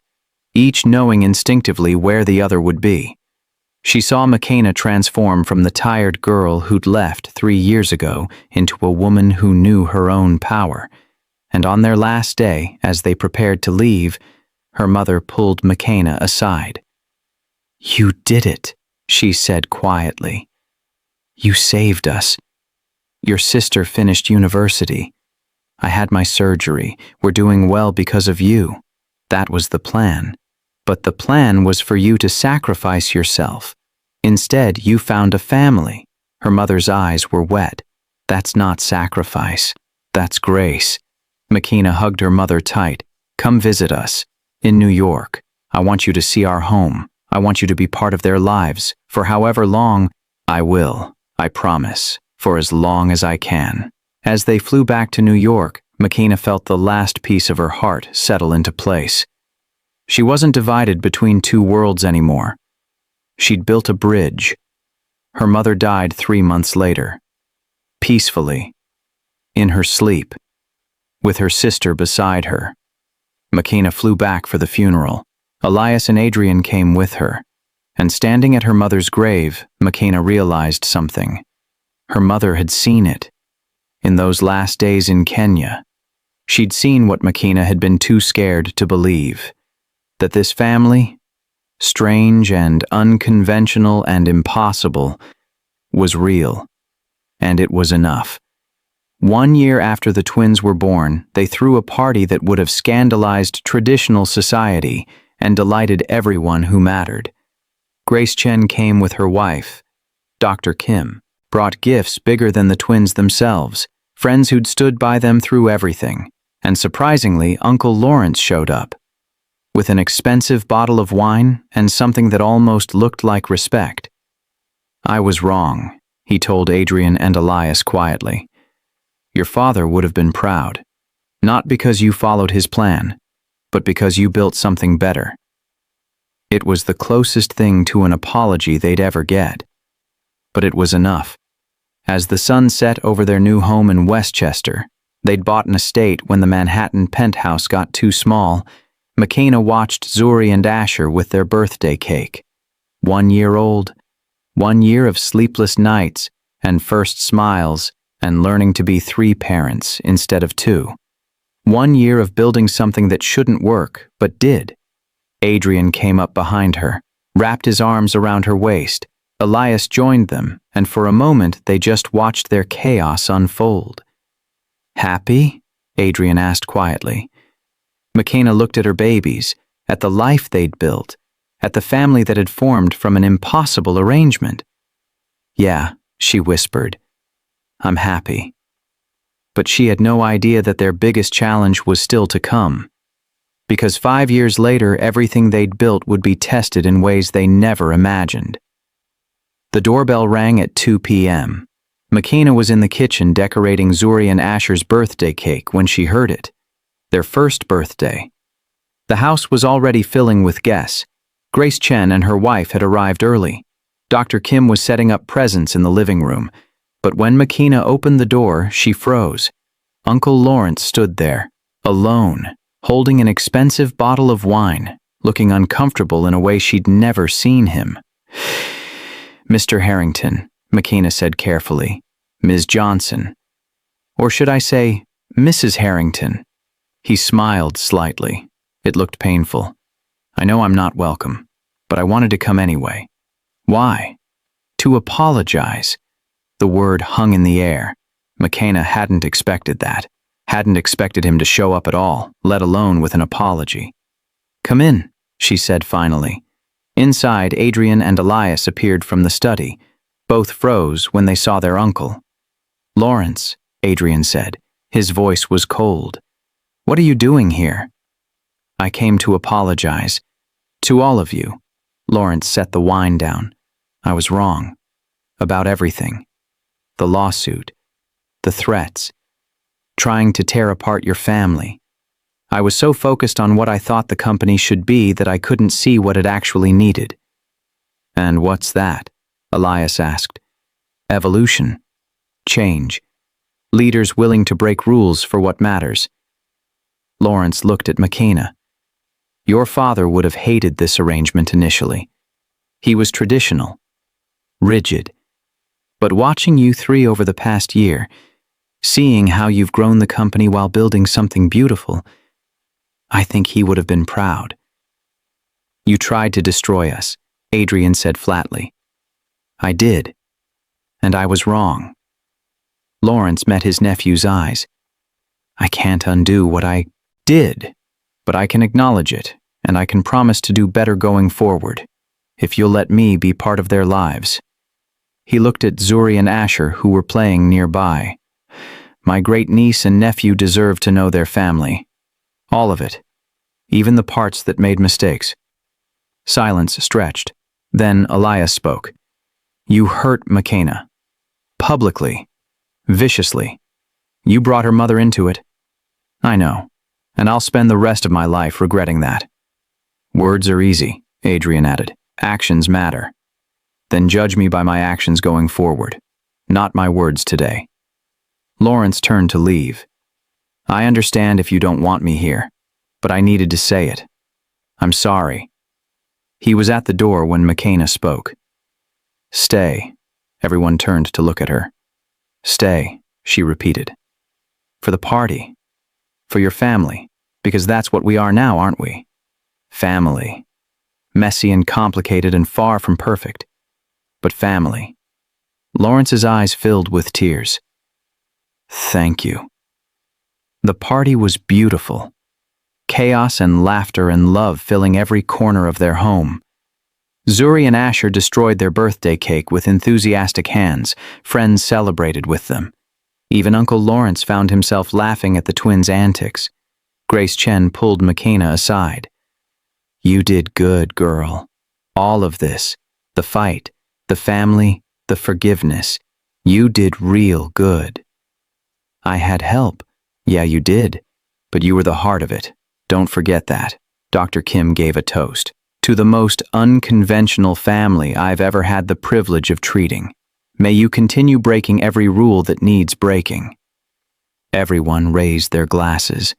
[SPEAKER 1] each knowing instinctively where the other would be. She saw Makina transform from the tired girl who'd left 3 years ago into a woman who knew her own power. And on their last day, as they prepared to leave, her mother pulled Makina aside. "You did it," she said quietly. "You saved us. Your sister finished university. I had my surgery. We're doing well because of you. That was the plan. But the plan was for you to sacrifice yourself. Instead, you found a family." Her mother's eyes were wet. "That's not sacrifice. That's grace." Makina hugged her mother tight. "Come visit us. In New York. I want you to see our home. I want you to be part of their lives. For however long, I will. I promise. For as long as I can." As they flew back to New York, Makina felt the last piece of her heart settle into place. She wasn't divided between two worlds anymore. She'd built a bridge. Her mother died 3 months later. Peacefully. In her sleep. With her sister beside her. Makina flew back for the funeral. Elias and Adrian came with her. And standing at her mother's grave, Makina realized something. Her mother had seen it. In those last days in Kenya, she'd seen what Makina had been too scared to believe. That this family, strange and unconventional and impossible, was real. And it was enough. 1 year after the twins were born, they threw a party that would have scandalized traditional society and delighted everyone who mattered. Grace Chen came with her wife, Dr. Kim, brought gifts bigger than the twins themselves, friends who'd stood by them through everything, and surprisingly, Uncle Lawrence showed up. With an expensive bottle of wine and something that almost looked like respect. "I was wrong," he told Adrian and Elias quietly. Your father would have been proud. Not because you followed his plan, but because you built something better. It was the closest thing to an apology they'd ever get. But it was enough. As the sun set over their new home in Westchester, they'd bought an estate when the Manhattan penthouse got too small. McKenna watched Zuri and Asher with their birthday cake. 1 year old, 1 year of sleepless nights and first smiles and learning to be 3 parents instead of 2. 1 year of building something that shouldn't work, but did. Adrian came up behind her, wrapped his arms around her waist. Elias joined them, and for a moment they just watched their chaos unfold. Happy? Adrian asked quietly. McKenna looked at her babies, at the life they'd built, at the family that had formed from an impossible arrangement. Yeah, she whispered. I'm happy. But she had no idea that their biggest challenge was still to come. Because 5 years later, everything they'd built would be tested in ways they never imagined. The doorbell rang at 2 p.m. McKenna was in the kitchen decorating Zuri and Asher's birthday cake when she heard it. Their first birthday. The house was already filling with guests. Grace Chen and her wife had arrived early. Dr. Kim was setting up presents in the living room. But when McKenna opened the door, she froze. Uncle Lawrence stood there, alone, holding an expensive bottle of wine, looking uncomfortable in a way she'd never seen him. Mr. Harrington, McKenna said carefully. Ms. Johnson. Or should I say, Mrs. Harrington? He smiled slightly. It looked painful. I know I'm not welcome, but I wanted to come anyway. Why? To apologize. The word hung in the air. McKenna hadn't expected that. Hadn't expected him to show up at all, let alone with an apology. Come in, she said finally. Inside, Adrian and Elias appeared from the study. Both froze when they saw their uncle. Lawrence, Adrian said. His voice was cold. What are you doing here? I came to apologize. To all of you. Lawrence set the wine down. I was wrong. About everything. The lawsuit. The threats. Trying to tear apart your family. I was so focused on what I thought the company should be that I couldn't see what it actually needed. And what's that? Elias asked. Evolution. Change. Leaders willing to break rules for what matters. Lawrence looked at McKenna. Your father would have hated this arrangement initially. He was traditional. Rigid. But watching you 3 over the past year, seeing how you've grown the company while building something beautiful, I think he would have been proud. You tried to destroy us, Adrian said flatly. I did. And I was wrong. Lawrence met his nephew's eyes. I can't undo what I did, but I can acknowledge it, and I can promise to do better going forward, if you'll let me be part of their lives. He looked at Zuri and Asher, who were playing nearby. My great-niece and nephew deserve to know their family. All of it. Even the parts that made mistakes. Silence stretched. Then Elias spoke. You hurt McKenna. Publicly. Viciously. You brought her mother into it. I know. And I'll spend the rest of my life regretting that. Words are easy, Adrian added. Actions matter. Then judge me by my actions going forward, not my words today. Lawrence turned to leave. I understand if you don't want me here, but I needed to say it. I'm sorry. He was at the door when McKenna spoke. Stay. Everyone turned to look at her. Stay, she repeated. For the party. For your family, because that's what we are now, aren't we? Family. Messy and complicated and far from perfect. But family. Lawrence's eyes filled with tears. Thank you. The party was beautiful. Chaos and laughter and love filling every corner of their home. Zuri and Asher destroyed their birthday cake with enthusiastic hands. Friends celebrated with them. Even Uncle Lawrence found himself laughing at the twins' antics. Grace Chen pulled McKenna aside. You did good, girl. All of this, the fight, the family, the forgiveness, you did real good. I had help. Yeah, you did. But you were the heart of it. Don't forget that. Dr. Kim gave a toast to the most unconventional family I've ever had the privilege of treating. May you continue breaking every rule that needs breaking. Everyone raised their glasses.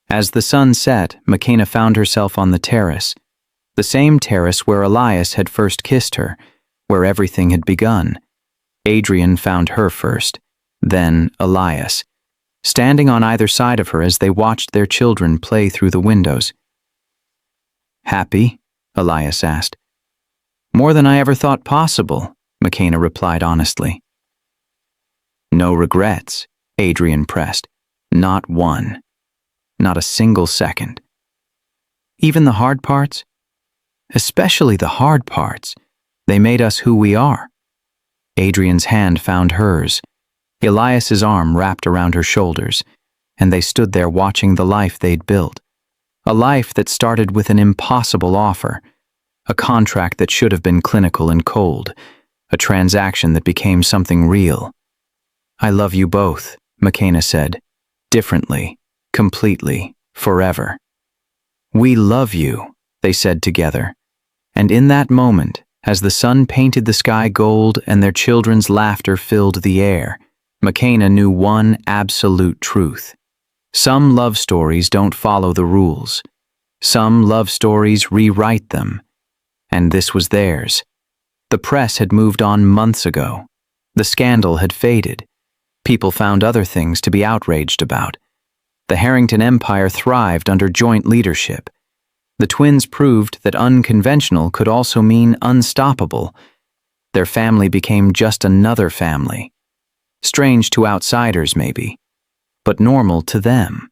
[SPEAKER 1] As the sun set, McKenna found herself on the terrace, the same terrace where Elias had first kissed her, where everything had begun. Adrian found her first, then Elias, standing on either side of her as they watched their children play through the windows. Happy? Elias asked. More than I ever thought possible, McKenna replied honestly. No regrets, Adrian pressed. Not one. Not a single second. Even the hard parts? Especially the hard parts. They made us who we are. Adrian's hand found hers. Elias's arm wrapped around her shoulders, and they stood there watching the life they'd built. A life that started with an impossible offer, a contract that should have been clinical and cold, a transaction that became something real. I love you both, McKenna said, differently, completely, forever. We love you, they said together, and in that moment, as the sun painted the sky gold and their children's laughter filled the air, McKenna knew one absolute truth. Some love stories don't follow the rules. Some love stories rewrite them. And this was theirs. The press had moved on months ago. The scandal had faded. People found other things to be outraged about. The Harrington Empire thrived under joint leadership. The twins proved that unconventional could also mean unstoppable. Their family became just another family. Strange to outsiders, maybe, but normal to them.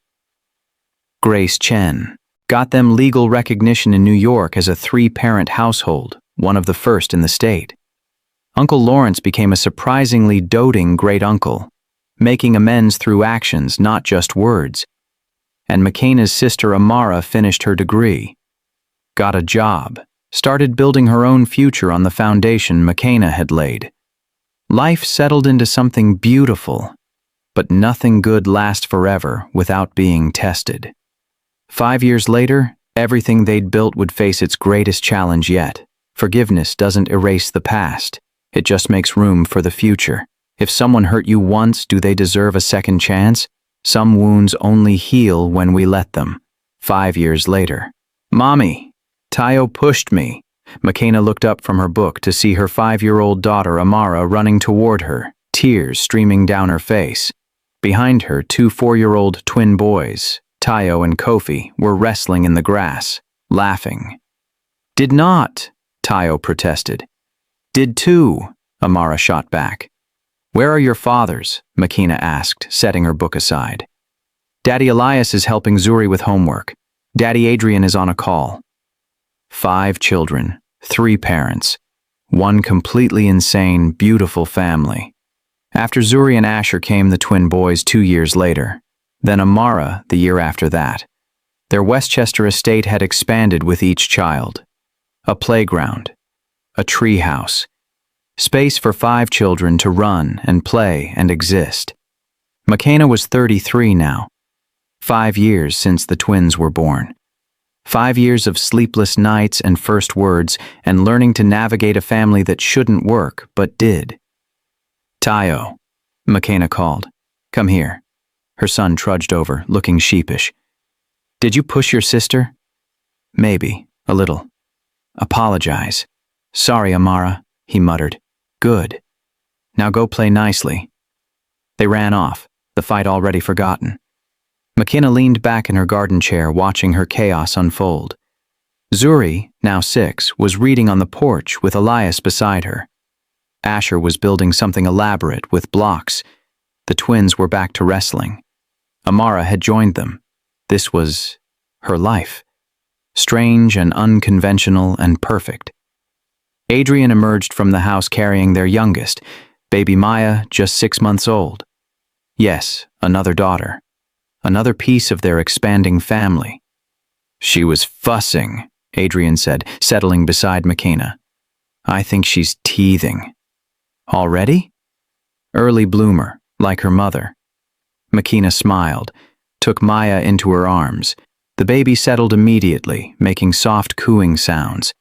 [SPEAKER 1] Grace Chen got them legal recognition in New York as a 3-parent household, one of the first in the state. Uncle Lawrence became a surprisingly doting great-uncle, making amends through actions, not just words. And McKenna's sister Amara finished her degree, got a job, started building her own future on the foundation McKenna had laid. Life settled into something beautiful, but nothing good lasts forever without being tested. 5 years later, everything they'd built would face its greatest challenge yet. Forgiveness doesn't erase the past. It just makes room for the future. If someone hurt you once, do they deserve a second chance? Some wounds only heal when we let them. 5 years later. Mommy, Tayo pushed me. McKenna looked up from her book to see her 5-year-old daughter Amara running toward her, tears streaming down her face. Behind her, 2 4-year-old twin boys, Tayo and Kofi, were wrestling in the grass, laughing. Did not, Tayo protested. Did too, Amara shot back. Where are your fathers? McKenna asked, setting her book aside. Daddy Elias is helping Zuri with homework. Daddy Adrian is on a call. 5 children, 3 parents, one completely insane, beautiful family. After Zuri and Asher came the twin boys 2 years later, then Amara the year after that. Their Westchester estate had expanded with each child. A playground, a tree house, space for 5 children to run and play and exist. McKenna was 33 now, 5 years since the twins were born. 5 years of sleepless nights and first words and learning to navigate a family that shouldn't work but did. Tayo, McKenna called. Come here. Her son trudged over, looking sheepish. Did you push your sister? Maybe, a little. Apologize. Sorry, Amara, he muttered. Good. Now go play nicely. They ran off, the fight already forgotten. McKenna leaned back in her garden chair, watching her chaos unfold. Zuri, now 6, was reading on the porch with Elias beside her. Asher was building something elaborate with blocks. The twins were back to wrestling. Amara had joined them. This was her life. Strange and unconventional and perfect. Adrian emerged from the house carrying their youngest, baby Maya, just 6 months old. Yes, another daughter. Another piece of their expanding family. She was fussing, Adrian said, settling beside McKenna. I think she's teething. Already? Early bloomer, like her mother. Makina smiled, took Maya into her arms. The baby settled immediately, making soft cooing sounds.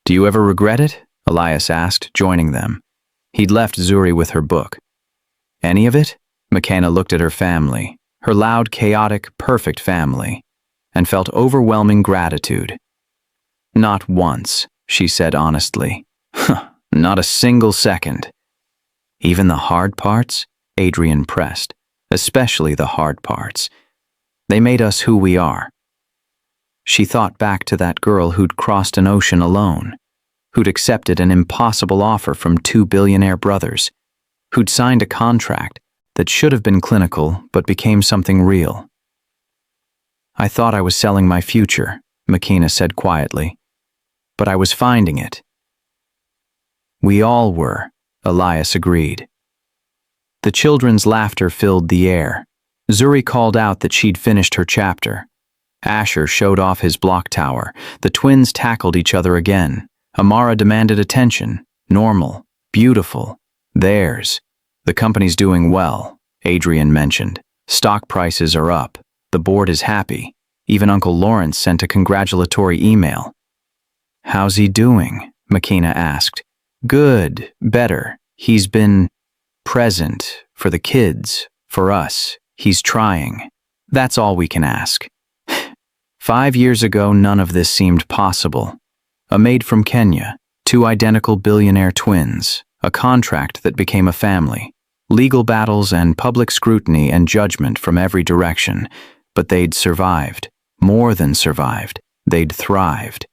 [SPEAKER 1] "Do you ever regret it?" Elias asked, joining them. He'd left Zuri with her book. "Any of it?" Makina looked at her family, her loud, chaotic, perfect family, and felt overwhelming gratitude. "Not once," she said honestly. "Not a single second." "Even the hard parts?" Adrian pressed. "Especially the hard parts. They made us who we are." She thought back to that girl who'd crossed an ocean alone, who'd accepted an impossible offer from 2 billionaire brothers, who'd signed a contract that should have been clinical but became something real. "I thought I was selling my future," Makina said quietly, "but I was finding it." "We all were," Elias agreed. The children's laughter filled the air. Zuri called out that she'd finished her chapter. Asher showed off his block tower. The twins tackled each other again. Amara demanded attention. Normal. Beautiful. Theirs. "The company's doing well," Adrian mentioned. "Stock prices are up. The board is happy. Even Uncle Lawrence sent a congratulatory email." "How's he doing?" Makina asked. "Good. Better. He's been present for the kids, for us. He's trying. That's all we can ask." 5 years ago, none of this seemed possible. A maid from Kenya, 2 identical billionaire twins, a contract that became a family, legal battles and public scrutiny and judgment from every direction. But they'd survived. More than survived. They'd thrived.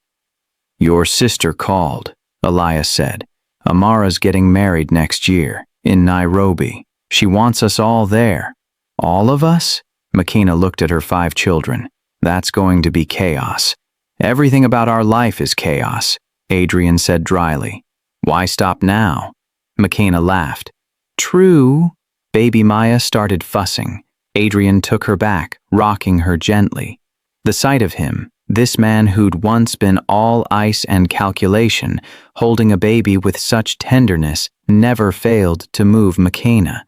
[SPEAKER 1] "Your sister called," Elias said. "Amara's getting married next year, in Nairobi. She wants us all there." "All of us?" Makina looked at her 5 children. "That's going to be chaos." "Everything about our life is chaos," Adrian said dryly. "Why stop now?" Makina laughed. "True." Baby Maya started fussing. Adrian took her back, rocking her gently. The sight of him, this man who'd once been all ice and calculation, holding a baby with such tenderness, never failed to move Makina.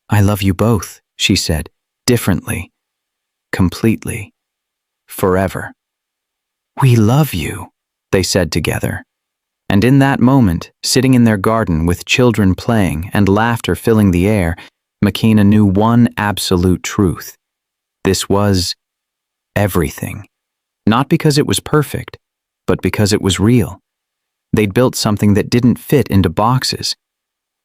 [SPEAKER 1] "I love you both," she said, differently. Completely. Forever. "We love you," they said together. And in that moment, sitting in their garden with children playing and laughter filling the air, Makina knew one absolute truth. This was everything. Not because it was perfect, but because it was real. They'd built something that didn't fit into boxes.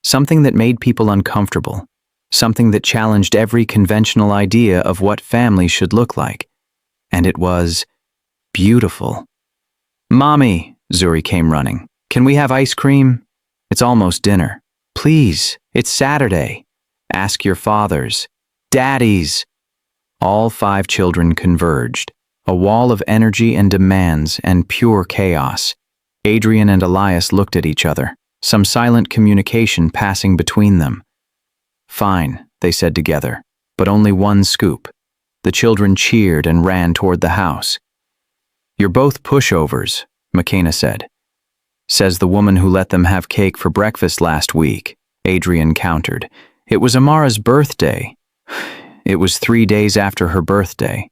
[SPEAKER 1] Something that made people uncomfortable. Something that challenged every conventional idea of what family should look like. And it was beautiful. "Mommy," Zuri came running. "Can we have ice cream? It's almost dinner. Please, it's Saturday. Ask your fathers. Daddies." All 5 children converged. A wall of energy and demands and pure chaos. Adrian and Elias looked at each other, some silent communication passing between them. "Fine," they said together, but only one scoop. The children cheered and ran toward the house. "You're both pushovers," Makina said. "Says the woman who let them have cake for breakfast last week," Adrian countered. "It was Amara's birthday." "It was 3 days after her birthday."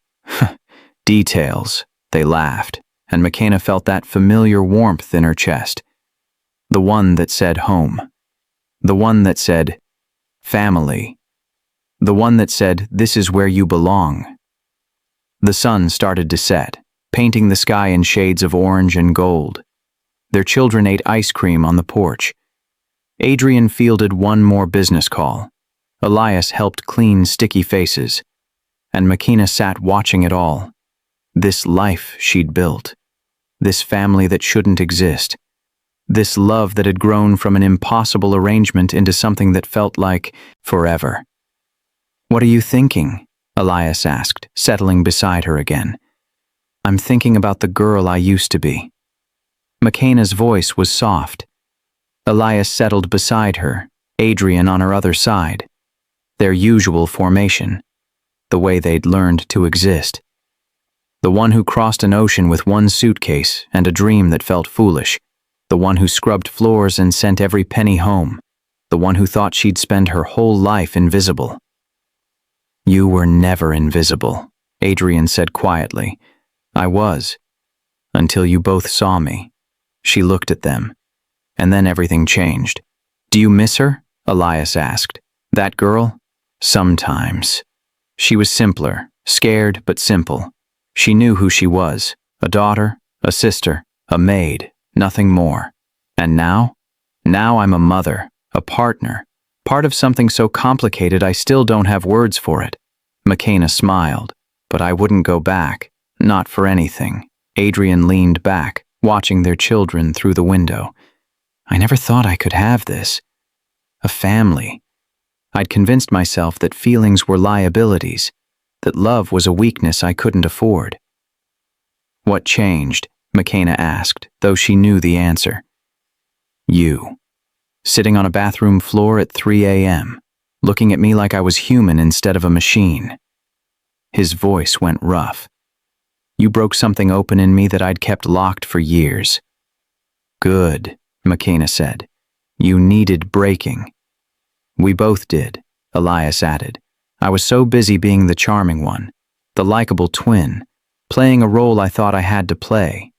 [SPEAKER 1] "Details," they laughed, and Makina felt that familiar warmth in her chest. The one that said home. The one that said family. The one that said, "This is where you belong." The sun started to set, painting the sky in shades of orange and gold. Their children ate ice cream on the porch. Adrian fielded one more business call. Elias helped clean sticky faces. And Makina sat watching it all. This life she'd built. This family that shouldn't exist. This love that had grown from an impossible arrangement into something that felt like forever. "What are you thinking?" Elias asked, settling beside her again. "I'm thinking about the girl I used to be." Makina's voice was soft. Elias settled beside her, Adrian on her other side. Their usual formation. The way they'd learned to exist. The one who crossed an ocean with one suitcase and a dream that felt foolish. The one who scrubbed floors and sent every penny home. The one who thought she'd spend her whole life invisible. You were never invisible, Adrian said quietly. I was, until you both saw me. She looked at them, and then everything changed. Do you miss her? Elias asked. That girl? Sometimes. She was simpler, scared but simple. She knew who she was, a daughter, a sister, a maid, nothing more. And now? Now I'm a mother, a partner, part of something so complicated I still don't have words for it. McKenna smiled, but I wouldn't go back, not for anything. Adrian leaned back, watching their children through the window. I never thought I could have this. A family. I'd convinced myself that feelings were liabilities, that love was a weakness I couldn't afford. What changed? McKenna asked, though she knew the answer. You. Sitting on a bathroom floor at 3 a.m., looking at me like I was human instead of a machine. His voice went rough. You broke something open in me that I'd kept locked for years. Good, McKenna said. You needed breaking. We both did, Elias added. I was so busy being the charming one, the likable twin, playing a role I thought I had to play.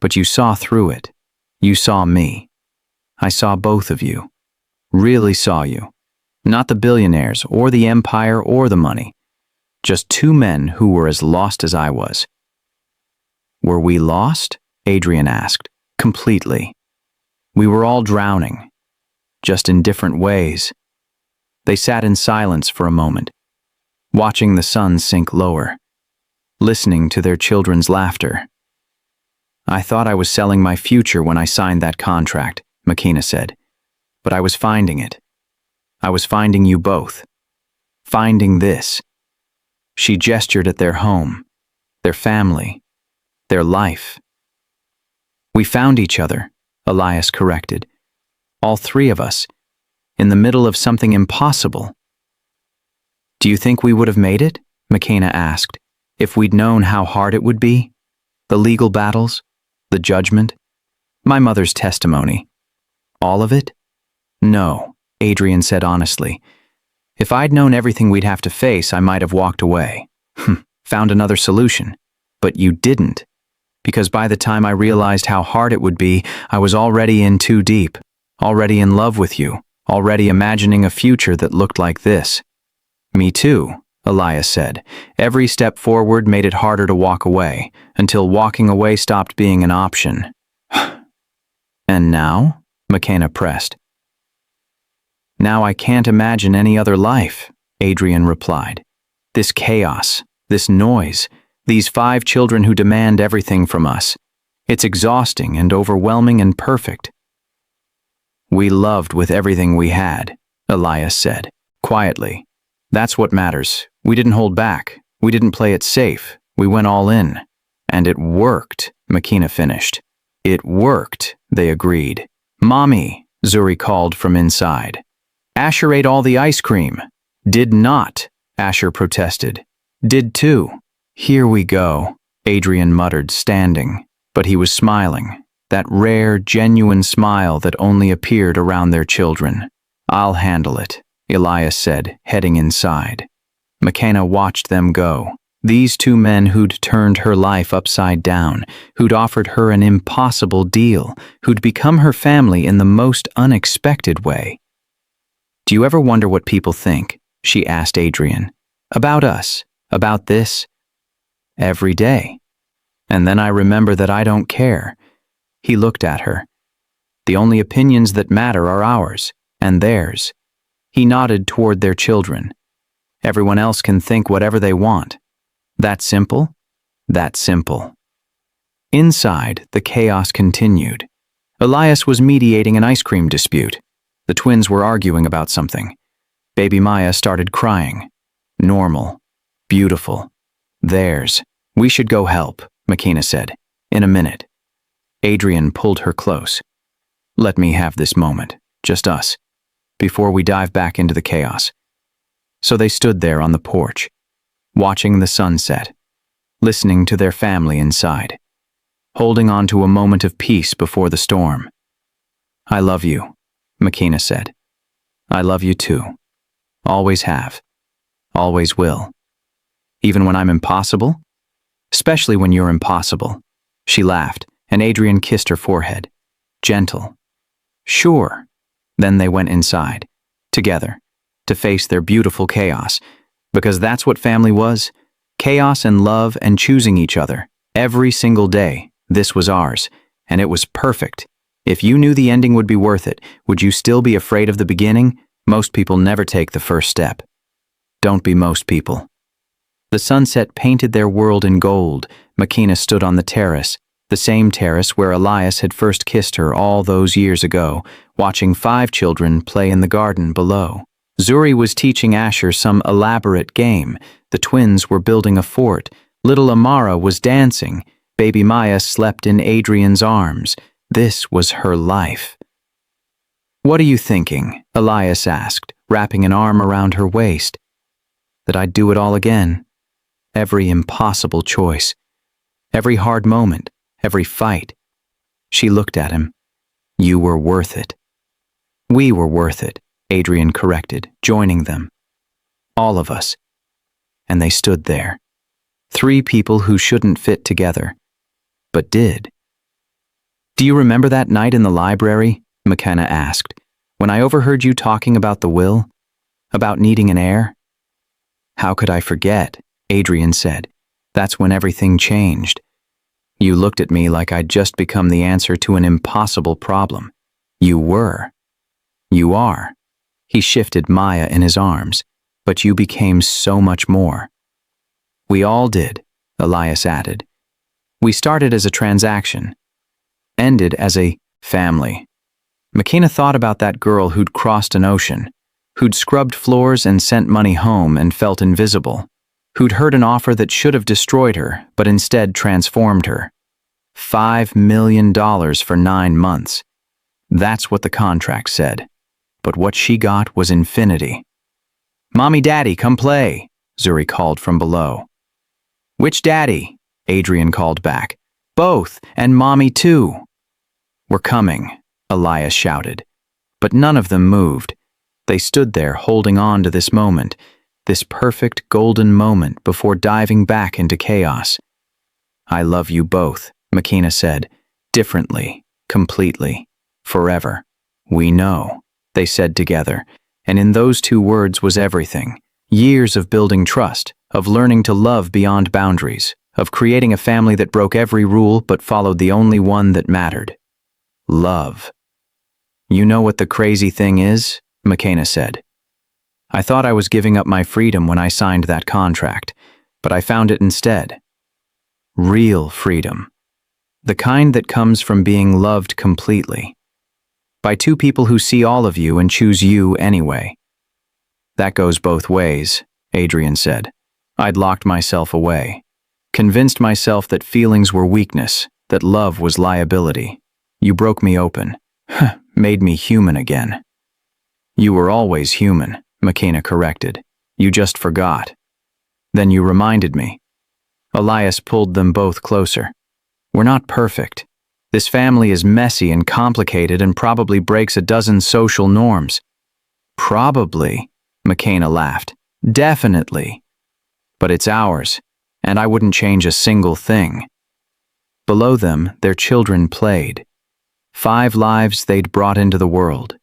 [SPEAKER 1] But you saw through it. You saw me. I saw both of you. Really saw you. Not the billionaires, or the empire, or the money. Just two men who were as lost as I was. Were we lost? Adrian asked. Completely. We were all drowning, just in different ways. They sat in silence for a moment, watching the sun sink lower, listening to their children's laughter. I thought I was selling my future when I signed that contract, McKenna said, but I was finding it. I was finding you both. Finding this. She gestured at their home, their family, their life. We found each other, Elias corrected. All three of us, in the middle of something impossible. Do you think we would have made it? McKenna asked, if we'd known how hard it would be? The legal battles, the judgment, my mother's testimony. All of it? No, Adrian said honestly. If I'd known everything we'd have to face, I might have walked away. Found another solution. But you didn't. Because by the time I realized how hard it would be, I was already in too deep, already in love with you, already imagining a future that looked like this. Me too, Elias said. Every step forward made it harder to walk away, until walking away stopped being an option. And now? McKenna pressed. Now I can't imagine any other life, Adrian replied. This chaos, this noise, these 5 children who demand everything from us. It's exhausting and overwhelming and perfect. We loved with everything we had, Elias said, quietly. That's what matters. We didn't hold back. We didn't play it safe. We went all in. And it worked, McKenna finished. It worked, they agreed. Mommy, Zuri called from inside. Asher ate all the ice cream. Did not, Asher protested. Did too. Here we go, Adrian muttered, standing. But he was smiling, that rare, genuine smile that only appeared around their children. I'll handle it, Elias said, heading inside. McKenna watched them go. These 2 men who'd turned her life upside down, who'd offered her an impossible deal, who'd become her family in the most unexpected way. Do you ever wonder what people think? She asked Adrian. About us, about this? Every day. And then I remember that I don't care. He looked at her. The only opinions that matter are ours, and theirs. He nodded toward their children. Everyone else can think whatever they want. That simple? That simple. Inside, the chaos continued. Elias was mediating an ice cream dispute. The twins were arguing about something. Baby Maya started crying. Normal. Beautiful. Theirs. We should go help, McKenna said. In a minute. Adrian pulled her close. Let me have this moment. Just us. Before we dive back into the chaos. So they stood there on the porch, watching the sunset, listening to their family inside, holding on to a moment of peace before the storm. I love you, McKenna said. I love you too. Always have. Always will. Even when I'm impossible? Especially when you're impossible. She laughed, and Adrian kissed her forehead. Gentle. Sure. Then they went inside, together, to face their beautiful chaos, because that's what family was. Chaos and love and choosing each other. Every single day, this was ours, and it was perfect. If you knew the ending would be worth it, would you still be afraid of the beginning? Most people never take the first step. Don't be most people. The sunset painted their world in gold. Makina stood on the terrace, the same terrace where Elias had first kissed her all those years ago, watching 5 children play in the garden below. Zuri was teaching Asher some elaborate game. The twins were building a fort. Little Amara was dancing. Baby Maya slept in Adrian's arms. This was her life. What are you thinking? Elias asked, wrapping an arm around her waist. That I'd do it all again. Every impossible choice. Every hard moment. Every fight. She looked at him. You were worth it. We were worth it, Adrian corrected, joining them. All of us. And they stood there. 3 people who shouldn't fit together, but did. Do you remember that night in the library? McKenna asked, when I overheard you talking about the will? About needing an heir? How could I forget? Adrian said. That's when everything changed. You looked at me like I'd just become the answer to an impossible problem. You were. You are. He shifted Maya in his arms, but you became so much more. We all did, Elias added. We started as a transaction, ended as a family. Makina thought about that girl who'd crossed an ocean, who'd scrubbed floors and sent money home and felt invisible, who'd heard an offer that should have destroyed her but instead transformed her. $5 million for 9 months. That's what the contract said. But what she got was infinity. Mommy, Daddy, come play, Zuri called from below. Which daddy? Adrian called back. Both, and Mommy too. We're coming, Elias shouted. But none of them moved. They stood there holding on to this moment, this perfect golden moment before diving back into chaos. I love you both, Makina said, differently, completely, forever. We know, they said together, and in those 2 words was everything. Years of building trust, of learning to love beyond boundaries, of creating a family that broke every rule but followed the only one that mattered. Love. You know what the crazy thing is? McKenna said. I thought I was giving up my freedom when I signed that contract, but I found it instead. Real freedom. The kind that comes from being loved completely. By 2 people who see all of you and choose you anyway. That goes both ways, Adrian said. I'd locked myself away. Convinced myself that feelings were weakness, that love was liability. You broke me open. Made me human again. You were always human, McKenna corrected. You just forgot. Then you reminded me. Elias pulled them both closer. We're not perfect. This family is messy and complicated and probably breaks a dozen social norms. Probably, McKenna laughed. Definitely. But it's ours, and I wouldn't change a single thing. Below them, their children played. 5 lives they'd brought into the world.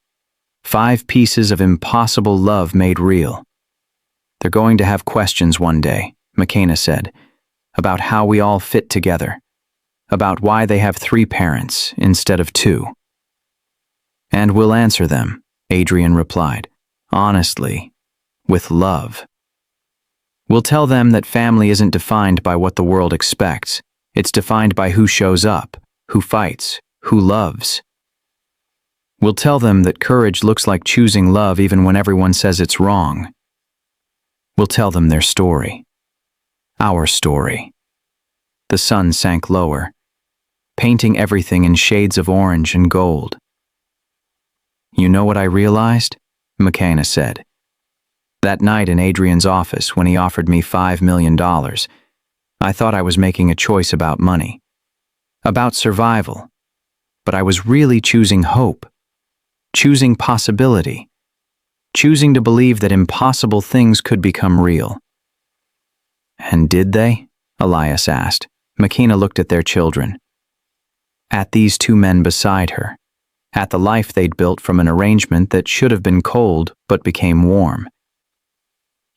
[SPEAKER 1] 5 pieces of impossible love made real. They're going to have questions one day, McKenna said, about how we all fit together, about why they have 3 parents instead of 2. And we'll answer them, Adrian replied, honestly, with love. We'll tell them that family isn't defined by what the world expects. It's defined by who shows up, who fights, who loves. We'll tell them that courage looks like choosing love even when everyone says it's wrong. We'll tell them their story. Our story. The sun sank lower, painting everything in shades of orange and gold. You know what I realized? McKenna said. That night in Adrian's office when he offered me $5 million, I thought I was making a choice about money, about survival, but I was really choosing hope, choosing possibility. choosing to believe that impossible things could become real. And did they? Elias asked. Makina looked at their children. At these two men beside her. At the life they'd built from an arrangement that should have been cold but became warm.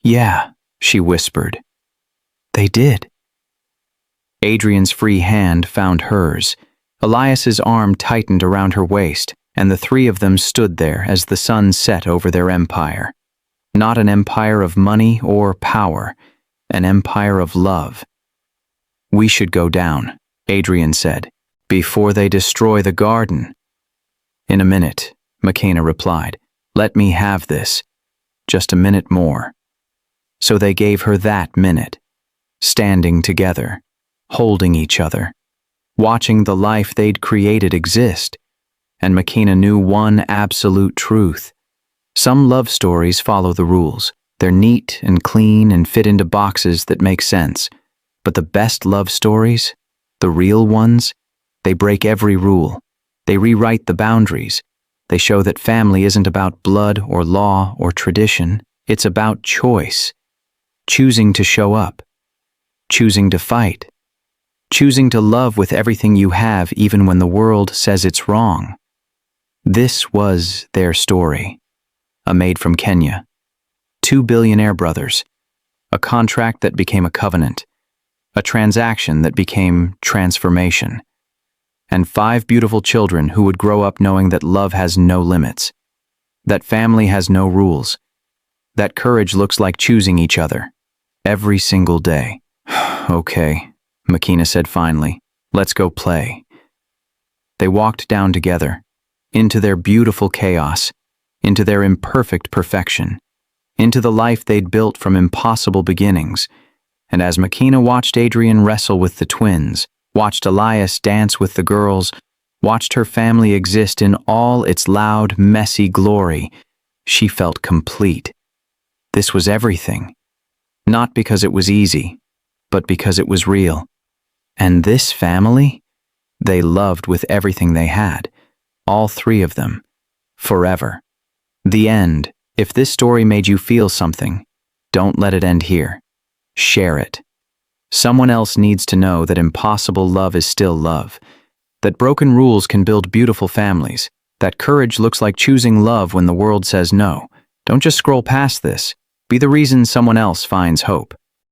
[SPEAKER 1] Yeah, she whispered. They did. Adrian's free hand found hers. Elias's arm tightened around her waist, and the three of them stood there as the sun set over their empire. Not an empire of money or power, an empire of love. We should go down, Adrian said, before they destroy the garden. In a minute, Makina replied. Let me have this. Just a minute more. So they gave her that minute, standing together, holding each other, watching the life they'd created exist. And Makina knew one absolute truth. Some love stories follow the rules. They're neat and clean and fit into boxes that make sense. But the best love stories, the real ones, they break every rule. They rewrite the boundaries. They show that family isn't about blood or law or tradition. It's about choice. Choosing to show up. Choosing to fight. Choosing to love with everything you have even when the world says it's wrong. This was their story. A maid from Kenya. Two billionaire brothers. A contract that became a covenant. A transaction that became transformation. And 5 beautiful children who would grow up knowing that love has no limits. That family has no rules. That courage looks like choosing each other. Every single day. Okay, Makina said finally. Let's go play. They walked down together. Into their beautiful chaos. Into their imperfect perfection. Into the life they'd built from impossible beginnings. And as Makina watched Adrian wrestle with the twins, watched Elias dance with the girls, watched her family exist in all its loud, messy glory, she felt complete. This was everything. Not because it was easy, but because it was real. And this family, they loved with everything they had. All 3 of them. Forever. The end. If this story made you feel something, don't let it end here. Share it. Someone else needs to know that impossible love is still love, that broken rules can build beautiful families, that courage looks like choosing love when the world says no. Don't just scroll past this. Be the reason someone else finds hope.